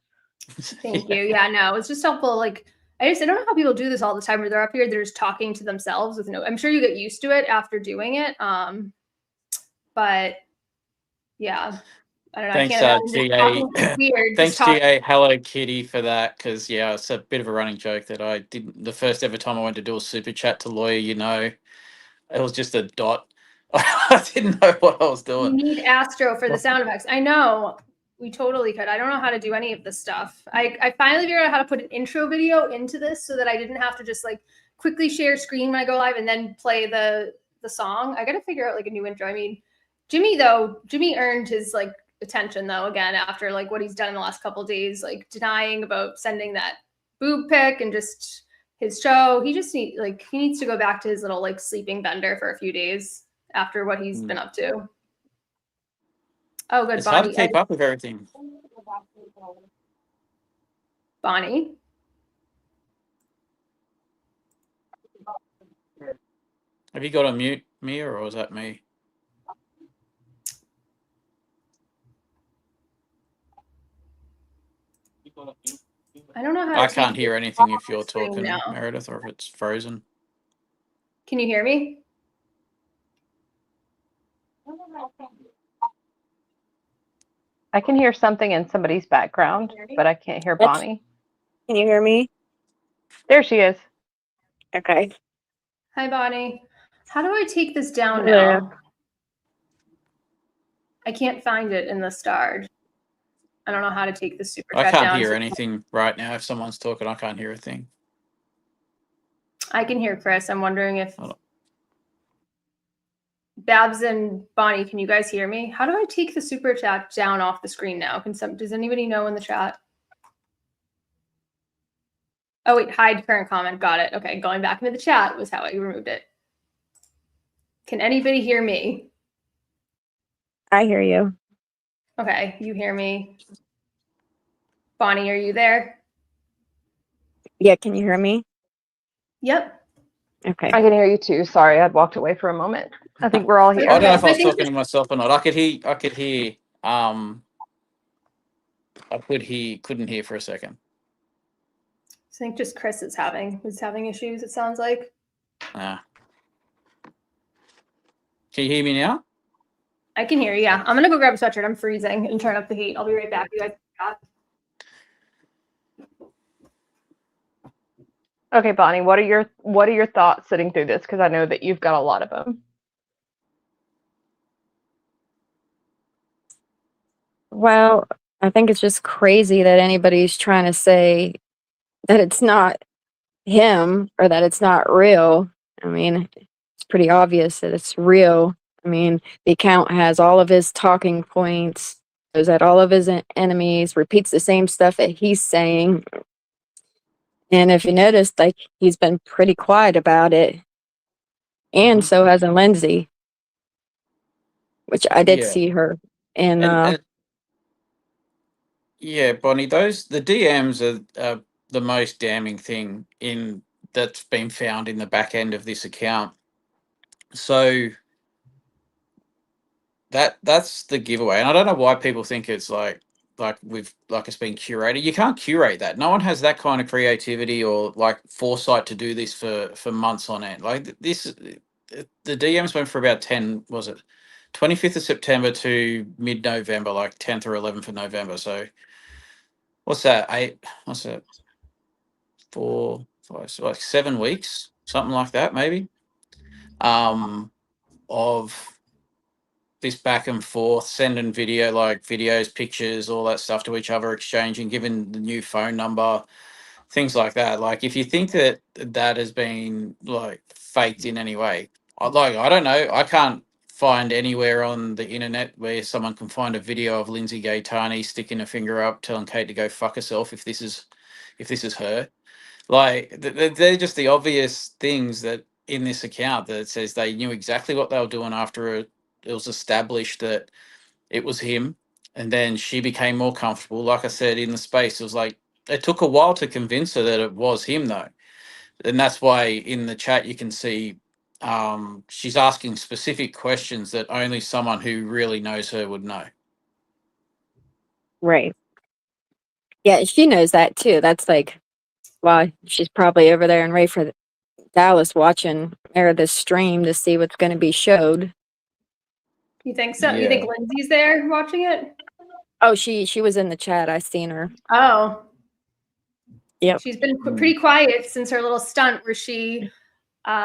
Thank you. Yeah, no, it's just helpful. Like I don't know how people do this all the time where they're up here, they're just talking to themselves with I'm sure you get used to it after doing it. But yeah. I don't know. Thanks, GA. Weird. Thanks, GA. Hello Kitty for that, because yeah, it's a bit of a running joke that I didn't. The first ever time I went to do a super chat to lawyer, it was just a dot. I didn't know what I was doing. You need Astro for the sound effects. I know. We totally could. I don't know how to do any of this stuff. I finally figured out how to put an intro video into this so that I didn't have to just quickly share screen when I go live and then play the song. I got to figure out a new intro. I mean, Jimmy earned his attention though again after what he's done in the last couple of days, denying about sending that boob pic and just his show. He just he needs to go back to his little sleeping bender for a few days after what he's been up to. Oh, good, It's hard to Bonnie. keep up with everything. Bonnie. Have you got to mute, Mia, or is that me? I don't know how to I take can't this hear anything if off you're the screen talking, now. Meredith, or if it's frozen. Can you hear me? I can hear something in somebody's background, but I can't hear That's- Bonnie. Can you hear me? There she is. Okay. Hi, Bonnie. How do I take this down Hello. now? I can't find it in the stars. I don't know how to take the super I chat can't down. hear So anything right now. If someone's talking, I can't hear a thing. I can hear Chris. I'm wondering if Hold on. Babs and Bonnie, can you guys hear me? How do I take the super chat down off the screen now? Does anybody know in the chat? Oh wait, hide current comment. Got it. Okay, going back into the chat was how I removed it. Can anybody hear me? I hear you. Okay, you hear me. Bonnie, are you there? Yeah, can you hear me? Yep. Okay. I can hear you too. Sorry, I'd walked away for a moment. I think we're all I here. don't know if I I was think talking to myself or not. I could hear. I couldn't hear for a second. I think just Chris is having issues, it sounds like. Can you hear me now? I can hear you, yeah. I'm gonna go grab a sweatshirt. I'm freezing and turn up the heat. I'll be right back. You guys got Okay, Bonnie, what are your thoughts sitting through this? Because I know that you've got a lot of them. Well, I think it's just crazy that anybody's trying to say that it's not him or that it's not real. I mean, it's pretty obvious that it's real. I mean, the account has all of his talking points, goes at all of his enemies, repeats the same stuff that he's saying. And if you notice, like, he's been pretty quiet about it. And so hasn't Lindsay, which I did Yeah. see her in. And yeah, Bonnie, the DMs are the most damning thing that's been found in the back end of this account. So that's the giveaway, and I don't know why people think it's like it's been curated. You can't curate that. No one has that kind of creativity or like foresight to do this for months on end. Like this, the DMs went for about 10. Was it 25th of September to mid November, like 10th or 11th of November. So what's that? What's that? 4, 5, so like 7 weeks, something like that, maybe. Of this back and forth, sending videos, pictures, all that stuff to each other, exchanging, giving the new phone number, things like that. Like, if you think that has been like faked in any way, I don't know. I can't find anywhere on the internet where someone can find a video of Lindsay Gaetani sticking a finger up, telling Kate to go fuck herself if this is her. Like, they're just the obvious things that in this account that says they knew exactly what they were doing after it was established that it was him. And then she became more comfortable. Like I said, in the space, it was like, it took a while to convince her that it was him, though. And that's why in the chat you can see she's asking specific questions that only someone who really knows her would know. Right. Yeah, she knows that too. That's like, well, she's probably over there in Rayford, Dallas, watching Meredith's stream to see what's going to be showed. You think so? You Yeah. think Lindsay's there watching it? Oh, she was in the chat. I seen her. Oh. Yep. She's been pretty quiet since her little stunt where she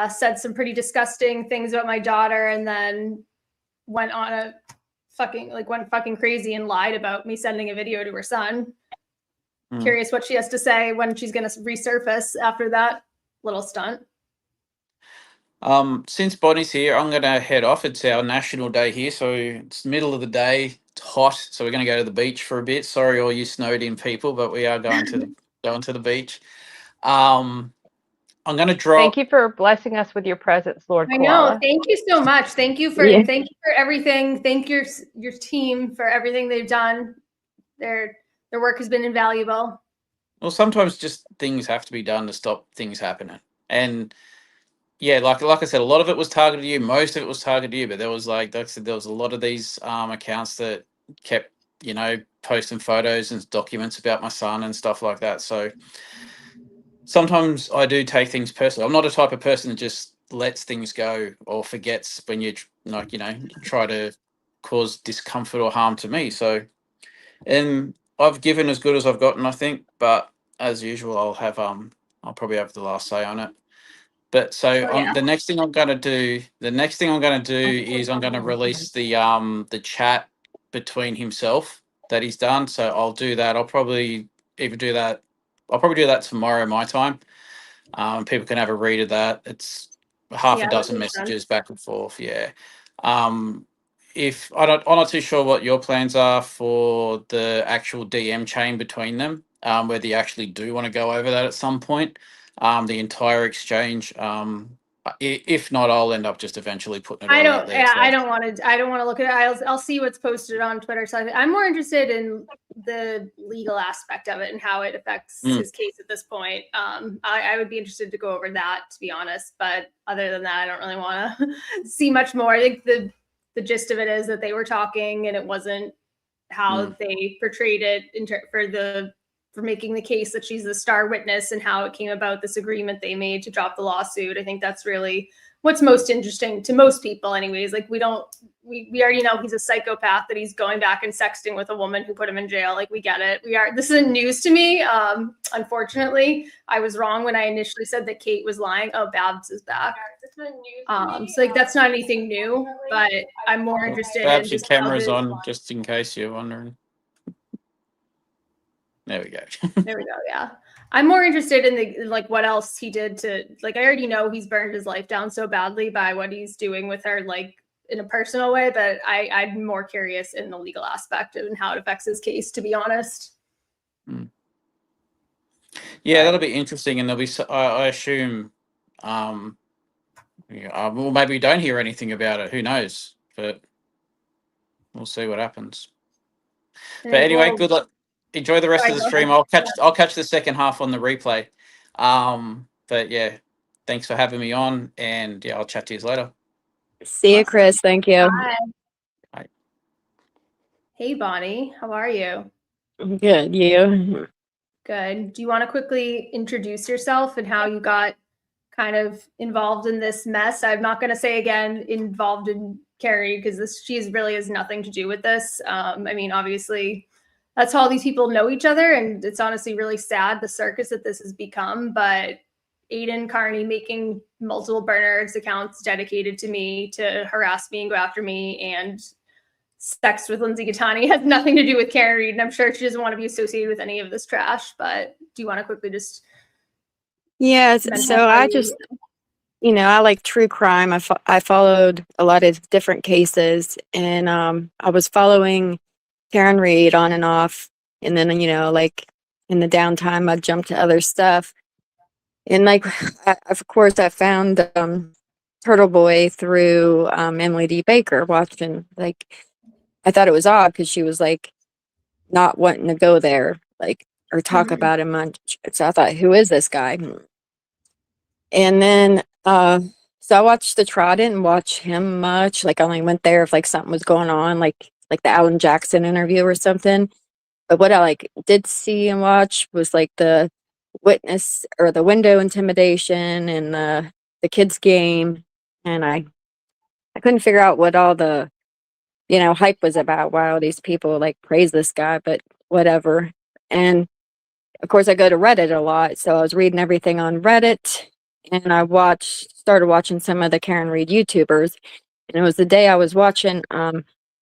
said some pretty disgusting things about my daughter and then went fucking crazy and lied about me sending a video to her son. Curious what she has to say when she's going to resurface after that little stunt. Since Bonnie's here, I'm going to head off. It's our national day here, so it's the middle of the day. It's hot, so we're going to go to the beach for a bit. Sorry, all you snowed in people, but we are going to the beach. I'm I'm gonna drop. Thank you for blessing us with your presence, Lord I know. Koala. Thank you so much. Thank you for everything. Thank your team for everything they've done. Their work has been invaluable. Well, sometimes just things have to be done to stop things happening. And yeah, like I said, a lot of it was targeted at you. Most of it was targeted at you, but there was like I said, there was a lot of these accounts that kept, posting photos and documents about my son and stuff like that. So sometimes I do take things personally. I'm not a type of person that just lets things go or forgets when you try to cause discomfort or harm to me. So, and I've given as good as I've gotten, I think. But as usual, I'll probably have the last say on it. But so the next thing I'm gonna do, is I'm gonna release the chat between himself that he's done. So I'll do that. I'll probably either do that. I'll probably do that tomorrow my time. People can have a read of that. It's half a that dozen makes sense. messages back and forth. Yeah. If I'm not too sure what your plans are for the actual DM chain between them, whether you actually do want to go over that at some point, the entire exchange. If not, I'll end up just eventually putting it all out there. So. I don't want to look at it. I'll see what's posted on Twitter. So I'm more interested in the legal aspect of it and how it affects his case at this point. I would be interested to go over that, to be honest. But other than that, I don't really want to see much more. I think the gist of it is that they were talking and it wasn't how they portrayed it for making the case that she's the star witness and how it came about, this agreement they made to drop the lawsuit. I think that's really what's most interesting to most people anyways. Like we already know he's a psychopath, that he's going back and sexting with a woman who put him in jail. Like we get it. This isn't news to me. Unfortunately, I was wrong when I initially said that Kate was lying. Oh, Babs is back. So like that's not anything new, but I'm more interested in Perhaps your just camera's on, just in case you're wondering. There we go. There we go. Yeah. I'm more interested in what else he did to, I already know he's burned his life down so badly by what he's doing with her, in a personal way, but I'm more curious in the legal aspect and how it affects his case, to be honest. Yeah, that'll be interesting. And there'll be, I assume, well, maybe we don't hear anything about it. Who knows? But we'll see what happens. But anyway, good luck. Enjoy the rest of the stream. I'll catch the second half on the replay. But yeah, thanks for having me on, and yeah, I'll chat to you later. See you, Chris. Thank you. Bye. Hey, Bonnie, how are you? Good. You? Good. Do you want to quickly introduce yourself and how you got kind of involved in this mess? I'm not going to say again involved in Carrie, because she really has nothing to do with this. I mean, obviously, that's how all these people know each other, and it's honestly really sad, the circus that this has become. But Aiden Carney making multiple burners accounts dedicated to me to harass me and go after me and sex with Lindsay Gattani has nothing to do with Karen Reed, and I'm sure she doesn't want to be associated with any of this trash. But do you want to quickly just? Yeah. So I just, I like true crime. I followed a lot of different cases, and I was following Karen Reed on and off, and then in the downtime I'd jump to other stuff, and of course I found Turtle Boy through Emily D. Baker, watching. I thought it was odd because she was not wanting to go there or talk about him much. So I thought, who is this guy? And then so I watched the trial. I didn't watch him much. I only went there if something was going on, like the Alan Jackson interview or something. But what I did see and watch was the witness or the window intimidation and the kids game. And I couldn't figure out what all the hype was about, why all these people praise this guy, but whatever. And of course I go to Reddit a lot, so I was reading everything on Reddit, and I started watching some of the Karen Reed YouTubers. And it was the day I was watching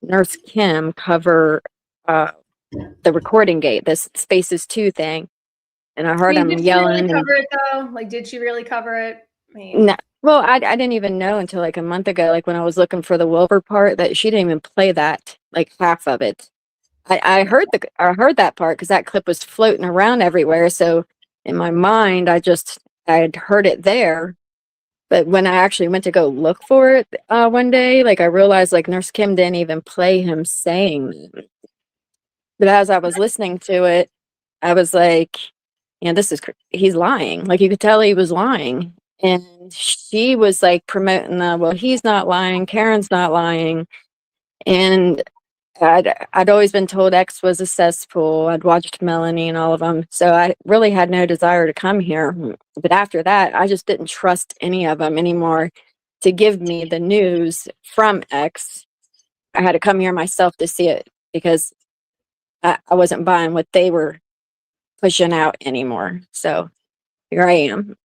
Nurse Kim cover the recording gate, this Spaces 2 thing. And I heard him yelling. Did she really cover it though? Did she really cover it? No. Well, I didn't even know until a month ago, when I was looking for the Wilbur part, that she didn't even play that, half of it. I heard that part because that clip was floating around everywhere. So in my mind, I just I'd heard it there, but when I actually went to go look for it one day, like I realized like Nurse Kim didn't even play him saying it. But as I was listening to it, I was like, yeah, he's lying. Like you could tell he was lying. And she was like promoting well, he's not lying, Karen's not lying. And I'd always been told X was a cesspool. I'd watched Melanie and all of them. So I really had no desire to come here. But after that, I just didn't trust any of them anymore to give me the news from X. I had to come here myself to see it because I wasn't buying what they were pushing out anymore. So here I am.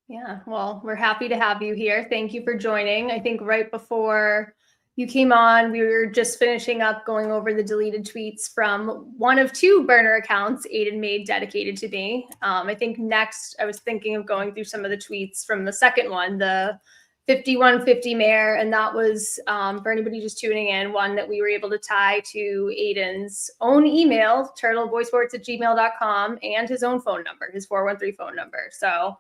Yeah, well, we're happy to have you here. Thank you for joining. I think right before you came on, we were just finishing up going over the deleted tweets from one of two burner accounts Aiden made dedicated to me. I think next I was thinking of going through some of the tweets from the second one, the 5150 Mayor, and that was, for anybody just tuning in, one that we were able to tie to Aiden's own email, turtleboysports@gmail.com, and his own phone number, his 413 phone number. So I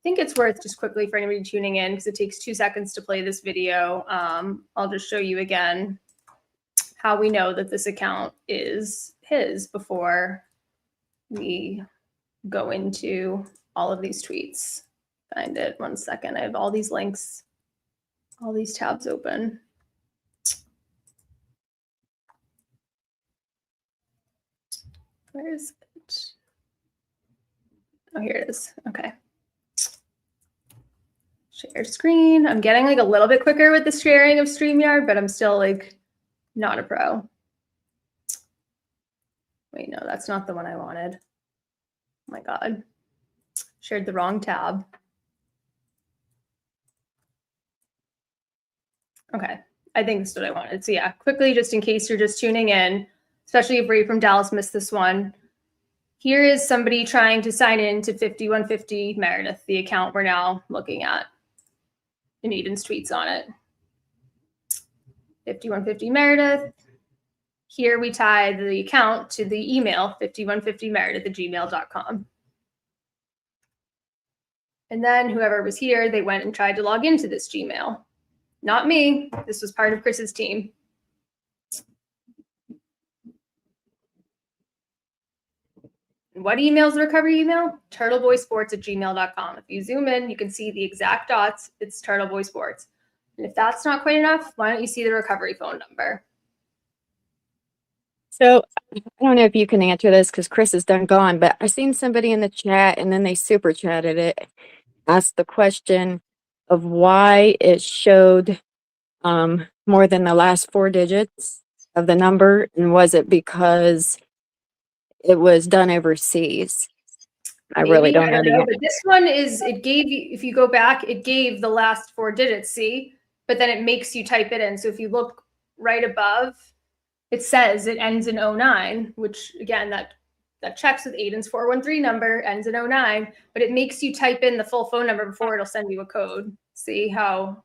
think it's worth just quickly for anybody tuning in, because it takes 2 seconds to play this video. I'll just show you again how we know that this account is his before we go into all of these tweets. Find it 1 second. I have all these links, all these tabs open. Where is it? Oh, here it is. Okay. Share screen. I'm getting like a little bit quicker with the sharing of StreamYard, but I'm still like not a pro. Wait, no, that's not the one I wanted. Oh my God. Shared the wrong tab. Okay, I think this is what I wanted. So yeah, quickly, just in case you're just tuning in, especially if Ray from Dallas missed this one. Here is somebody trying to sign in to 5150 Meredith, the account we're now looking at. And Aiden's tweets on it. 5150 Meredith. Here we tie the account to the email 5150meredith@gmail.com. And then whoever was here, they went and tried to log into this Gmail. Not me. This was part of Chris's team. And what email is the recovery email? turtleboysports@gmail.com. If you zoom in, you can see the exact dots. It's turtleboysports. And if that's not quite enough, why don't you see the recovery phone number? So I don't know if you can answer this because Chris is done gone, but I seen somebody in the chat and then they super chatted it, asked the question of why it showed more than the last 4 digits of the number, and was it because it was done overseas? I really don't know. But this one is, it gave you, if you go back, it gave the last 4 digits, see? But then it makes you type it in. So if you look right above, it says it ends in 09, which again, that checks with Aiden's 413 number, ends in 09, but it makes you type in the full phone number before it'll send you a code. See how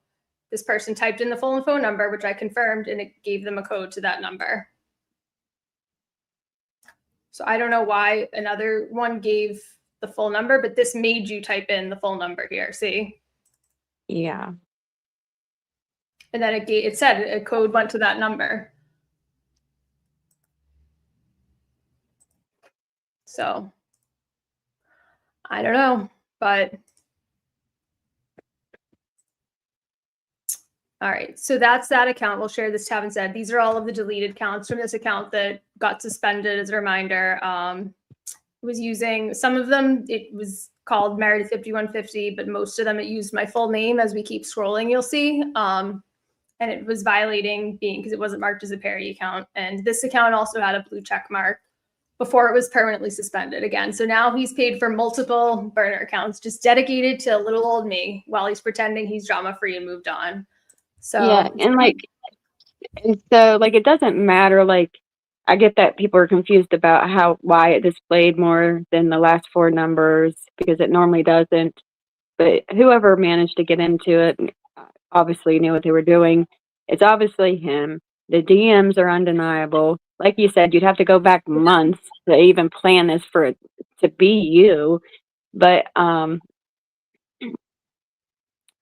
this person typed in the full phone number, which I confirmed, and it gave them a code to that number. So I don't know why another one gave the full number, but this made you type in the full number here, see? Yeah. And then it said a code went to that number. So I don't know, but all right. So that's that account. We'll share this tab instead. These are all of the deleted accounts from this account that got suspended as a reminder. It was using some of them. It was called Meredith 5150, but most of them it used my full name. As we keep scrolling, you'll see. And it was violating because it wasn't marked as a parody account. And this account also had a blue check mark before it was permanently suspended again. So now he's paid for multiple burner accounts just dedicated to little old me while he's pretending he's drama free and moved on. So yeah, and so it doesn't matter. Like, I get that people are confused about why it displayed more than the last 4 numbers, because it normally doesn't. But whoever managed to get into it obviously knew what they were doing. It's obviously him. The DMs are undeniable. Like you said, you'd have to go back months to even plan this for to be you. But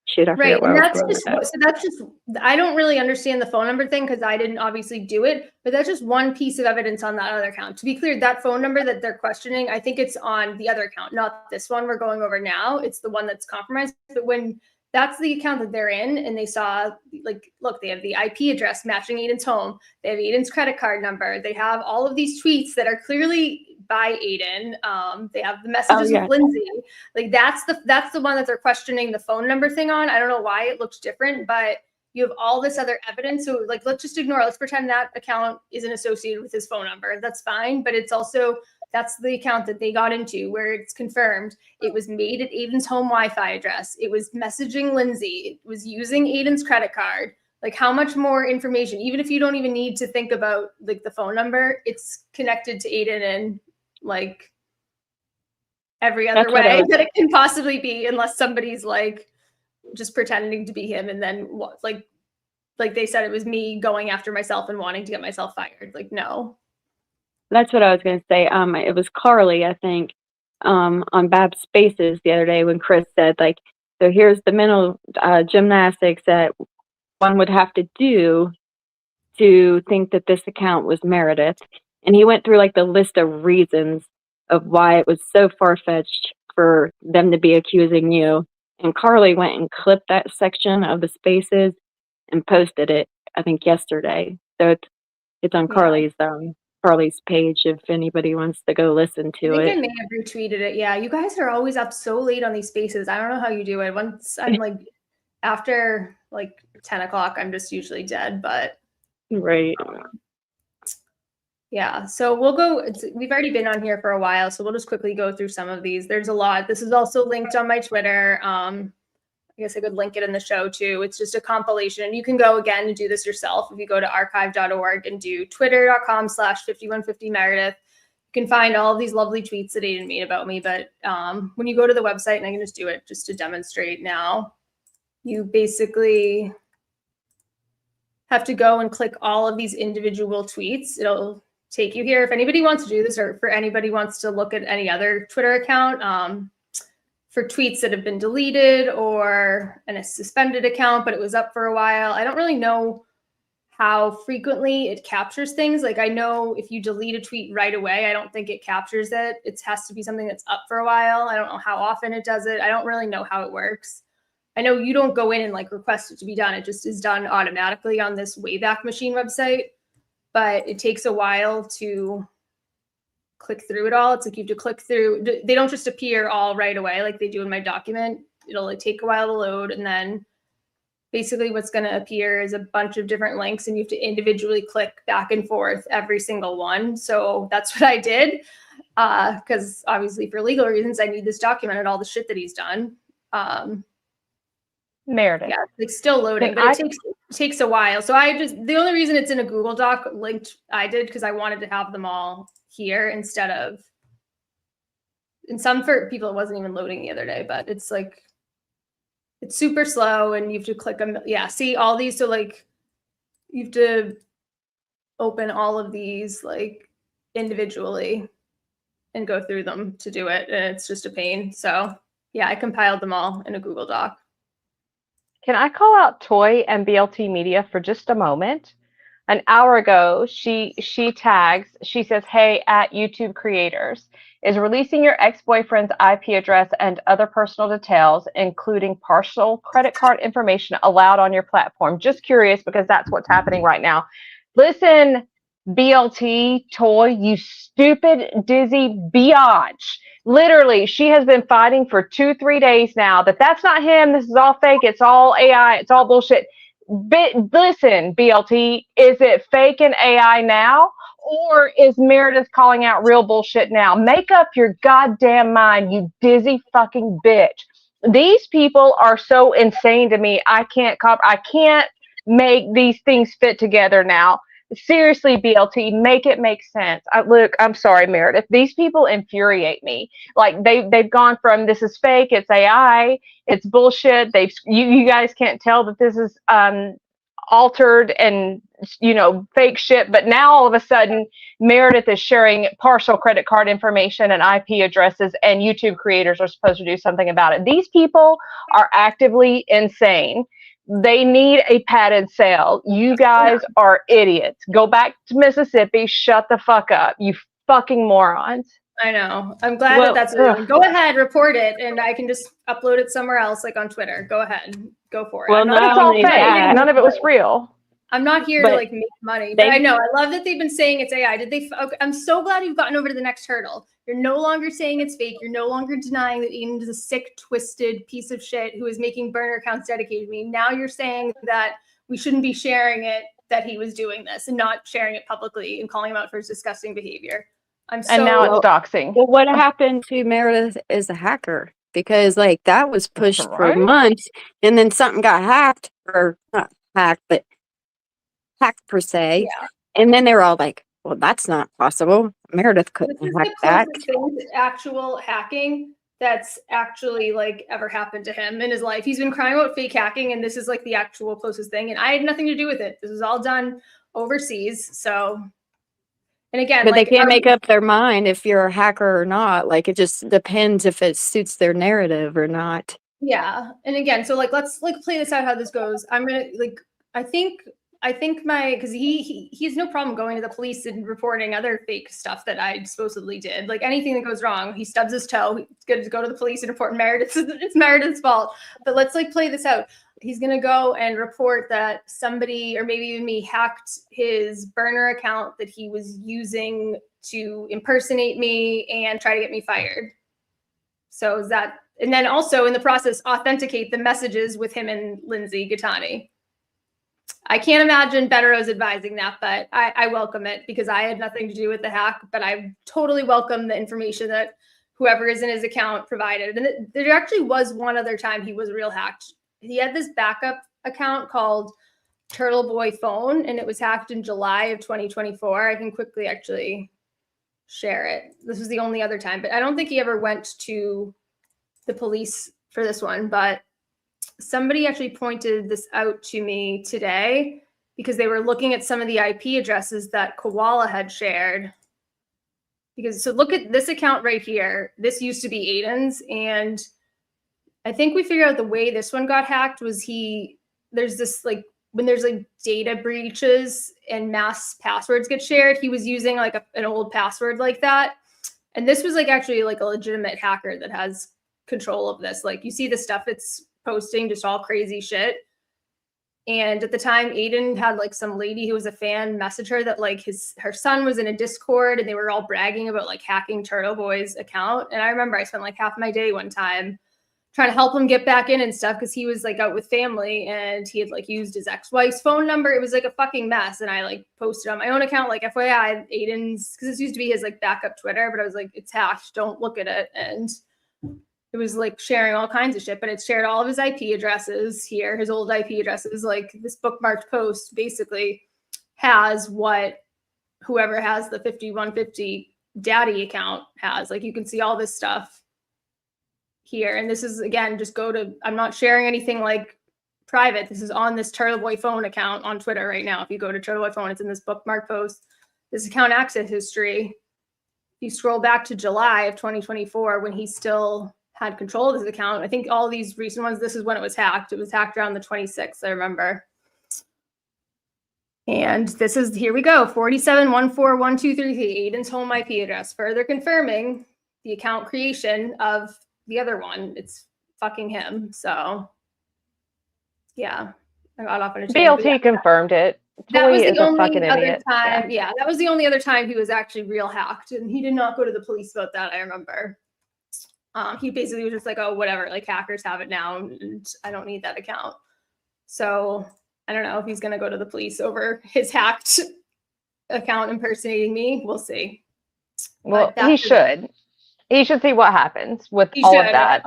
shoot, I Right, forget where and I was that's going with just that. so that's just I don't really understand the phone number thing because I didn't obviously do it, but that's just one piece of evidence on that other account. To be clear, that phone number that they're questioning, I think it's on the other account, not this one we're going over now. It's the one that's compromised. But when that's the account that they're in, and they saw, like, look, they have the IP address matching Aiden's home, they have Aiden's credit card number, they have all of these tweets that are clearly by Aiden. They have the messages yeah. with Lindsay. Like that's the one that they're questioning the phone number thing on. I don't know why it looked different, but you have all this other evidence. So like, let's just ignore it. Let's pretend that account isn't associated with his phone number. That's fine. But it's also, that's the account that they got into where it's confirmed it was made at Aiden's home Wi-Fi address. It was messaging Lindsay. It was using Aiden's credit card. Like, how much more information, even if you don't even need to think about like the phone number, it's connected to Aiden and like every other way that it can possibly be, unless somebody's like just pretending to be him. And then what, like they said, it was me going after myself and wanting to get myself fired. Like, no. That's what I was going to say. It was Carly, I think, on Bab's Spaces the other day when Chris said, like, so here's the mental gymnastics that one would have to do to think that this account was Meredith. And he went through like the list of reasons of why it was so far-fetched for them to be accusing you. And Carly went and clipped that section of the Spaces and posted it, I think, yesterday. So it's on Carly's page if anybody wants to go listen to it. I think I may have retweeted it. Yeah, you guys are always up so late on these Spaces. I don't know how you do it. Once I'm like, after like 10 o'clock, I'm just usually dead, but. Right. Yeah, so we'll go, we've already been on here for a while, so we'll just quickly go through some of these. There's a lot. This is also linked on my Twitter. I guess I could link it in the show too. It's just a compilation. You can go again and do this yourself. If you go to archive.org and do twitter.com/5150Meredith, you can find all of these lovely tweets that Aiden made about me. But when you go to the website, and I can just do it just to demonstrate now, you basically have to go and click all of these individual tweets. It'll take you here. If anybody wants to do this, or for anybody wants to look at any other Twitter account for tweets that have been deleted or in a suspended account, but it was up for a while. I don't really know how frequently it captures things. Like, I know if you delete a tweet right away, I don't think it captures it. It has to be something that's up for a while. I don't know how often it does it. I don't really know how it works. I know you don't go in and like request it to be done. It just is done automatically on this Wayback Machine website, but it takes a while to click through it all. It's like you have to click through. They don't just appear all right away like they do in my document. It'll like take a while to load, and then basically what's going to appear is a bunch of different links, and you have to individually click back and forth every single one. So that's what I did, because obviously for legal reasons I need this documented, all the shit that he's done. Meredith. Yeah, it's still loading, but it takes a while. So the only reason it's in a Google Doc linked, I did because I wanted to have them all here instead of, in some for people it wasn't even loading the other day, but it's like, it's super slow and you have to click them. Yeah, see all these. So like you have to open all of these like individually and go through them to do it. And it's just a pain. So yeah, I compiled them all in a Google Doc. Can I call out Toy and BLT Media for just a moment? An hour ago, she tags, she says, hey, at YouTube creators, is releasing your ex-boyfriend's IP address and other personal details, including partial credit card information, allowed on your platform? Just curious, because that's what's happening right now. Listen, BLT, Toy, you stupid, dizzy biatch. Literally, she has been fighting for 2-3 days now that that's not him. This is all fake. It's all AI. It's all bullshit. Listen, BLT, is it fake and AI now? Or is Meredith calling out real bullshit now? Make up your goddamn mind, you dizzy fucking bitch. These people are so insane to me. I can't make these things fit together now. Seriously, BLT, make it make sense. Look, I'm sorry, Meredith. These people infuriate me. Like they've gone from this is fake, it's AI, it's bullshit. You guys can't tell that this is altered and, you know, fake shit. But now all of a sudden, Meredith is sharing partial credit card information and IP addresses, and YouTube creators are supposed to do something about it. These people are actively insane. They need a padded sale. You guys are idiots. Go back to Mississippi. Shut the fuck up, you fucking morons. I know. I'm glad that that's what you're doing. Go ahead, report it, and I can just upload it somewhere else, like on Twitter. Go ahead, go for it. Well, I'm But not, it's all fake. None of it was real. I'm not here to like make money, but I know I love that they've been saying it's AI. Did they? Okay, I'm so glad you've gotten over to the next hurdle. You're no longer saying it's fake. You're no longer denying that Eden is a sick, twisted piece of shit who is making burner accounts dedicated to me. Now you're saying that we shouldn't be sharing it, that he was doing this and not sharing it publicly and calling him out for his disgusting behavior. And now it's doxing. Well, what happened to Meredith as a hacker? Because like that was pushed for months, and then something got hacked, or not hacked, but hacked per se. Yeah. And then they were all like, "Well, that's not possible. Meredith couldn't hack that." This is the closest thing to actual hacking that's actually like ever happened to him in his life. He's been crying about fake hacking, and this is like the actual closest thing. And I had nothing to do with it. This was all done overseas. So. And again, but like, they can't make up their mind if you're a hacker or not. Like it just depends if it suits their narrative or not. Yeah. And again, so like let's like play this out how this goes. I'm gonna like I think my because he has no problem going to the police and reporting other fake stuff that I supposedly did. Like anything that goes wrong, he stubs his toe. He's good to go to the police and report Meredith. It's Meredith's fault. But let's like play this out. He's going to go and report that somebody, or maybe even me, hacked his burner account that he was using to impersonate me and try to get me fired. So is that, and then also in the process, authenticate the messages with him and Lindsay Gattani. I can't imagine Betteros advising that, but I welcome it because I had nothing to do with the hack, but I totally welcome the information that whoever is in his account provided. And there actually was one other time he was real hacked. He had this backup account called Turtle Boy Phone, and it was hacked in July of 2024. I can quickly actually share it. This was the only other time, but I don't think he ever went to the police for this one. But somebody actually pointed this out to me today because they were looking at some of the IP addresses that Koala had shared. Because so look at this account right here. This used to be Aiden's, and I think we figured out the way this one got hacked was there's this like when there's like data breaches and mass passwords get shared, he was using like an old password like that. And this was like actually like a legitimate hacker that has control of this. Like you see the stuff it's posting, just all crazy shit. And at the time, Aiden had like some lady who was a fan message her that like her son was in a Discord and they were all bragging about like hacking Turtle Boy's account. And I remember I spent like half my day one time trying to help him get back in and stuff because he was like out with family and he had like used his ex-wife's phone number. It was like a fucking mess. And I like posted on my own account, like FYI, Aiden's, because this used to be his like backup Twitter, but I was like, it's hacked, don't look at it. And it was like sharing all kinds of shit, but it shared all of his IP addresses here, his old IP addresses. Like this bookmarked post basically has what whoever has the 5150 daddy account has. Like you can see all this stuff here. And this is, again, just go to, I'm not sharing anything like private. This is on this Turtle Boy Phone account on Twitter right now. If you go to Turtle Boy Phone, it's in this bookmark post, this account access history. If you scroll back to July of 2024, when he still had control of his account, I think all these recent ones, this is when it was hacked. It was hacked around the 26th, I remember. And this is, here we go, 47141233, Aiden's home IP address, further confirming the account creation of the other one. It's fucking him. So yeah, I got off on a tangent. BLT confirmed it. That was Toy the is a only fucking other idiot. time. Yeah, that was the only other time he was actually real hacked, and he did not go to the police about that. I remember. He basically was just like, "Oh, whatever. Like hackers have it now, and I don't need that account." So I don't know if he's gonna go to the police over his hacked account impersonating me. We'll see. Well, he should. He should see what happens with He all should, of that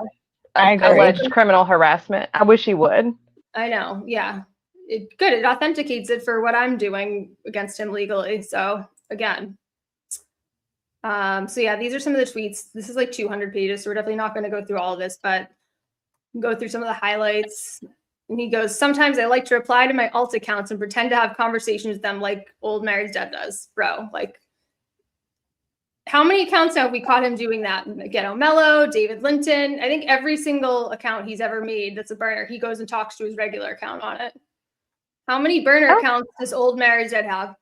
I agree. alleged criminal harassment. I wish he would. I know. Yeah. Good. It authenticates it for what I'm doing against him legally. So again. So yeah, these are some of the tweets. This is like 200 pages, so we're definitely not going to go through all of this, but go through some of the highlights. And he goes, sometimes I like to reply to my alt accounts and pretend to have conversations with them like old married dad does. Bro, like, how many accounts have we caught him doing that? Ghetto Mello, David Linton. I think every single account he's ever made that's a burner, he goes and talks to his regular account on it. How many burner accounts does old married dad have?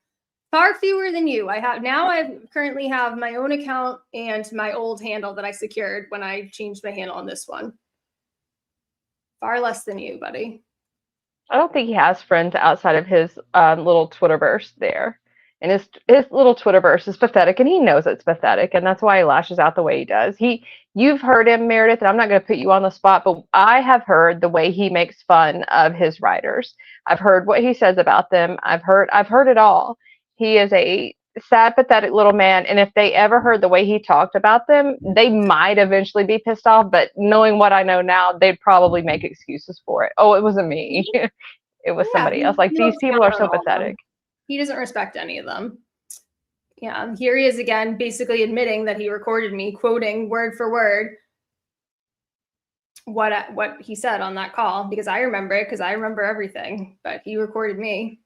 Far fewer than you. I currently have my own account and my old handle that I secured when I changed my handle on this one. Far less than you, buddy. I don't think he has friends outside of his little Twitterverse there. And his little Twitterverse is pathetic, and he knows it's pathetic, and that's why he lashes out the way he does. You've heard him, Meredith, and I'm not going to put you on the spot, but I have heard the way he makes fun of his writers. I've heard what he says about them. I've heard it all. He is a sad, pathetic little man, and if they ever heard the way he talked about them, they might eventually be pissed off, but knowing what I know now, they'd probably make excuses for it. Oh, it wasn't me. It was somebody else. Like, these people are so pathetic. He doesn't respect any of them. Yeah, here he is again, basically admitting that he recorded me, quoting word for word what he said on that call, because I remember it, because I remember everything, but he recorded me.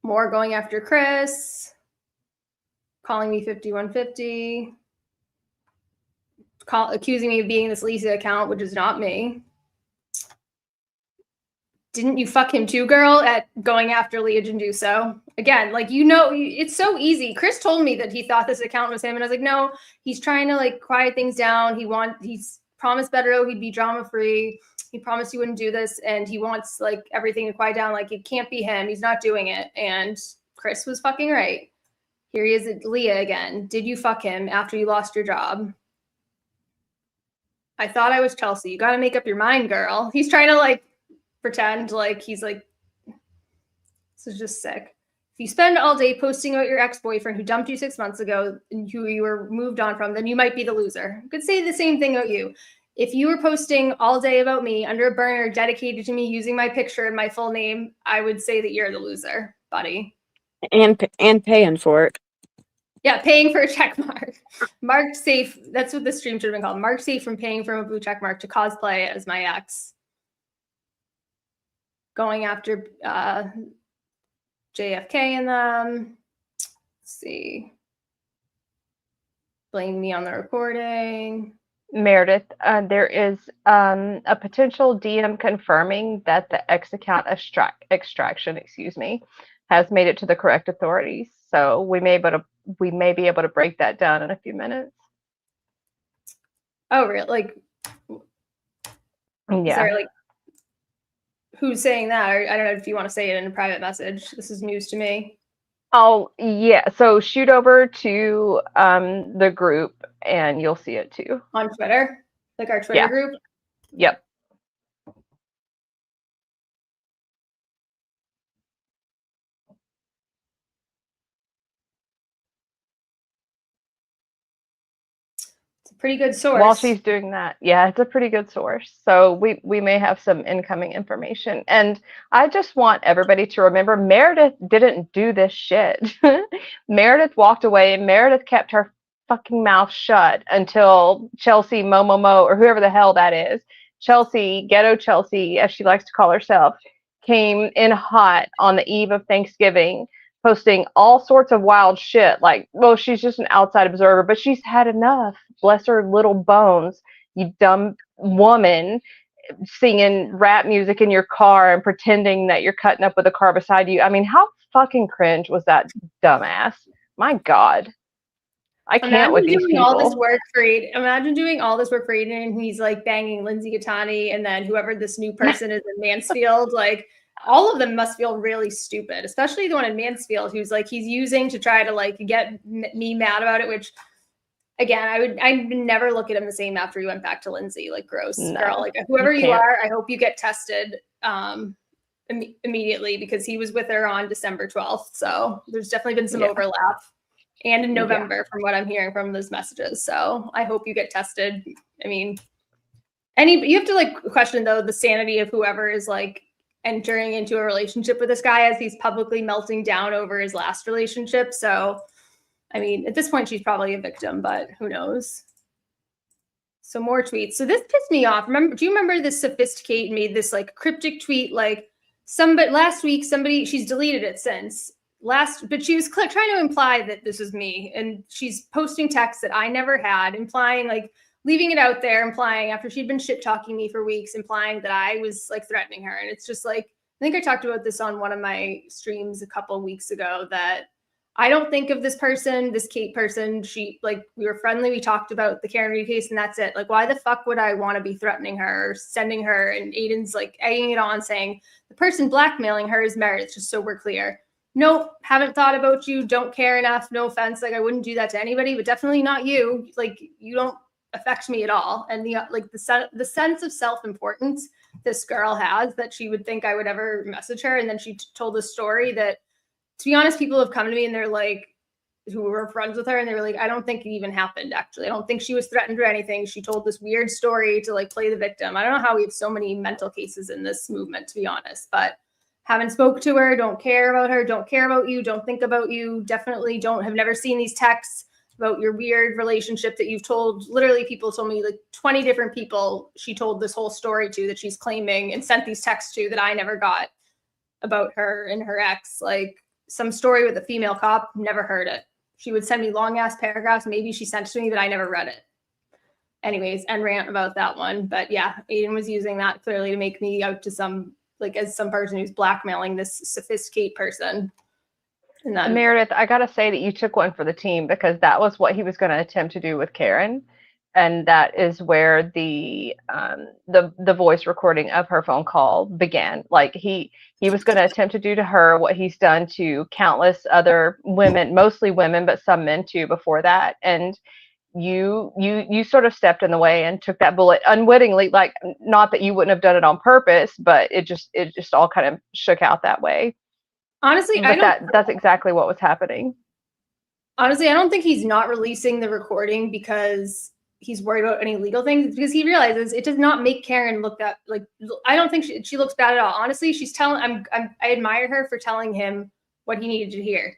More going after Chris, calling me 5150, accusing me of being this Lisa account, which is not me. Didn't you fuck him too, girl, at going after Leah Janduso? Again, like, it's so easy. Chris told me that he thought this account was him, and I was like, no, he's trying to, like, quiet things down. He's promised Beto he'd be drama-free. He promised he wouldn't do this, and he wants, like, everything to quiet down. Like, it can't be him. He's not doing it. And Chris was fucking right. Here he is at Leah again. Did you fuck him after you lost your job? I thought I was Chelsea. You got to make up your mind, girl. He's trying to, like, pretend like he's like, this is just sick. If you spend all day posting about your ex-boyfriend who dumped you 6 months ago and who you were moved on from, then you might be the loser. I could say the same thing about you. If you were posting all day about me under a burner dedicated to me using my picture and my full name, I would say that you're the loser, buddy. And paying for it. Yeah, paying for a check mark. Marked safe. That's what the stream should have been called. Marked safe from paying for a blue check mark to cosplay as my ex. Going after JFK and them. Let's see. Blame me on the recording. Meredith, there is a potential DM confirming that the X account extraction, has made it to the correct authorities. So we may be able to break that down in a few minutes. Oh, really? Like, yeah. Sorry, like, who's saying that? Or, I don't know if you want to say it in a private message. This is news to me. Oh, yeah. So shoot over to the group and you'll see it too. On Twitter? Like our Twitter group? Yep. It's a pretty good source. While she's doing that, yeah, it's a pretty good source. So we may have some incoming information. And I just want everybody to remember Meredith didn't do this shit. Meredith walked away. Meredith kept her fucking mouth shut until Chelsea Momomo, or whoever the hell that is, Chelsea, Ghetto Chelsea, as she likes to call herself, came in hot on the eve of Thanksgiving, posting all sorts of wild shit. Like, well, she's just an outside observer, but she's had enough. Bless her little bones, you dumb woman, singing rap music in your car and pretending that you're cutting up with a car beside you. I mean, how fucking cringe was that dumbass? My God. I can't with these people. All this work for Aiden. Imagine doing all this work for Aiden and he's like banging Lindsay Gattani and then whoever this new person is in Mansfield, like, all of them must feel really stupid, especially the one in Mansfield who's like, he's using to try to like get me mad about it, which again, I'd never look at him the same after he went back to Lindsay. Like, gross. No, girl, like whoever you are, I hope you get tested immediately because he was with her on December 12th. So there's definitely been some overlap. And in November, from what I'm hearing from those messages. So I hope you get tested. I mean, you have to like question though the sanity of whoever is like entering into a relationship with this guy as he's publicly melting down over his last relationship. So, I mean, at this point, she's probably a victim, but who knows? So more tweets. So this pissed me off. Do you remember this Sophisticate made this like cryptic tweet like last week she's deleted it since but she was trying to imply that this is me, and she's posting texts that I never had, implying like leaving it out there, implying after she'd been shit talking me for weeks, implying that I was like threatening her. And it's just like, I think I talked about this on one of my streams a couple of weeks ago, that I don't think of this person, this Kate person. She like, we were friendly. We talked about the Karen Reed case and that's it. Like, why the fuck would I want to be threatening her or sending her? And Aiden's like egging it on, saying the person blackmailing her is Meredith, just so we're clear. Nope, haven't thought about you. Don't care enough. No offense. Like, I wouldn't do that to anybody, but definitely not you. Like, you don't affect me at all. And the sense of self-importance this girl has, that she would think I would ever message her. And then she told a story that, to be honest, people have come to me and they're like, who were friends with her, and they were like, I don't think it even happened, actually. I don't think she was threatened or anything. She told this weird story to like play the victim. I don't know how we have so many mental cases in this movement, to be honest, but haven't spoke to her, don't care about her, don't care about you, don't think about you, definitely have never seen these texts about your weird relationship that you've told. Literally, people told me like 20 different people she told this whole story to, that she's claiming and sent these texts to, that I never got, about her and her ex. Like, some story with a female cop, never heard it. She would send me long ass paragraphs. Maybe she sent it to me, but I never read it. Anyways, and rant about that one. But yeah, Aiden was using that clearly to make me out to some person who's blackmailing this Sophisticate person. And then, Meredith, I gotta say that you took one for the team, because that was what he was going to attempt to do with Karen, and that is where the voice recording of her phone call began. Like, he was going to attempt to do to her what he's done to countless other women, mostly women, but some men too before that. And you sort of stepped in the way and took that bullet unwittingly. Like, not that you wouldn't have done it on purpose, but it just all kind of shook out that way. honestly, That's exactly what was happening. Honestly, I don't think he's not releasing the recording because he's worried about any legal things, because he realizes it does not make Karen look that, like, I don't think she looks bad at all. Honestly, she's telling, I admire her for telling him what he needed to hear.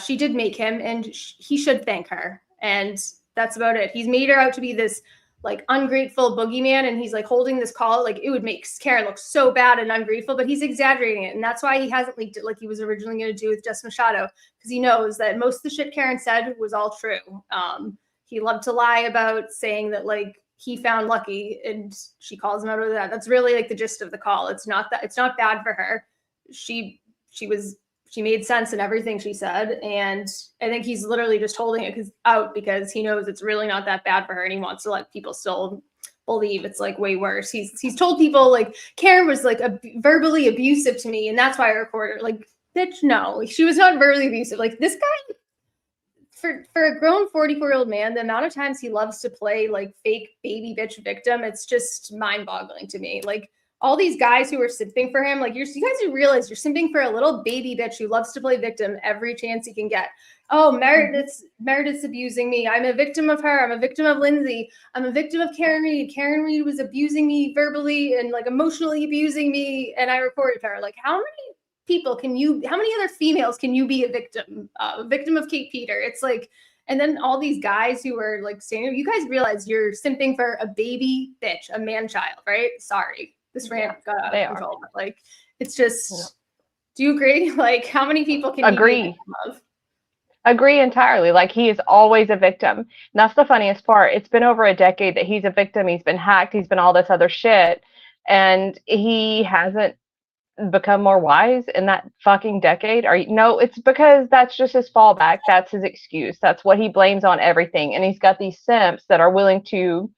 She did make him, and he should thank her. And that's about it. He's made her out to be this like ungrateful boogeyman, and he's like holding this call like it would make Karen look so bad and ungrateful, but he's exaggerating it. And that's why he hasn't leaked it like he was originally going to do with Jess Machado, because he knows that most of the shit Karen said was all true. He loved to lie about saying that like he found Lucky, and she calls him out of that. That's really like the gist of the call. It's not bad for her. She made sense in everything she said. And I think he's literally just holding it out because he knows it's really not that bad for her. And he wants to let people still believe it's like way worse. He's told people like Karen was like verbally abusive to me, and that's why I recorded. Like, bitch, no, she was not verbally abusive. Like, this guy, for a grown 44-year-old man, the amount of times he loves to play like fake baby bitch victim, it's just mind-boggling to me. Like, all these guys who are simping for him, like, you guys do realize you're simping for a little baby bitch who loves to play victim every chance he can get. Oh, Meredith's abusing me. I'm a victim of her. I'm a victim of Lindsay. I'm a victim of Karen Reed. Karen Reed was abusing me verbally and like emotionally abusing me, and I reported her. Like, how many other females can you be a victim of Kate Peter? It's like, and then all these guys who are like saying, you guys realize you're simping for a baby bitch, a man-child, right? Sorry. This rant got out of control. But like, it's just, do you agree? Like, how many people can you be a victim of? Agree entirely. Like, he is always a victim. And that's the funniest part. It's been over a decade that he's a victim. He's been hacked. He's been all this other shit. And he hasn't become more wise in that fucking decade. No, it's because that's just his fallback. That's his excuse. That's what he blames on everything. And he's got these simps that are willing to,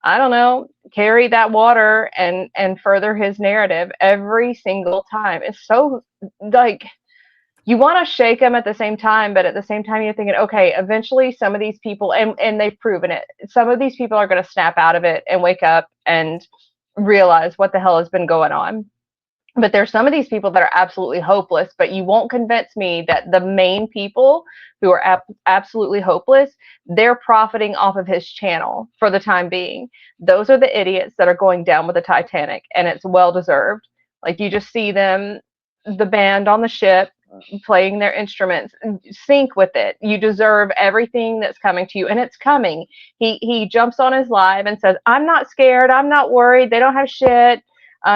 I don't know, carry that water and further his narrative every single time. It's so, like, you want to shake him at the same time, but at the same time you're thinking, okay, eventually some of these people, and they've proven it, some of these people are going to snap out of it and wake up and realize what the hell has been going on. But there's some of these people that are absolutely hopeless, but you won't convince me that the main people who are absolutely hopeless, they're profiting off of his channel for the time being. Those are the idiots that are going down with the Titanic, and it's well deserved. Like, you just see them, the band on the ship, playing their instruments. Sync with it. You deserve everything that's coming to you, and it's coming. He jumps on his live and says, I'm not scared, I'm not worried, they don't have shit.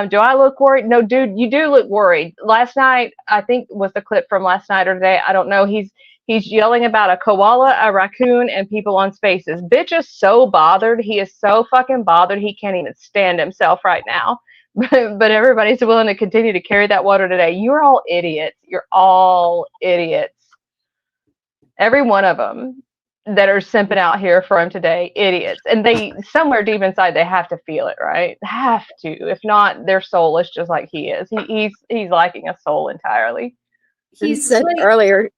Do I look worried? No, dude, you do look worried. Last night, I think was the clip from last night or today, I don't know, he's yelling about a koala, a raccoon, and people on Spaces. Bitch is so bothered. He is so fucking bothered. He can't even stand himself right now. But everybody's willing to continue to carry that water today. You're all idiots. You're all idiots. Every one of them that are simping out here for him today, idiots. And they, somewhere deep inside, they have to feel it, right? Have to. If not, their soul is just like he is. He's lacking a soul entirely. He He's said like, earlier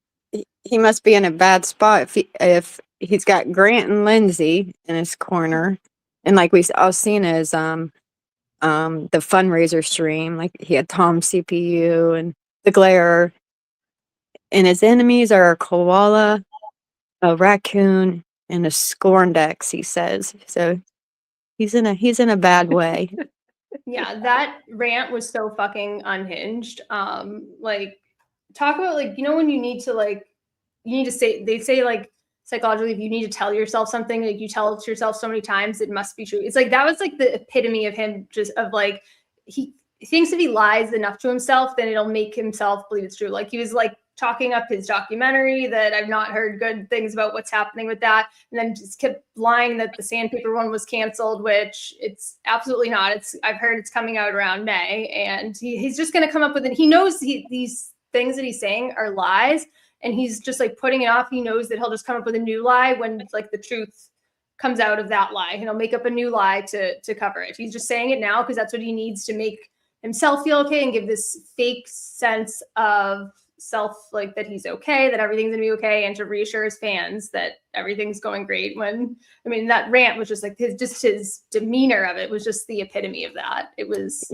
he must be in a bad spot if he's got Grant and Lindsay in his corner, and like we all seen his the fundraiser stream, like he had Tom CPU and the Glare, and his enemies are a koala, a raccoon, and a Scorndex. He says so. He's in a bad way. yeah, that rant was so fucking unhinged. Like, talk about, like, you know, when you need to, like, you need to say, they say, like, psychologically, if you need to tell yourself something, like, you tell it to yourself so many times, it must be true. It's like, that was like the epitome of him, just of like, he thinks if he lies enough to himself, then it'll make himself believe it's true. Like, he was like talking up his documentary that I've not heard good things about what's happening with that, and then just kept lying that the sandpaper one was canceled, which it's absolutely not. I've heard it's coming out around May, and he's just going to come up with it. He knows these things that he's saying are lies, and he's just like putting it off. He knows that he'll just come up with a new lie when like the truth comes out of that lie, and he'll make up a new lie to cover it. He's just saying it now because that's what he needs to make himself feel okay and give this fake sense of self, like that he's okay, that everything's gonna be okay, and to reassure his fans that everything's going great. When, I mean, that rant was just like his demeanor of it was just the epitome of that. It was,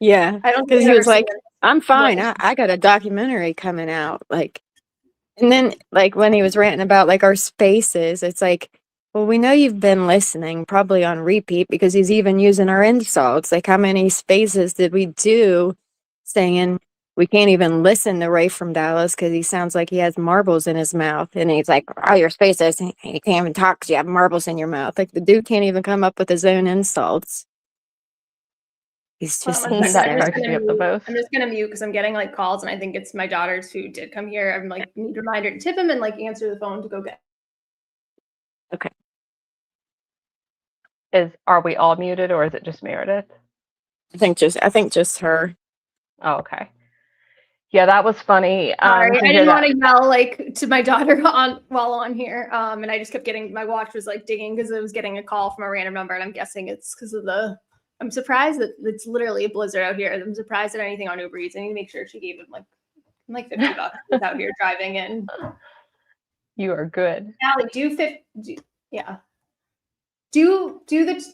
Yeah, I don't think because I've he ever was like, seen it. I'm fine. I got a documentary coming out. Like, and then like when he was ranting about like our Spaces, it's like, well, we know you've been listening probably on repeat because he's even using our insults. Like, how many Spaces did we do saying we can't even listen to Ray from Dallas because he sounds like he has marbles in his mouth? And he's like, oh, your Spaces, you can't even talk because you have marbles in your mouth. Like, the dude can't even come up with his own insults. He's just Hold on one second. That cracks me up the most. I'm just gonna mute because I'm getting like calls, and I think it's my daughters who did come here. I'm like, need a reminder to tip him and like answer the phone to go get. Okay. Are we all muted, or is it just Meredith? I think just her. Oh, okay. Yeah, that was funny. Sorry, to I hear didn't that. want to yell like to my daughter while on here. And I just kept getting, my watch was like dinging because it was getting a call from a random number, and I'm guessing it's because of I'm surprised that it's literally a blizzard out here. I'm surprised at anything on Uber Eats. I need to make sure she gave him like $50 out here driving in. You are good. Allie, yeah. Do the,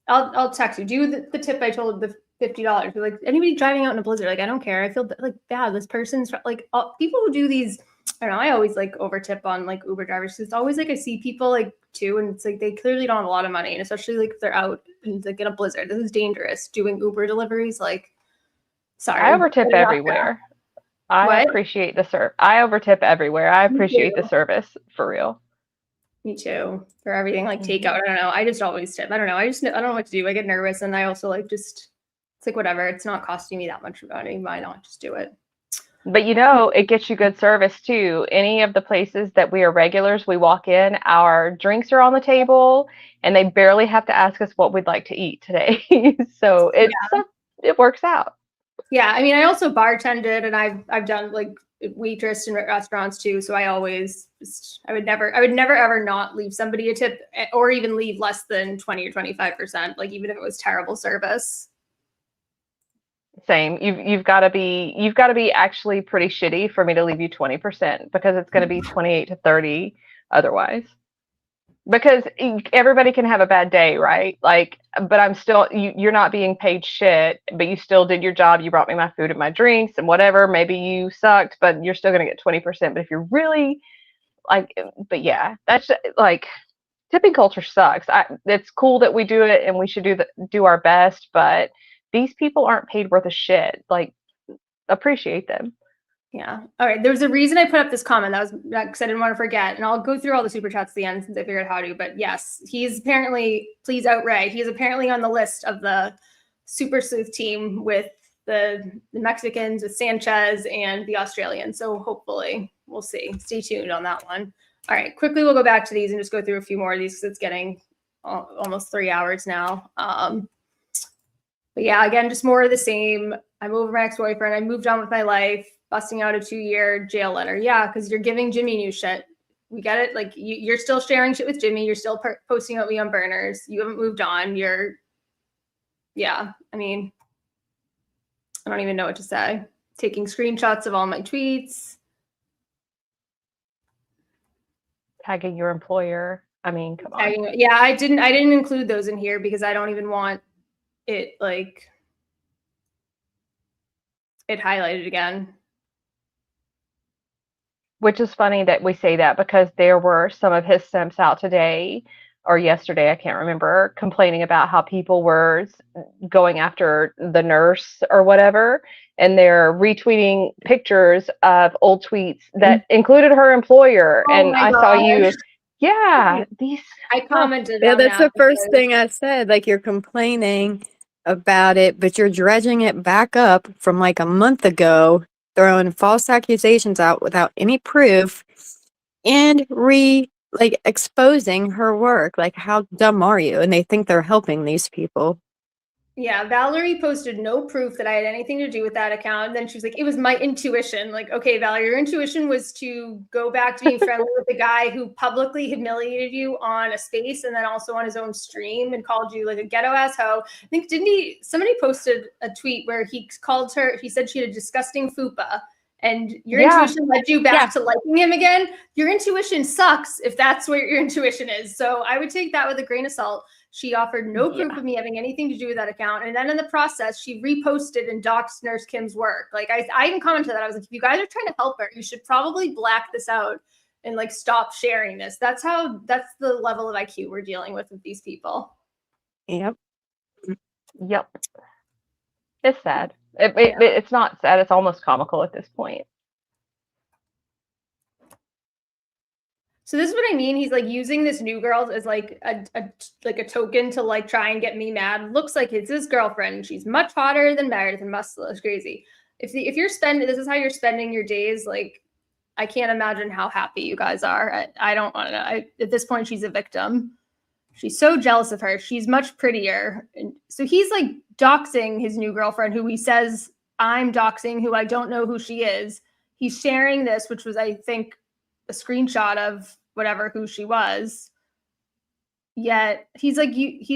I'll text you. Do the tip I told, the $50. Like, anybody driving out in a blizzard, like, I don't care. I feel like bad. This person's like, people who do these, I don't know, I always like over tip on like Uber drivers. It's always like I see people like too, and it's like they clearly don't have a lot of money, and especially like if they're out and like in a blizzard. This is dangerous doing Uber deliveries. Like, sorry, I overtip everywhere. I appreciate the service. I overtip everywhere. I appreciate the service, for real. Me too. For everything like takeout. I don't know. I just always tip. I don't know. I don't know what to do. I get nervous, and I also like just, it's like whatever. It's not costing me that much money. Why not just do it? But you know, it gets you good service too. Any of the places that we are regulars, we walk in, our drinks are on the table, and they barely have to ask us what we'd like to eat today. So it works out. Yeah, I mean, I also bartended, and I've done like waitress in restaurants too. So I always I would never ever not leave somebody a tip, or even leave less than 20 or 25%. Like, even if it was terrible service. Same. You've got to be actually pretty shitty for me to leave you 20%, because it's going to be 28 to 30 otherwise. Because everybody can have a bad day, right? Like, but I'm still, you're not being paid shit, but you still did your job. You brought me my food and my drinks and whatever. Maybe you sucked, but you're still going to get 20%. But if you're really like, but yeah, that's like, tipping culture sucks. It's cool that we do it, and we should do our best, but these people aren't paid worth a shit. Like, appreciate them. Yeah. All right. There's a reason I put up this comment. That was because I didn't want to forget. And I'll go through all the super chats at the end since I figured out how to. But yes, he's apparently, please outright, he is apparently on the list of the super sleuth team with the Mexicans, with Sanchez, and the Australians. So hopefully we'll see. Stay tuned on that one. All right. Quickly, we'll go back to these and just go through a few more of these because it's getting almost 3 hours now. But yeah, again, just more of the same. I'm over my ex-boyfriend. I moved on with my life. Busting out a 2-year jail letter. Yeah, because you're giving Jimmy new shit. We get it. Like you're still sharing shit with Jimmy. You're still posting about me on burners. You haven't moved on. Yeah. I mean, I don't even know what to say. Taking screenshots of all my tweets. Tagging your employer. I mean, come on. Yeah, I didn't include those in here because I don't even want it like it highlighted again. Which is funny that we say that because there were some of his simps out today or yesterday, I can't remember, complaining about how people were going after the nurse or whatever, and they're retweeting pictures of old tweets that included her employer. Oh and my I saw gosh. you. Yeah, these. I commented. Yeah, on that's that the first because- thing I said. Like, you're complaining about it, but you're dredging it back up from like a month ago, throwing false accusations out without any proof, and like exposing her work. Like, how dumb are you? And they think they're helping these people. Yeah, Valerie posted no proof that I had anything to do with that account. And then she was like, it was my intuition. Like, okay, Valerie, your intuition was to go back to being friendly with the guy who publicly humiliated you on a space and then also on his own stream and called you like a ghetto ass hoe. I think, somebody posted a tweet where he called her, he said she had a disgusting fupa. And your intuition led you back to liking him again. Your intuition sucks if that's what your intuition is. So I would take that with a grain of salt. She offered no proof of me having anything to do with that account. And then in the process, she reposted and doxed Nurse Kim's work. Like I even commented that. I was like, if you guys are trying to help her, you should probably black this out and like stop sharing this. That's the level of IQ we're dealing with these people. Yep. It's sad. It's not sad. It's almost comical at this point. So this is what I mean. He's like using this new girl as like a token to like try and get me mad. Looks like it's his girlfriend. She's much hotter than Meredith and Muscle. It's crazy. If you're spending, this is how you're spending your days. Like, I can't imagine how happy you guys are. I don't want to know. At this point, she's a victim. She's so jealous of her. She's much prettier. And so he's like doxing his new girlfriend, who he says I'm doxing, who I don't know who she is. He's sharing this, which was, I think, a screenshot of who she was. Yet he's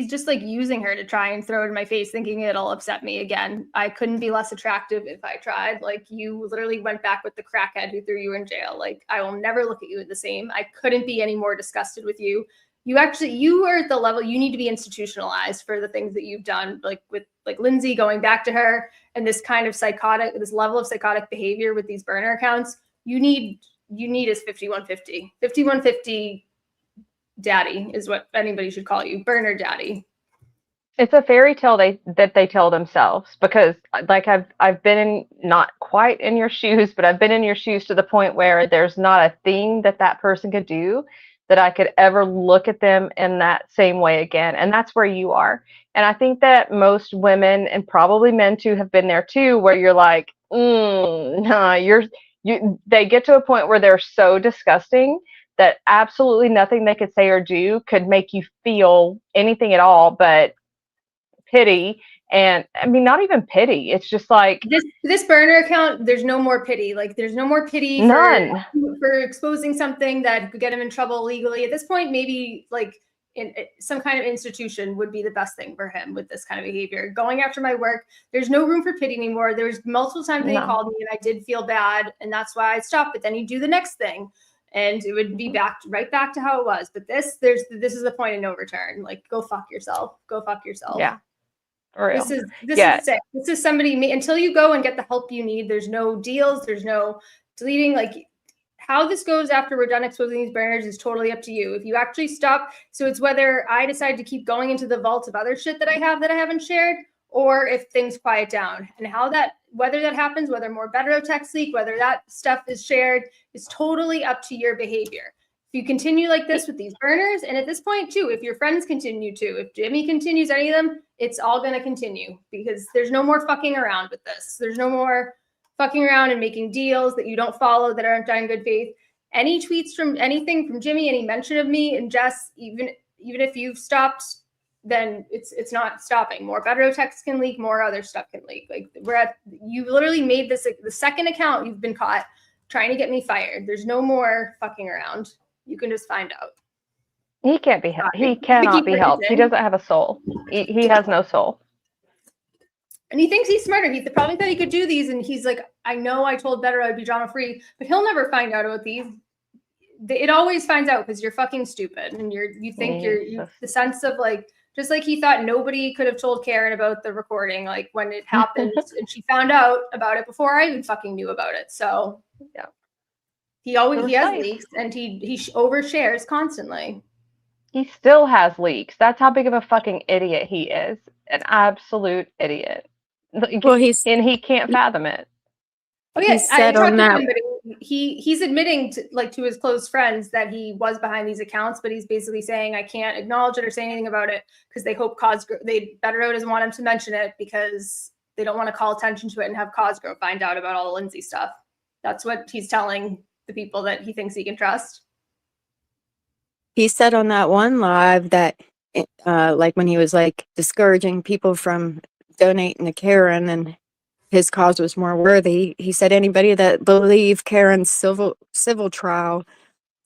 just like using her to try and throw it in my face, thinking it'll upset me again. I couldn't be less attractive if I tried. Like, you literally went back with the crackhead who threw you in jail. Like, I will never look at you the same. I couldn't be any more disgusted with you. You are at the level you need to be institutionalized for the things that you've done, like with like Lindsay going back to her and this kind of this level of psychotic behavior with these burner accounts. You need is 5150. 5150 daddy is what anybody should call you. Burner daddy. It's a fairy tale that they tell themselves, because like I've been in, not quite in your shoes, but I've been in your shoes to the point where there's not a thing that person could do that I could ever look at them in that same way again. And that's where you are. And I think that most women, and probably men too, have been there too, where you're like, nah, they get to a point where they're so disgusting that absolutely nothing they could say or do could make you feel anything at all but pity. And I mean, not even pity. It's just like this burner account, there's no more pity. Like, there's no more pity for exposing something that could get him in trouble legally. At this point, maybe like in some kind of institution would be the best thing for him with this kind of behavior. Going after my work, there's no room for pity anymore. There's multiple times that he called me and I did feel bad, and that's why I stopped. But then you do the next thing and it would be right back to how it was. But this is the point of no return. Like, go fuck yourself. Go fuck yourself. Yeah. This is sick. This is somebody, until you go and get the help you need, there's no deals, there's no deleting. Like, how this goes after we're done exposing these burners is totally up to you. If you actually stop, so it's whether I decide to keep going into the vault of other shit that I haven't shared, or if things quiet down. And how that, whether that happens, whether more hetero texts leak, whether that stuff is shared, is totally up to your behavior. If you continue like this with these burners, and at this point too, if your friends continue to, if Jimmy continues any of them, it's all going to continue, because there's no more fucking around with this. There's no more fucking around and making deals that you don't follow, that aren't done in good faith. Any tweets from anything from Jimmy, any mention of me and Jess, even if you've stopped, then it's not stopping. More hetero texts can leak, more other stuff can leak. Like, you literally made this the second account you've been caught trying to get me fired. There's no more fucking around. You can just find out. He can't be helped. He cannot be helped. He doesn't have a soul. He has no soul. And he thinks he's smarter. He probably thought he could do these, and he's like, I know I told Better I'd be drama free, but he'll never find out about these. It always finds out because you're fucking stupid, and you think you're the sense of like, just like he thought nobody could have told Karen about the recording, like when it happened, and she found out about it before I even fucking knew about it. So yeah, he has leaks, and he overshares constantly. He still has leaks. That's how big of a fucking idiot he is. An absolute idiot. Well, he can't fathom it. Oh yeah, I talked to him, but he's admitting to his close friends that he was behind these accounts, but he's basically saying I can't acknowledge it or say anything about it because they hope Better doesn't want him to mention it because they don't want to call attention to it and have Cosgrove find out about all the Lindsay stuff. That's what he's telling the people that he thinks he can trust. He said on that one live that like when he was like discouraging people from donating to Karen and his cause was more worthy, he said anybody that believed Karen's civil trial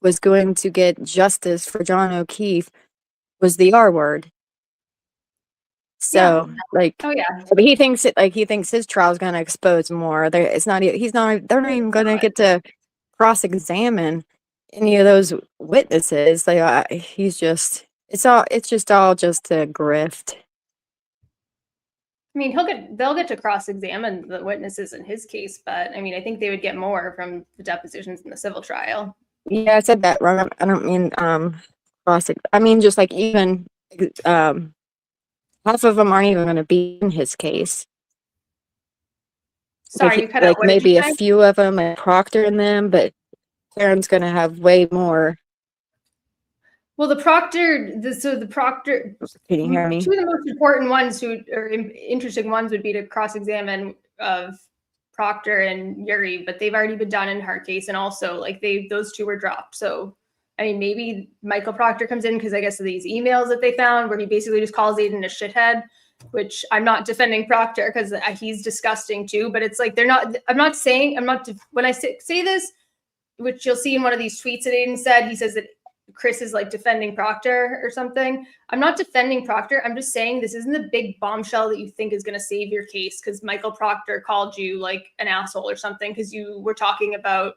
was going to get justice for John O'Keefe was the R word. So like, oh yeah, but he thinks his trial is going to expose more. They're not even going to get to cross-examine any of those witnesses. Like it's just all just a grift. I mean, they'll get to cross-examine the witnesses in his case, but I mean, I think they would get more from the depositions in the civil trial. Yeah, I said that wrong. I don't mean I mean just like even half of them aren't even going to be in his case. Sorry, you cut out. Like maybe a few of them, and Proctor in them, but Karen's going to have way more. Well, the Proctor. Can you hear me? Two of the most important ones interesting ones would be to cross-examine of Proctor and Yuri, but they've already been done in her case, and also like those two were dropped. So I mean, maybe Michael Proctor comes in because I guess of these emails that they found where he basically just calls Aiden a shithead, which I'm not defending Proctor because he's disgusting too, but it's like when I say this, which you'll see in one of these tweets that Aiden said, he says that Chris is like defending Proctor or something. I'm not defending Proctor. I'm just saying this isn't the big bombshell that you think is going to save your case because Michael Proctor called you like an asshole or something because you were talking about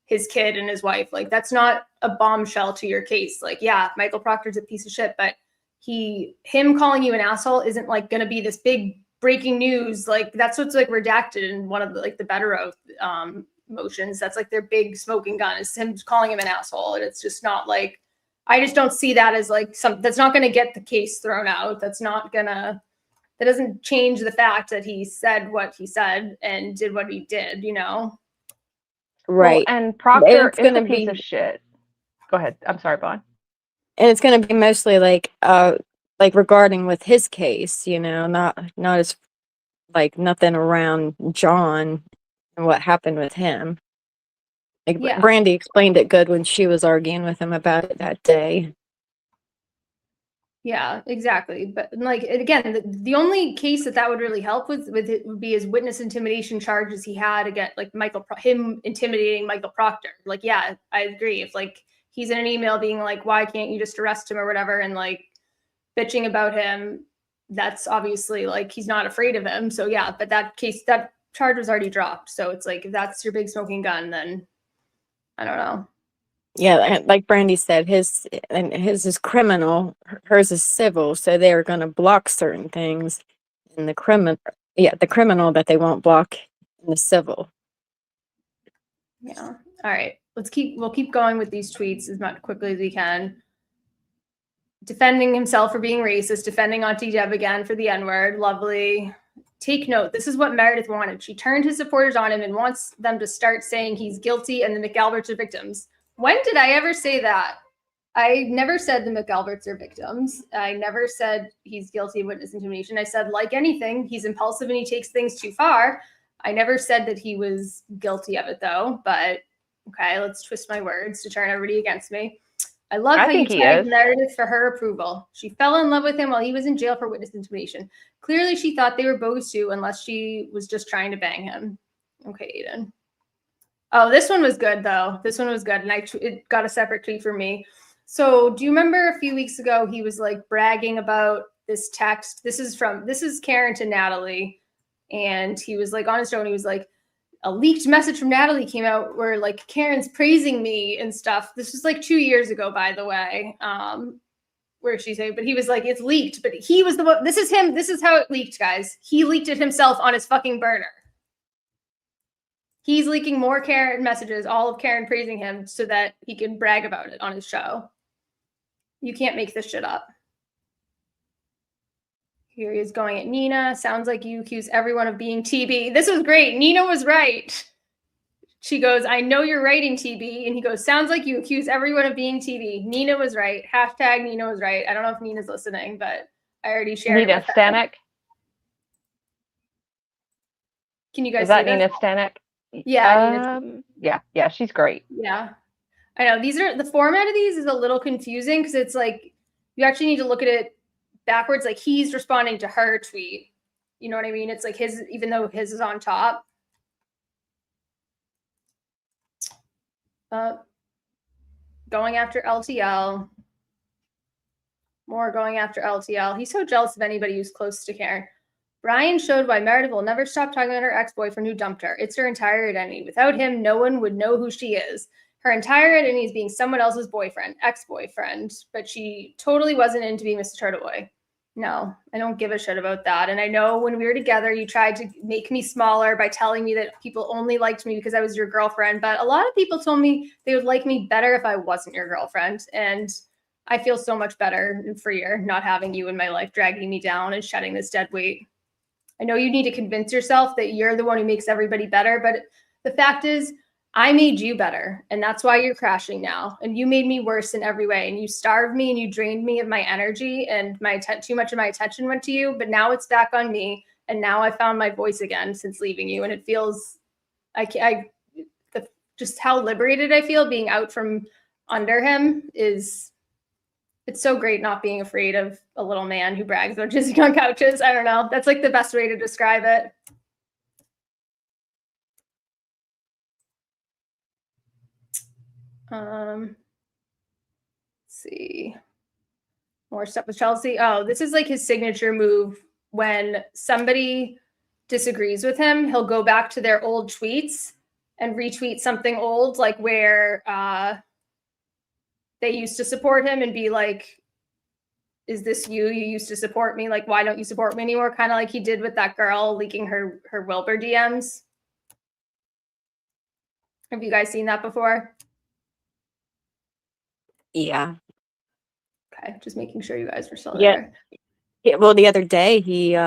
his kid and his wife. Like that's not a bombshell to your case. Like, yeah, Michael Proctor's a piece of shit, but him calling you an asshole isn't like going to be this big breaking news. Like that's what's like redacted in one of the Better Oath motions. That's like their big smoking gun is him calling him an asshole. And it's just not like, I just don't see that as like that's not going to get the case thrown out. That doesn't change the fact that he said what he said and did what he did, you know? Well, Right. and Proctor is a piece of shit. Go ahead. I'm sorry, Bon. And it's going to be mostly like regarding with his case, you know, not as like nothing around John and what happened with him. Like Brandy explained it good when she was arguing with him about it that day. Yeah, exactly. But like again, the only case that would really help with it would be his witness intimidation charges he had against like him intimidating Michael Proctor. Like, yeah, I agree. If like he's in an email being like, why can't you just arrest him or whatever, and like bitching about him, that's obviously like he's not afraid of him. So yeah, but that charge was already dropped. So it's like if that's your big smoking gun, then I don't know. Yeah, like Brandy said, his is criminal, hers is civil, so they're going to block certain things in the criminal that they won't block in the civil. Yeah. All right. We'll keep going with these tweets as much quickly as we can. defending himself for being racist, defending Auntie Deb again for the N-word. Lovely. Take note. This is what Meredith wanted. She turned his supporters on him and wants them to start saying he's guilty and the McAlberts are victims. When did I ever say that? I never said the McAlberts are victims. I never said he's guilty of witness intimidation. I said, like anything, he's impulsive and he takes things too far. I never said that he was guilty of it, though. But okay, let's twist my words to turn everybody against me. I love how you tagged Meredith for her approval. She fell in love with him while he was in jail for witness intimidation. Clearly, she thought they were bogus too, unless she was just trying to bang him. Okay, Aiden. Oh, this one was good, though. This one was good, and it got a separate tweet for me. So do you remember a few weeks ago, he was like bragging about this text? This is Karen to Natalie. And he was like on his show and he was like, a leaked message from Natalie came out where like Karen's praising me and stuff. This was like 2 years ago, by the way. Where she said, but he was like, it's leaked, but he was the one. This is him. This is how it leaked, guys. He leaked it himself on his fucking burner. He's leaking more Karen messages, all of Karen praising him so that he can brag about it on his show. You can't make this shit up. Here he is going at Nina. Sounds like you accuse everyone of being TB. This was great. Nina was right. She goes, I know you're writing TB. And he goes, sounds like you accuse everyone of being TB. Nina was right. Hashtag Nina was right. I don't know if Nina's listening, but I already shared Nina Stanek. Can you guys see that? Nina Stanek? Yeah. Yeah, she's great. Yeah. I know the format of these is a little confusing because it's like you actually need to look at it backwards. Like he's responding to her tweet. You know what I mean? It's like his, even though his is on top. Going after LTL. More going after LTL. He's so jealous of anybody who's close to Karen. Brian showed why Meredith will never stop talking about her ex-boyfriend who dumped her. It's her entire identity. Without him, no one would know who she is. Her entire identity is being someone else's boyfriend, ex-boyfriend, but she totally wasn't into being Mr. Turtleboy. No, I don't give a shit about that. And I know when we were together, you tried to make me smaller by telling me that people only liked me because I was your girlfriend. But a lot of people told me they would like me better if I wasn't your girlfriend. And I feel so much better and freer not having you in my life, dragging me down and shedding this dead weight. I know you need to convince yourself that you're the one who makes everybody better. But the fact is, I made you better, and that's why you're crashing now. And you made me worse in every way. And you starved me and you drained me of my energy, and too much of my attention went to you. But now it's back on me, and now I found my voice again since leaving you. And it feels, just how liberated I feel being out from under him is. It's so great not being afraid of a little man who brags about jizzing on couches. I don't know. That's like the best way to describe it. Let's see. More stuff with Chelsea. Oh, this is like his signature move. When somebody disagrees with him, he'll go back to their old tweets and retweet something old, like where they used to support him and be like, is this you? You used to support me. Like, why don't you support me anymore? Kind of like he did with that girl leaking her Wilbur DMs. Have you guys seen that before? Yeah. Okay, just making sure you guys were still there. Yeah. Well, the other day he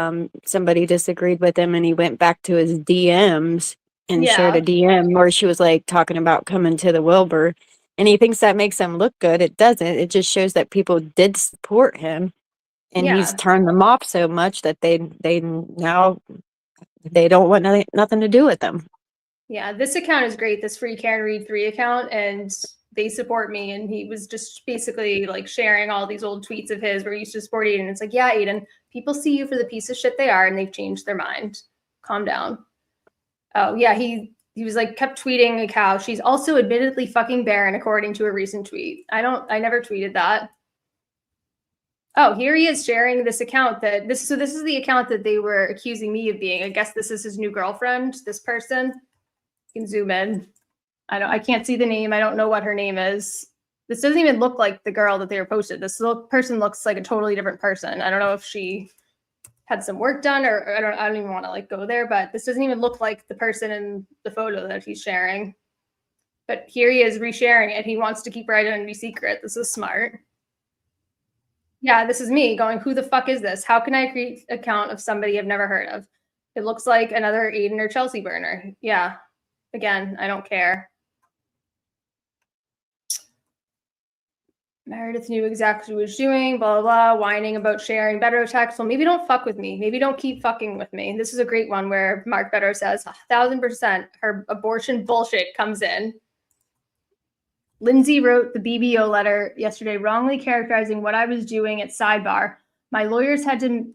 somebody disagreed with him and he went back to his DMs and shared a DM where she was like talking about coming to the Wilbur. And he thinks that makes him look good. It doesn't. It just shows that people did support him, and he's turned them off so much that they now don't want nothing to do with them. Yeah, this account is great. This Free Karen Read 3 account, and they support me. And he was just basically like sharing all these old tweets of his where he used to support Aiden. It's like, yeah, Aiden, people see you for the piece of shit they are, and they've changed their mind. Calm down. Oh yeah, he was like kept tweeting like how she's also admittedly fucking barren according to a recent tweet. I never tweeted that. Oh, here he is sharing this account this is the account that they were accusing me of being. I guess this is his new girlfriend, this person. You can zoom in. I can't see the name. I don't know what her name is. This doesn't even look like the girl that they were posted. This person looks like a totally different person. I don't know if she had some work done or I don't even want to like go there, but this doesn't even look like the person in the photo that he's sharing. But here he is resharing it. He wants to keep her identity secret. This is smart. Yeah, this is me going, who the fuck is this? How can I create an account of somebody I've never heard of? It looks like another Aiden or Chelsea burner. Yeah. Again, I don't care. Meredith knew exactly what she was doing, blah, blah, blah, whining about sharing Beto text. Well, maybe don't fuck with me. Maybe don't keep fucking with me. This is a great one where Mark Beto says 1,000% her abortion bullshit comes in. Lindsay wrote the BBO letter yesterday, wrongly characterizing what I was doing at Sidebar. My lawyers had to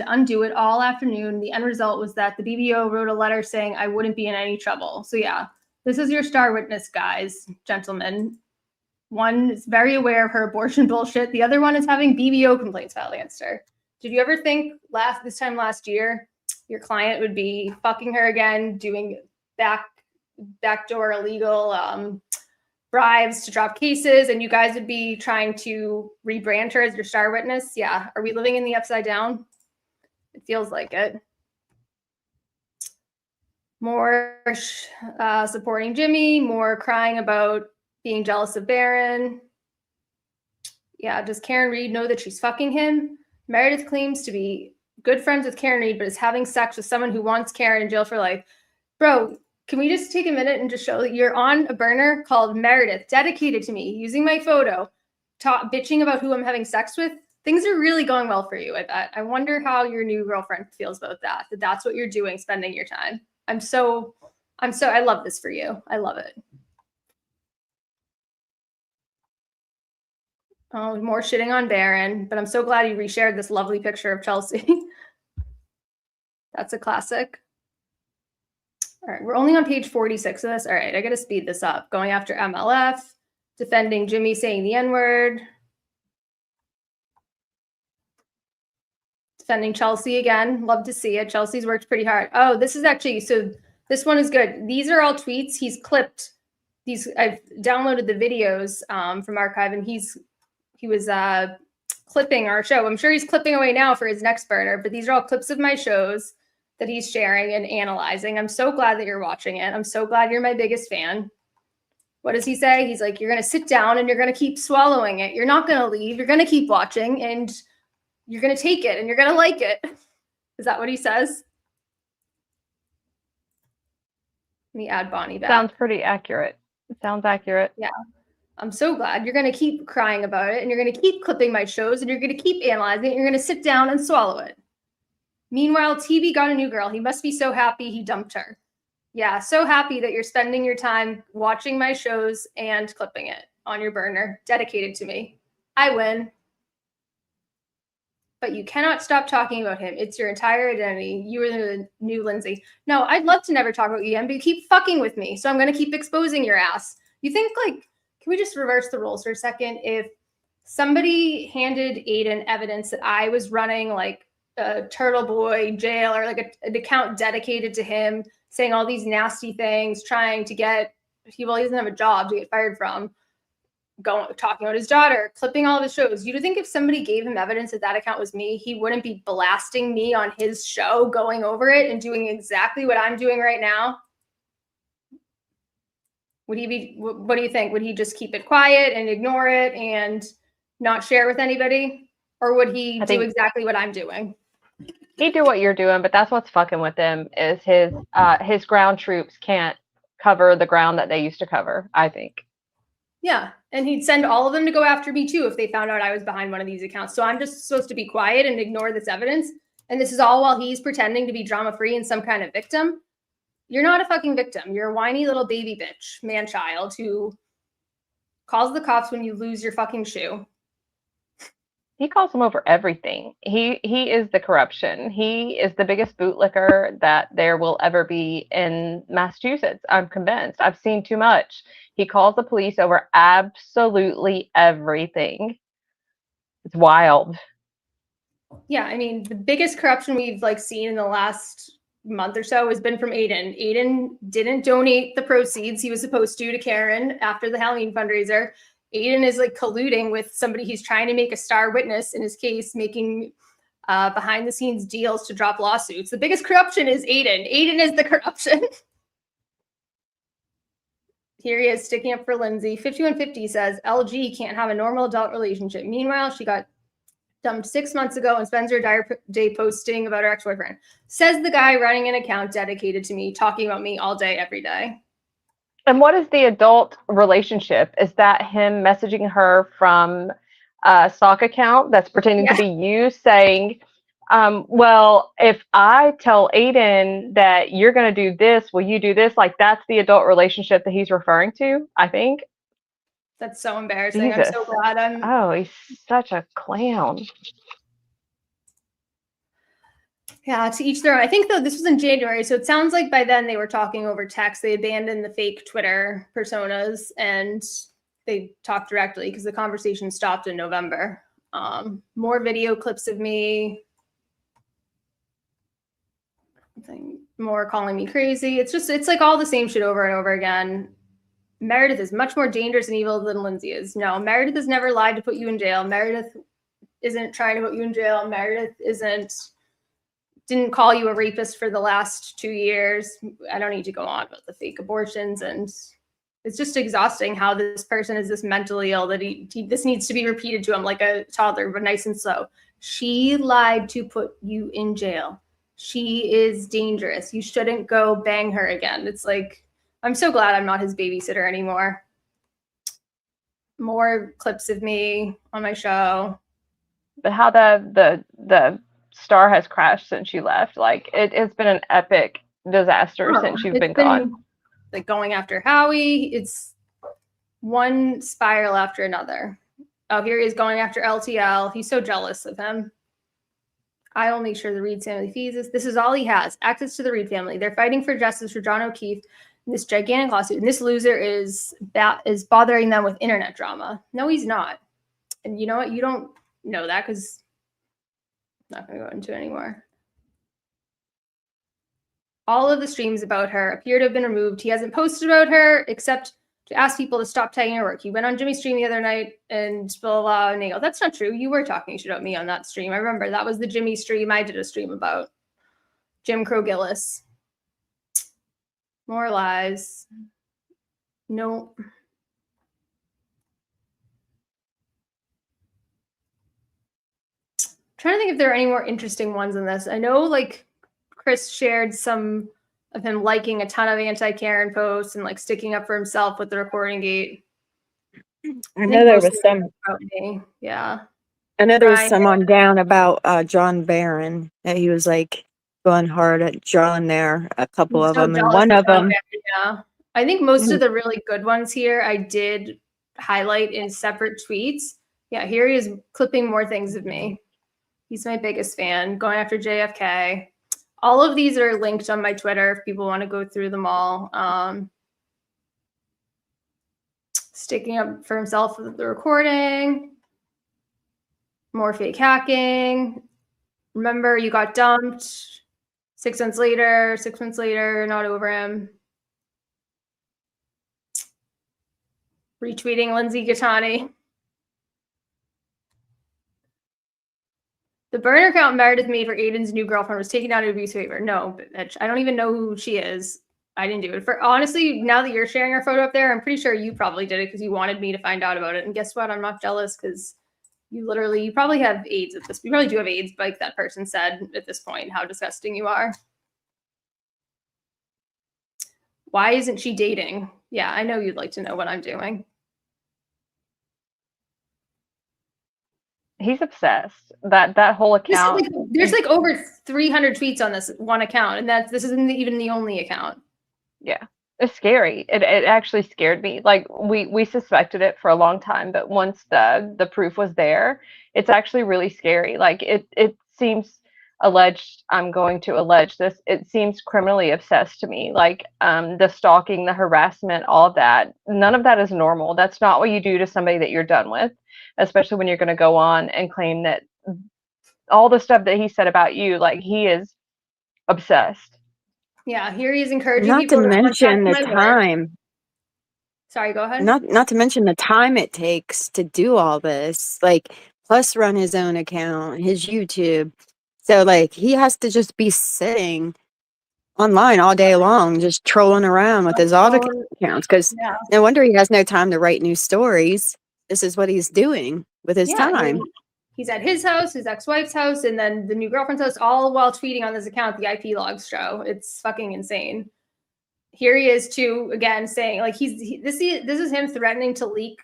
undo it all afternoon. The end result was that the BBO wrote a letter saying I wouldn't be in any trouble. So yeah, this is your star witness, guys, gentlemen. One is very aware of her abortion bullshit. The other one is having BBO complaints filed against her. Did you ever think this time last year, your client would be fucking her again, doing backdoor illegal bribes to drop cases, and you guys would be trying to rebrand her as your star witness? Yeah. Are we living in the upside down? It feels like it. More supporting Jimmy, more crying about being jealous of Barron. Yeah, does Karen Reed know that she's fucking him? Meredith claims to be good friends with Karen Reed, but is having sex with someone who wants Karen in jail for life. Bro, can we just take a minute and just show that you're on a burner called Meredith, dedicated to me, using my photo, bitching about who I'm having sex with? Things are really going well for you, I bet. I wonder how your new girlfriend feels about that that's what you're doing, spending your time. I love this for you. I love it. Oh, more shitting on Barron, but I'm so glad you reshared this lovely picture of Chelsea. That's a classic. All right, we're only on page 46 of this. All right, I got to speed this up. Going after MLF, defending Jimmy saying the N-word, defending Chelsea again. Love to see it. Chelsea's worked pretty hard. Oh, this is actually, so this one is good. These are all tweets. He's clipped these. I've downloaded the videos from archive, and he was clipping our show. I'm sure he's clipping away now for his next burner, but these are all clips of my shows that he's sharing and analyzing. I'm so glad that you're watching it. I'm so glad you're my biggest fan. What does he say? He's like, you're going to sit down and you're going to keep swallowing it. You're not going to leave. You're going to keep watching and you're going to take it and you're going to like it. Is that what he says? Let me add Bonnie back. Sounds pretty accurate. It sounds accurate. Yeah. I'm so glad. You're going to keep crying about it and you're going to keep clipping my shows and you're going to keep analyzing it. You're going to sit down and swallow it. Meanwhile, TV got a new girl. He must be so happy he dumped her. Yeah, so happy that you're spending your time watching my shows and clipping it on your burner, dedicated to me. I win. But you cannot stop talking about him. It's your entire identity. You are the new Lindsay. No, I'd love to never talk about EM, but you keep fucking with me. So I'm going to keep exposing your ass. You think, like, can we just reverse the roles for a second? If somebody handed Aiden evidence that I was running, like, a Turtle Boy jail or like an account dedicated to him, saying all these nasty things, trying to get, he doesn't have a job to get fired from, talking about his daughter, clipping all of his shows. You'd think if somebody gave him evidence that that account was me, he wouldn't be blasting me on his show, going over it and doing exactly what I'm doing right now. Would he be, what do you think? Would he just keep it quiet and ignore it and not share with anybody? Or would he do exactly what I'm doing? He'd do what you're doing, but that's what's fucking with him is his ground troops can't cover the ground that they used to cover, I think. Yeah, and he'd send all of them to go after me too if they found out I was behind one of these accounts. So I'm just supposed to be quiet and ignore this evidence. And this is all while he's pretending to be drama-free and some kind of victim. You're not a fucking victim. You're a whiny little baby bitch, man-child, who calls the cops when you lose your fucking shoe. He calls them over everything. He is the corruption. He is the biggest bootlicker that there will ever be in Massachusetts. I'm convinced. I've seen too much. He calls the police over absolutely everything. It's wild. Yeah, I mean, the biggest corruption we've seen in the last month or so has been from Aiden. Aiden didn't donate the proceeds he was supposed to Karen after the Halloween fundraiser. Aiden is colluding with somebody he's trying to make a star witness in his case, making behind the scenes deals to drop lawsuits. The biggest corruption is Aiden. Aiden is the corruption. Here he is sticking up for Lindsay. 5150 says LG can't have a normal adult relationship. Meanwhile, she got Dumped 6 months ago and spends her entire day posting about her ex-boyfriend. Says the guy running an account dedicated to me, talking about me all day, every day. And what is the adult relationship? Is that him messaging her from a stock account that's pretending to be you, saying, well, if I tell Aiden that you're going to do this, will you do this? Like, that's the adult relationship that he's referring to, I think. That's so embarrassing. Jesus. I'm so glad I'm... Oh, he's such a clown. Yeah, to each their own. I think, though, this was in January, so it sounds like by then they were talking over text. They abandoned the fake Twitter personas and they talked directly because the conversation stopped in November. More video clips of me. More calling me crazy. It's like all the same shit over and over again. Meredith is much more dangerous and evil than Lindsay is. No, Meredith has never lied to put you in jail. Meredith isn't trying to put you in jail. Meredith didn't call you a rapist for the last 2 years. I don't need to go on about the fake abortions. And it's just exhausting how this person is this mentally ill that this needs to be repeated to him like a toddler, but nice and slow. She lied to put you in jail. She is dangerous. You shouldn't go bang her again. It's like, I'm so glad I'm not his babysitter anymore. More clips of me on my show. But how the star has crashed since you left. Like, it's been an epic disaster since you've been gone. Like going after Howie. It's one spiral after another. Oh, here he is going after LTL. He's so jealous of him. I will make sure the Reed family fees this. This is all he has. Access to the Reed family. They're fighting for justice for John O'Keefe in this gigantic lawsuit. And this loser is bothering them with internet drama. No, he's not. And you know what? You don't know that because I'm not going to go into it anymore. All of the streams about her appear to have been removed. He hasn't posted about her except to ask people to stop tagging her work. He went on Jimmy's stream the other night and blah, blah, blah, and they go, that's not true. You were talking shit about me on that stream. I remember that was the Jimmy stream. I did a stream about Jim Crow Gillis. More lies. Nope. Trying to think if there are any more interesting ones in this. I know like Chris shared some of him liking a ton of anti-Karen posts and like sticking up for himself with the recording gate. I know there was some. Yeah. I know there was some on down about John Barron that he was like going hard at John there. A couple of them, and one of them. Yeah. I think most of the really good ones here I did highlight in separate tweets. Yeah, here he is clipping more things of me. He's my biggest fan. Going after JFK. All of these are linked on my Twitter if people want to go through them all. Sticking up for himself with the recording. More fake hacking. Remember, you got dumped. 6 months later, not over him. Retweeting Lindsay Gattani. The burner account Meredith made for Aiden's new girlfriend was taken down to abuse favor. No, bitch. I don't even know who she is. I didn't do it. Honestly, now that you're sharing our photo up there, I'm pretty sure you probably did it because you wanted me to find out about it. And guess what? I'm not jealous because you probably have AIDS at this. You probably do have AIDS, like that person said at this point, how disgusting you are. Why isn't she dating? Yeah, I know you'd like to know what I'm doing. He's obsessed. That whole account. There's like over 300 tweets on this one account, and this isn't even the only account. Yeah, it's scary. It actually scared me. Like we suspected it for a long time, but once the proof was there, it's actually really scary. Like it seems alleged. I'm going to allege this. It seems criminally obsessed to me. Like the stalking, the harassment, all of that. None of that is normal. That's not what you do to somebody that you're done with. Especially when you're going to go on and claim that all the stuff that he said about you, like he is obsessed. Yeah, here he is encouraging not people to mention the time. Work. Sorry, go ahead. Not to mention the time it takes to do all this. Like, plus run his own account, his YouTube. So like he has to just be sitting online all day long, just trolling around with his other accounts. Because no wonder he has no time to write new stories. This is what he's doing with his time. He's at his house, his ex-wife's house, and then the new girlfriend's house, all while tweeting on this account the IP logs show. It's fucking insane. Here he is too, again, saying like this is him threatening to leak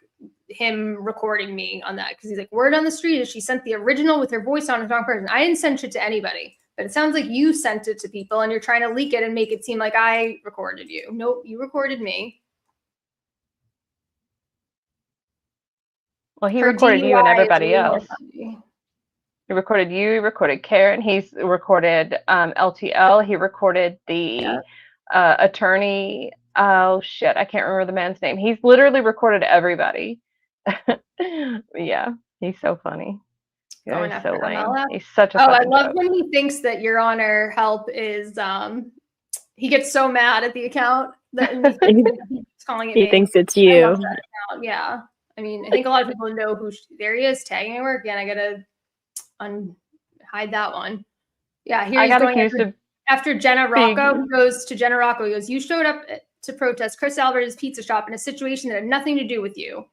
him recording me on that, because he's like, word on the street is she sent the original with her voice on a wrong person. I didn't send shit to anybody, but it sounds like you sent it to people and you're trying to leak it and make it seem like I recorded you. Nope, you recorded me. Well, he Her recorded you and DUI is everybody really else. funny. He recorded you, he recorded Karen, he's recorded LTL, he recorded the attorney. Oh shit, I can't remember the man's name. He's literally recorded everybody. Yeah, he's so funny. Going He's so after lame. MLF. He's such a Oh, I fucking love joke. when he thinks that Your Honor help is he gets so mad at the account that he's calling it He me. thinks it's I you. love that account. Yeah. I mean, I think a lot of people know who there he is tagging my work. Again, I gotta hide that one. Yeah, here I he's got going accused of after Jenna being- Rocco. He goes to Jenna Rocco. He goes, "You showed up to protest Chris Albert's pizza shop in a situation that had nothing to do with you."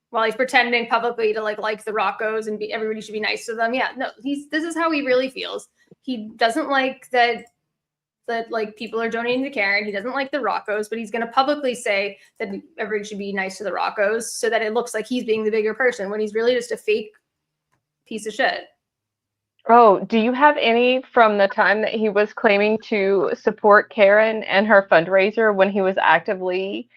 While he's pretending publicly to like the Roccos and everybody should be nice to them. Yeah, no, this is how he really feels. He doesn't like that like people are donating to Karen. He doesn't like the Roccos, but he's going to publicly say that everybody should be nice to the Roccos so that it looks like he's being the bigger person when he's really just a fake piece of shit. Oh, do you have any from the time that he was claiming to support Karen and her fundraiser when he was actively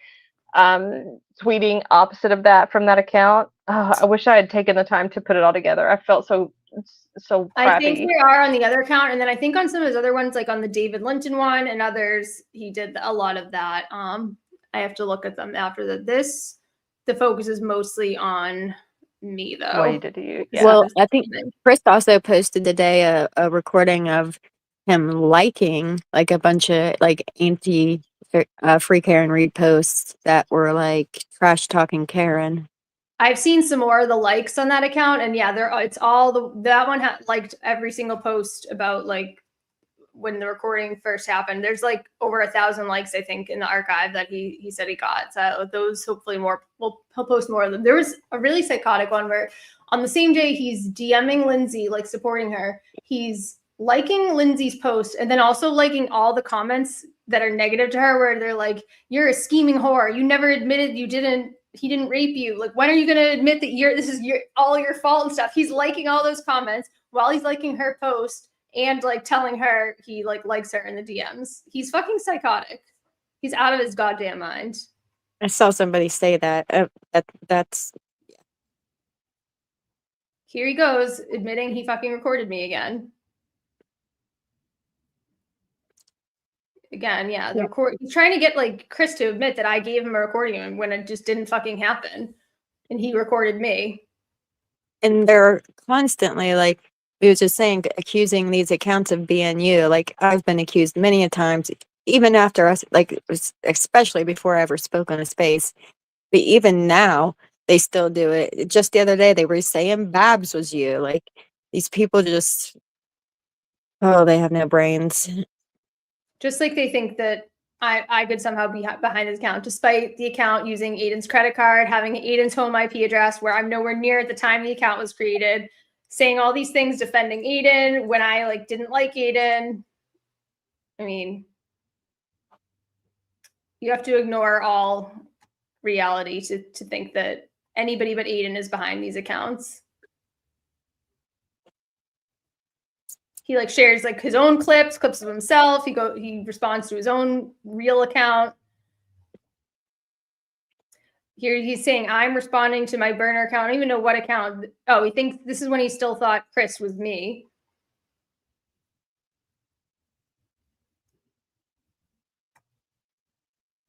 tweeting opposite of that from that account? Oh, I wish I had taken the time to put it all together. I felt so crappy. I think they are on the other account, and then I think on some of his other ones, like on the David Linton one and others, he did a lot of that. I have to look at them after that. The focus is mostly on me, though. What he did to you. Yeah. Well, I think Chris also posted today a recording of him liking like a bunch of like anti free Karen Reed posts that were like trash talking Karen. I've seen some more of the likes on that account, and yeah, it's all that one liked every single post about like when the recording first happened. There's like over 1,000 likes, I think, in the archive that he said he got. So those hopefully more. He'll post more of them. There was a really psychotic one where on the same day he's DMing Lindsay, like supporting her. He's liking Lindsay's post and then also liking all the comments that are negative to her, where they're like, "You're a scheming whore. You never admitted he didn't rape you. Like, when are you going to admit that this is all your fault and stuff?" He's liking all those comments while he's liking her post and like telling her he like likes her in the DMs. He's fucking psychotic. He's out of his goddamn mind. I saw somebody say that. That's Here he goes, admitting he fucking recorded me again. Again, yeah. He's trying to get like Chris to admit that I gave him a recording of him when it just didn't fucking happen, and he recorded me. and they're constantly like we was just saying accusing these accounts of being you. Like I've been accused many a times, even after us, like especially before I ever spoke on a space. But even now, they still do it. Just the other day, they were saying Babs was you. Like these people just, oh, they have no brains. Just like they think that I could somehow be behind his account, despite the account using Aiden's credit card, having Aiden's home IP address, where I'm nowhere near at the time the account was created, saying all these things, defending Aiden when I like didn't like Aiden. I mean, you have to ignore all reality to think that anybody but Aiden is behind these accounts. He like shares like his own clips of himself. He responds to his own real account. Here he's saying, "I'm responding to my burner account." I don't even know what account. Oh, he thinks this is when he still thought Chris was me.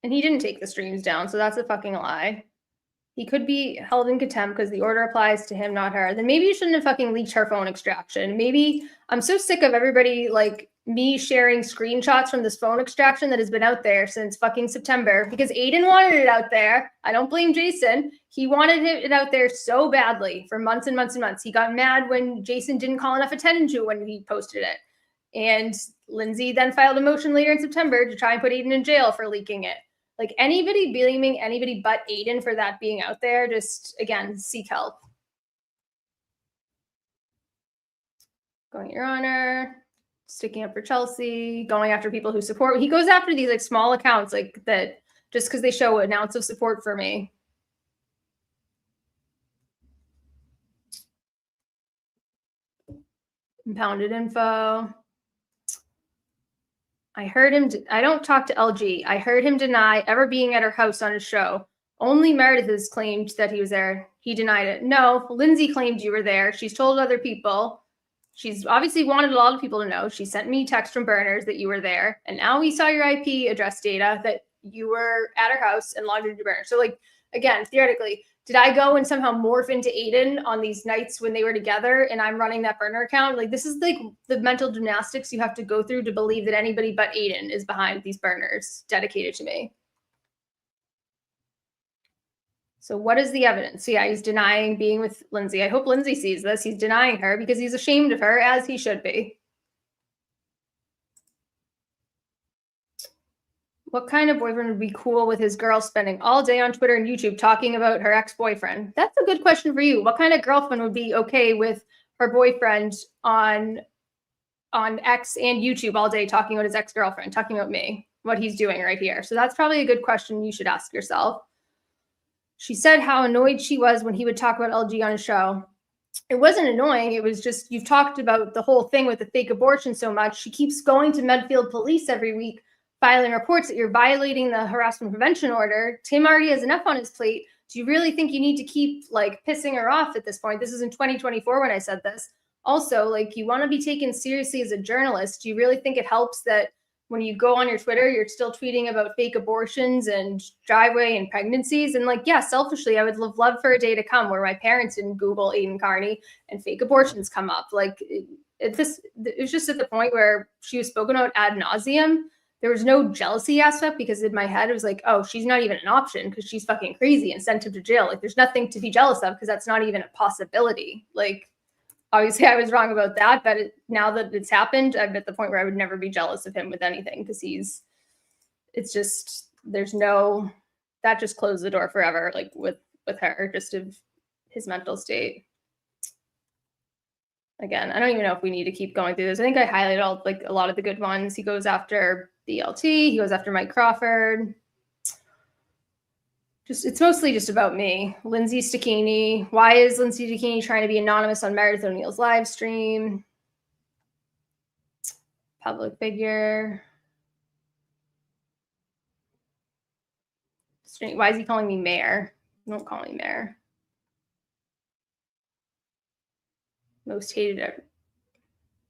And he didn't take the streams down, so that's a fucking lie. He could be held in contempt because the order applies to him, not her. Then maybe you shouldn't have fucking leaked her phone extraction. Maybe I'm so sick of everybody like me sharing screenshots from this phone extraction that has been out there since fucking September because Aiden wanted it out there. I don't blame Jason. He wanted it out there so badly for months and months and months. He got mad when Jason didn't call enough attention to it when he posted it. And Lindsay then filed a motion later in September to try and put Aiden in jail for leaking it. Like anybody blaming anybody but Aiden for that being out there, just again, seek help. Going Your Honor, sticking up for Chelsea, going after people who support. He goes after these like small accounts like that just because they show an ounce of support for me. Impounded info. I heard him. I don't talk to LG. I heard him deny ever being at her house on his show. Only Meredith has claimed that he was there. He denied it. No, Lindsay claimed you were there. She's told other people. She's obviously wanted a lot of people to know. She sent me text from burners that you were there. And now we saw your IP address data that you were at her house and logged into burner. So like, again, theoretically, did I go and somehow morph into Aiden on these nights when they were together and I'm running that burner account? Like, this is like the mental gymnastics you have to go through to believe that anybody but Aiden is behind these burners dedicated to me. So what is the evidence? So yeah, he's denying being with Lindsay. I hope Lindsay sees this. He's denying her because he's ashamed of her, as he should be. What kind of boyfriend would be cool with his girl spending all day on Twitter and YouTube talking about her ex-boyfriend? That's a good question for you. What kind of girlfriend would be okay with her boyfriend on X and YouTube all day talking about his ex-girlfriend, talking about me, what he's doing right here? So that's probably a good question you should ask yourself. She said how annoyed she was when he would talk about LG on his show. It wasn't annoying. It was just, you've talked about the whole thing with the fake abortion so much. She keeps going to Medfield Police every week, filing reports that you're violating the harassment prevention order. Tim already has enough on his plate. Do you really think you need to keep like pissing her off at this point? This is in 2024 when I said this. Also, like, you want to be taken seriously as a journalist. Do you really think it helps that when you go on your Twitter, you're still tweeting about fake abortions and driveway and pregnancies? And like, yeah, selfishly, I would love for a day to come where my parents didn't Google Aiden Carney and fake abortions come up. Like, it was just at the point where she was spoken about ad nauseum. There was no jealousy aspect because in my head, it was like, oh, she's not even an option because she's fucking crazy and sent him to jail. Like, there's nothing to be jealous of because that's not even a possibility. Like, obviously I was wrong about that, but now that it's happened, I'm at the point where I would never be jealous of him with anything because it's just, there's no, that just closed the door forever, like with her, just of his mental state. Again, I don't even know if we need to keep going through this. I think I highlighted all like a lot of the good ones. He goes after BLT, he goes after Mike Crawford. It's mostly just about me. Lindsay Stachini. Why is Lindsay Stachini trying to be anonymous on Meredith O'Neill's live stream? Public figure. Why is he calling me mayor? Don't call me mayor. Most hated ever.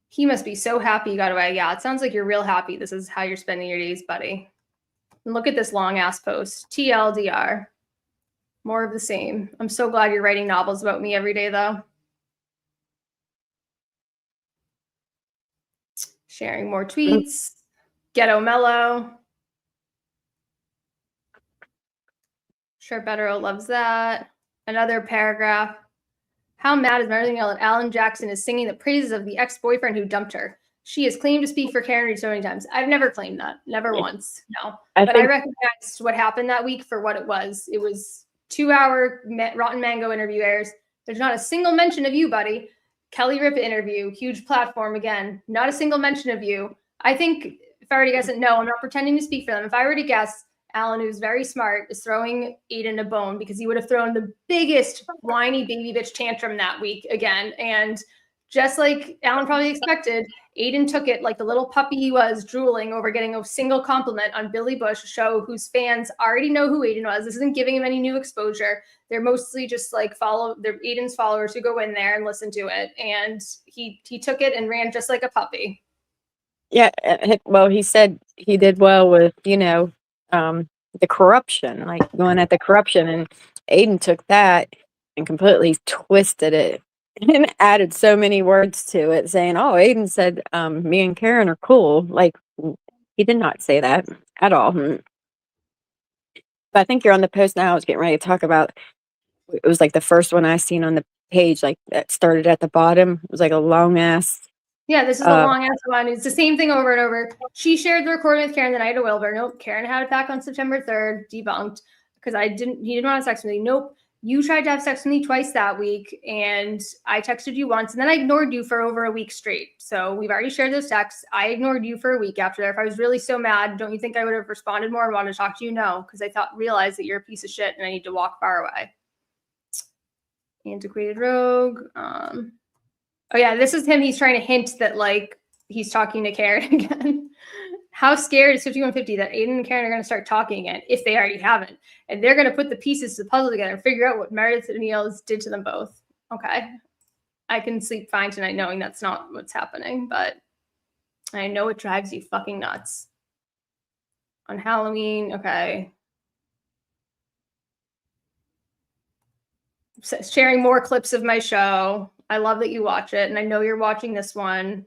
He must be so happy you got away. Yeah, it sounds like you're real happy. This is how you're spending your days, buddy. And look at this long ass post. TLDR. More of the same. I'm so glad you're writing novels about me every day, though. Sharing more tweets. Ghetto Mellow. Sure Bettero loves that. Another paragraph. How mad is Meredith O'Neill that Alan Jackson is singing the praises of the ex-boyfriend who dumped her? She has claimed to speak for Karen Reed so many times. I've never claimed that. Never once. No. I recognized what happened that week for what it was. It was 2-hour Rotten Mango interview airs. There's not a single mention of you, buddy. Kelly Ripa interview, huge platform again. Not a single mention of you. I think if I were to guess it, no, I'm not pretending to speak for them. If I were to guess, Alan, who's very smart, is throwing Aiden a bone because he would have thrown the biggest whiny baby bitch tantrum that week again. And just like Alan probably expected, Aiden took it like the little puppy he was, drooling over getting a single compliment on Billy Bush, a show whose fans already know who Aiden was. This isn't giving him any new exposure. They're mostly just like they're Aiden's followers who go in there and listen to it. And he took it and ran just like a puppy. Yeah, well, he said he did well with, the corruption, like going at the corruption, and Aiden took that and completely twisted it and added so many words to it, saying, "Oh, Aiden said me and Karen are cool." Like, he did not say that at all. But I think you're on the post now. I was getting ready to talk about. It was like the first one I seen on the page, like that started at the bottom. It was like a long ass. Yeah, this is a long ass one. It's the same thing over and over. She shared the recording with Karen the night of Wilbur. Nope. Karen had it back on September 3rd. Debunked because he didn't want to sex with me. Nope. You tried to have sex with me twice that week, and I texted you once, and then I ignored you for over a week straight. So we've already shared those texts. I ignored you for a week after that. If I was really so mad, don't you think I would have responded more and wanted to talk to you? No, because I realized that you're a piece of shit and I need to walk far away. Antiquated rogue. Oh yeah, this is him. He's trying to hint that like he's talking to Karen again. How scared is 5150 that Aiden and Karen are going to start talking again if they already haven't? And they're going to put the pieces to the puzzle together and figure out what Meredith and Niels did to them both. Okay. I can sleep fine tonight knowing that's not what's happening, but I know it drives you fucking nuts. On Halloween, okay. Sharing more clips of my show. I love that you watch it, and I know you're watching this one.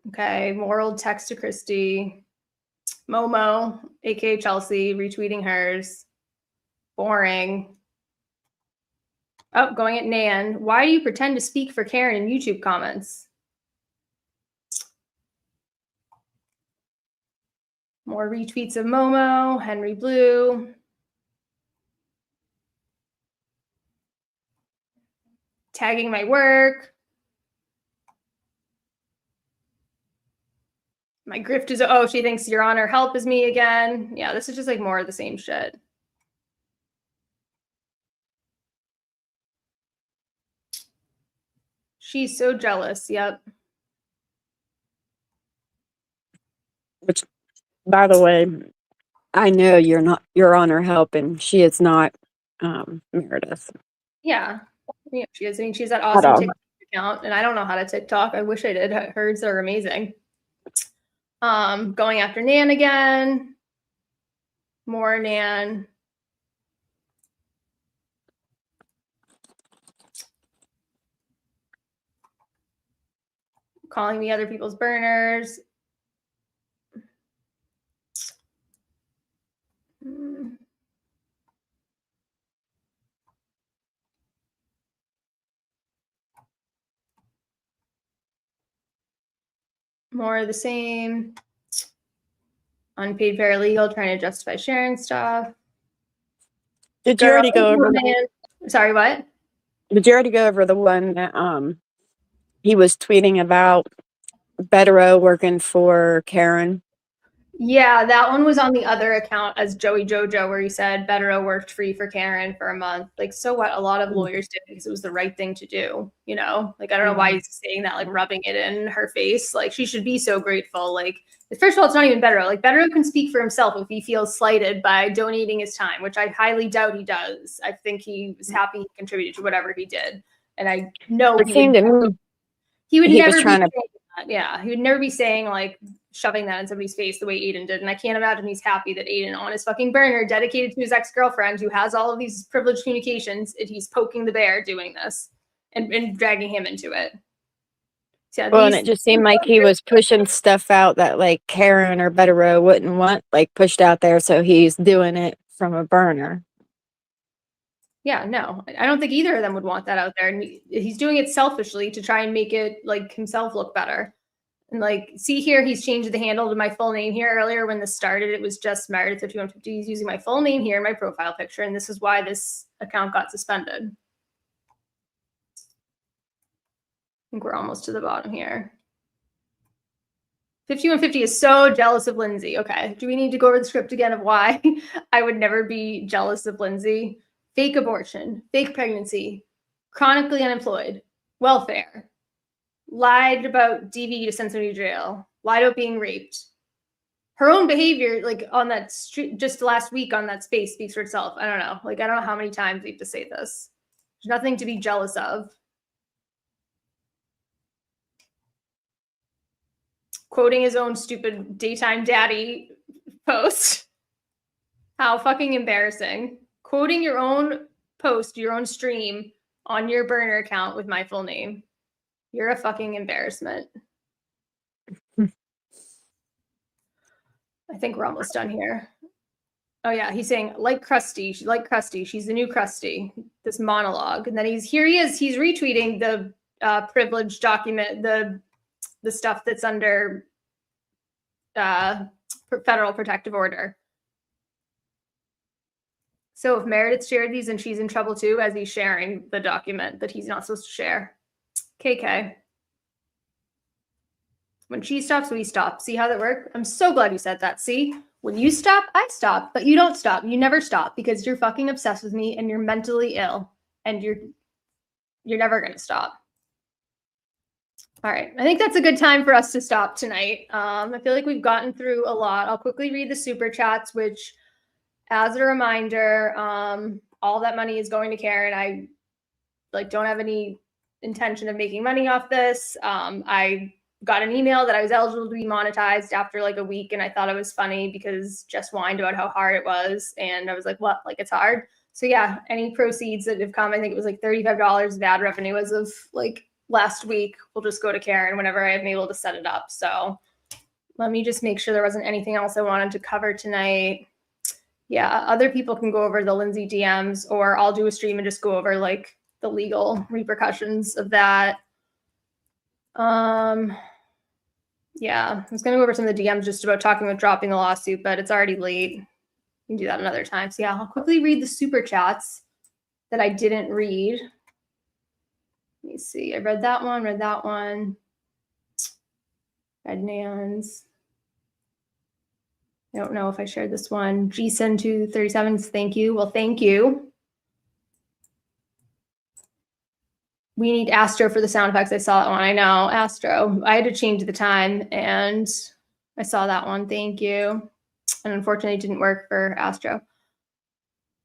Okay, more old text to Christy. Momo, aka Chelsea, retweeting hers. Boring. Oh, going at Nan. Why do you pretend to speak for Karen in YouTube comments? More retweets of Momo, Henry Blue. Tagging my work. My grift is, oh, she thinks Your Honor help is me again. Yeah, this is just like more of the same shit. She's so jealous. Yep. Which, by the way, I know you're not Your Honor help, and she is not Meredith. Yeah. Yeah, she is. I mean, she's that At awesome all. TikTok account, and I don't know how to TikTok. I wish I did. Hers are amazing. Going after Nan again. More Nan. Calling me other people's burners. More of the same. Unpaid paralegal trying to justify sharing stuff. Did you already go over? Sorry, what? Did you already go over the one that he was tweeting about Betero working for Karen? Yeah, that one was on the other account as Joey Jojo, where he said Betero worked free for Karen for a month. Like, so what? A lot of lawyers did because it was the right thing to do, you know? Like, I don't know why he's saying that, like rubbing it in her face. Like, she should be so grateful. Like, first of all, it's not even Betero. Like, Betero can speak for himself if he feels slighted by donating his time, which I highly doubt he does. I think he was happy he contributed to whatever he did. And I know It seemed to me he would he never was be trying to. saying that. Yeah, he would never be saying like shoving that in somebody's face the way Aiden did. And I can't imagine he's happy that Aiden on his fucking burner, dedicated to his ex-girlfriend who has all of these privileged communications, and he's poking the bear doing this and dragging him into it. So, yeah, Well, and it just seemed like he was pushing stuff out that like Karen or Betero wouldn't want, like pushed out there. So he's doing it from a burner. Yeah, no, I don't think either of them would want that out there. And he's doing it selfishly to try and make it like himself look better. And like, see here, he's changed the handle to my full name here. Earlier when this started, it was just Meredith 5150. He's using my full name here in my profile picture. And this is why this account got suspended. I think we're almost to the bottom here. 5150 is so jealous of Lindsay. Okay, do we need to go over the script again of why I would never be jealous of Lindsay? Fake abortion, fake pregnancy, chronically unemployed, welfare, lied about DV to send somebody to jail, lied about being raped. Her own behavior, like on that street, just last week on that space, speaks for itself. I don't know. Like, I don't know how many times we have to say this. There's nothing to be jealous of. Quoting his own stupid daytime daddy post. How fucking embarrassing. Quoting your own post, your own stream on your burner account with my full name. You're a fucking embarrassment. I think we're almost done here. Oh yeah, he's saying like Krusty, she's the new Krusty. This monologue, and then he's retweeting the privileged document, the stuff that's under federal protective order. So if Meredith shared these and she's in trouble too, as he's sharing the document that he's not supposed to share. KK. When she stops, we stop. See how that worked? I'm so glad you said that. See, when you stop, I stop, but you don't stop. You never stop because you're fucking obsessed with me and you're mentally ill and you're never going to stop. All right. I think that's a good time for us to stop tonight. I feel like we've gotten through a lot. I'll quickly read the super chats, which, as a reminder, all that money is going to Karen. I don't have any intention of making money off this. I got an email that I was eligible to be monetized after like a week, and I thought it was funny because Jess whined about how hard it was, and I was like, what? Like, it's hard? So yeah, any proceeds that have come, I think it was like $35 of ad revenue as of like last week, will just go to Karen whenever I'm able to set it up. So let me just make sure there wasn't anything else I wanted to cover tonight. Yeah, other people can go over the Lindsay DMs, or I'll do a stream and just go over like the legal repercussions of that. Yeah, I was going to go over some of the DMs just about talking about dropping the lawsuit, but it's already late. We can do that another time. So yeah, I'll quickly read the super chats that I didn't read. Let me see. I read that one, Red Nans. I don't know if I shared this one. GSEN237, thank you. Well, thank you. We need Astro for the sound effects. I saw that one. I know, Astro. I had to change the time, and I saw that one. Thank you. And unfortunately, it didn't work for Astro.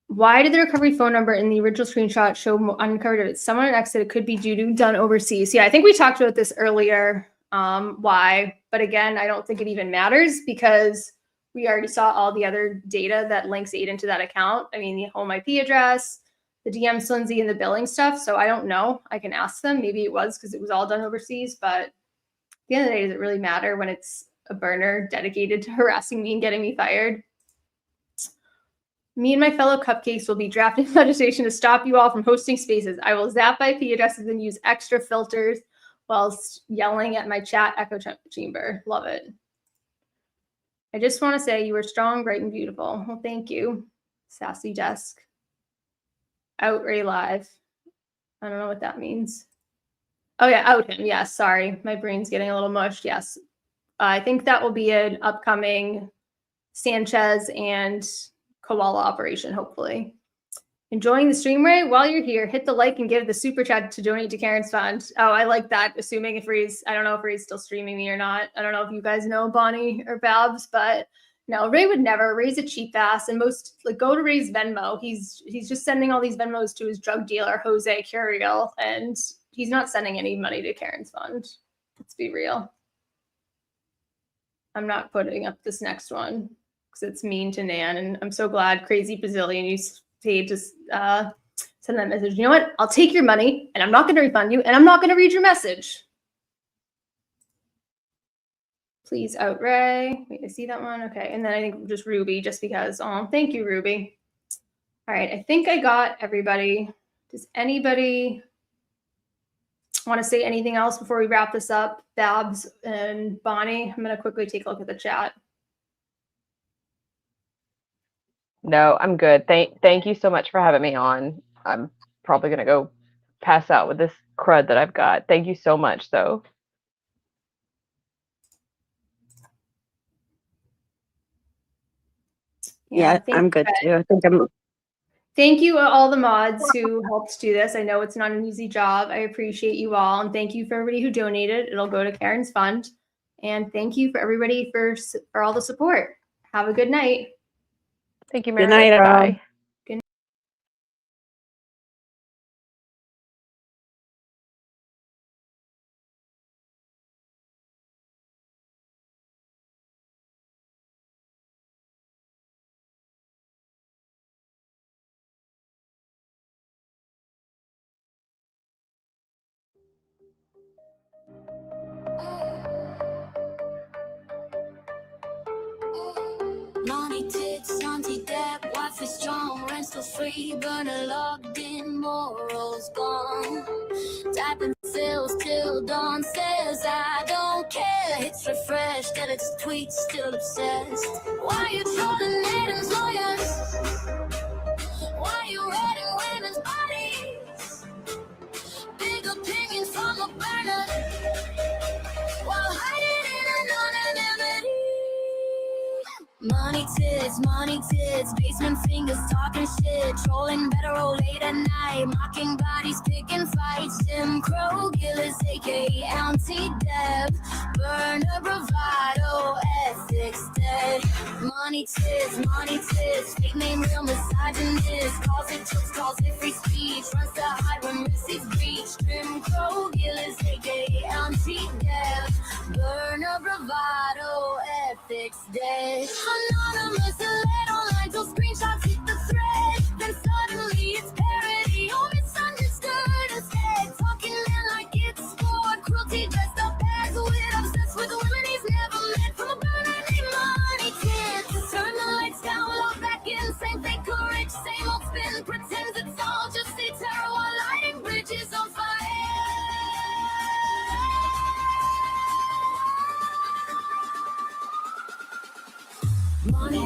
Why did the recovery phone number in the original screenshot show uncovered? If someone had exited, it could be due to done overseas. Yeah, I think we talked about this earlier. Why? But again, I don't think it even matters because we already saw all the other data that links Aiden to that account. I mean, the home IP address, the DMs, Lindsay, and the billing stuff. So I don't know. I can ask them. Maybe it was because it was all done overseas. But at the end of the day, does it really matter when it's a burner dedicated to harassing me and getting me fired? Me and my fellow cupcakes will be drafting legislation to stop you all from hosting spaces. I will zap IP addresses and use extra filters whilst yelling at my chat echo chamber. Love it. I just want to say you were strong, bright, and beautiful. Well, thank you, Sassy Desk. Out Ray Live. I don't know what that means. Oh, yeah, out him. Yes, sorry. My brain's getting a little mushed. Yes. I think that will be an upcoming Sanchez and Koala operation, hopefully. Enjoying the stream, Ray? While you're here, hit the like and give the super chat to donate to Karen's fund. Oh, I like that. Assuming if Ray's, I don't know if Ray's still streaming me or not. I don't know if you guys know Bonnie or Babs, but no, Ray would never. Ray's a cheap ass, and most go to Ray's Venmo. He's just sending all these Venmos to his drug dealer, Jose Curiel, and he's not sending any money to Karen's fund. Let's be real. I'm not putting up this next one because it's mean to Nan, and I'm so glad Crazy Bazillion used paid to send that message. You know what? I'll take your money, and I'm not going to refund you, and I'm not going to read your message. Please out Ray. Wait, I see that one. Okay, and then I think just Ruby, just because. Oh, thank you, Ruby. All right, I think I got everybody. Does anybody want to say anything else before we wrap this up? Babs and Bonnie, I'm going to quickly take a look at the chat. No, I'm good. Thank you so much for having me on. I'm probably gonna go pass out with this crud that I've got. Thank you so much, though. Yeah, I'm good too. I think I'm. Thank you all the mods who helped do this. I know it's not an easy job. I appreciate you all, and thank you for everybody who donated. It'll go to Karen's fund, and thank you for everybody for all the support. Have a good night. Thank you, Good Meredith. night, Bye. Money tits, auntie debt, wife is strong, rent's for free, burner logged in, morals gone. Tapping fills till dawn, says I don't care. Hits refresh, edits tweets, still obsessed. Why you trolling Aiden's lawyers? shredding women's bodies. Big opinions from a burner, while hiding in anonymity. Money tits, basement fingers talking shit, trolling better roll late at night, mocking bodies, picking fights. Jim Crow killers, aka Auntie Deb, burner bravado, ethics dead. Money tits, fake name real misogynist, calls it jokes, calls it free speech, runs to hide when receives breach. Jim Crow killers, aka Auntie Deb, burner bravado, ethics dead. Anonymous and led online till screenshots hit the thread. Then suddenly it's parody or misunderstood instead. Talking men like it's sport, cruelty dressed up as a wit. Obsessed with women he's never met, from a burner named Money Tits. Turn the lights down, log back in, same fake courage, same old spin. Pretends it's all just a terror while lighting bridges on fire. Money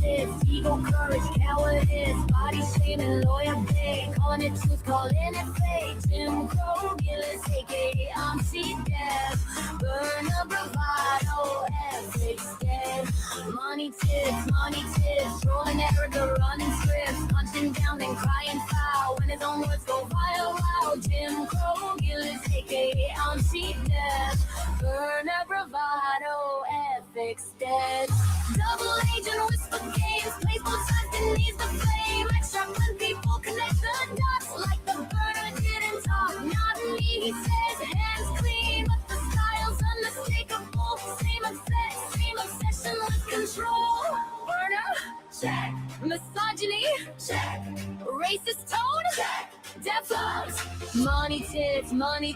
tits, ego, courage, cowardice, body shaming, lawyer babe, calling it truth, calling it fake. Jim Crow killers, aka Auntie Deb, burner bravado, ethics dead. Money tits, rolling Erica, running scripts, punching down then crying foul when his own words go viral. Wow, Jim Crow killers, aka Auntie Deb, burner bravado, ethics dead. Double agent whisper games, plays both sides and needs the flame. Extra when people connect the dots like the burner didn't talk. Not me, he says, hands clean, but the style's unmistakable. Same obsession with control. Burner, check. Misogyny, check. Racist tone, check. Deaf money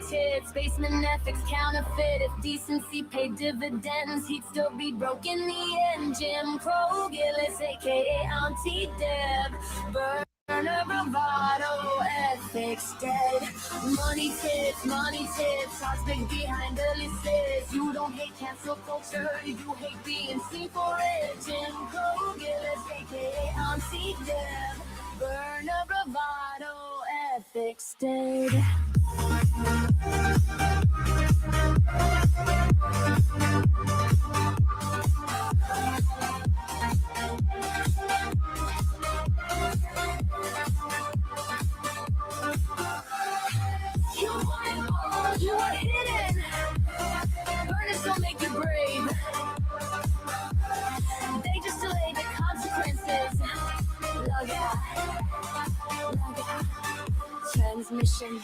tits, basement ethics counterfeit. If decency paid dividends, he'd still be broke in the end. Jim Crow Gillis, aka Auntie Deb, burner bravado, ethics dead. Money tits, hearts big behind early sis. You don't hate cancel culture, you hate being seen for it. Jim Crow Gillis, aka Auntie Deb, burner bravado, ethics dead. You want it all, you want hidden. Burners don't make you brave. They just delay the consequences. Log out. Transmission.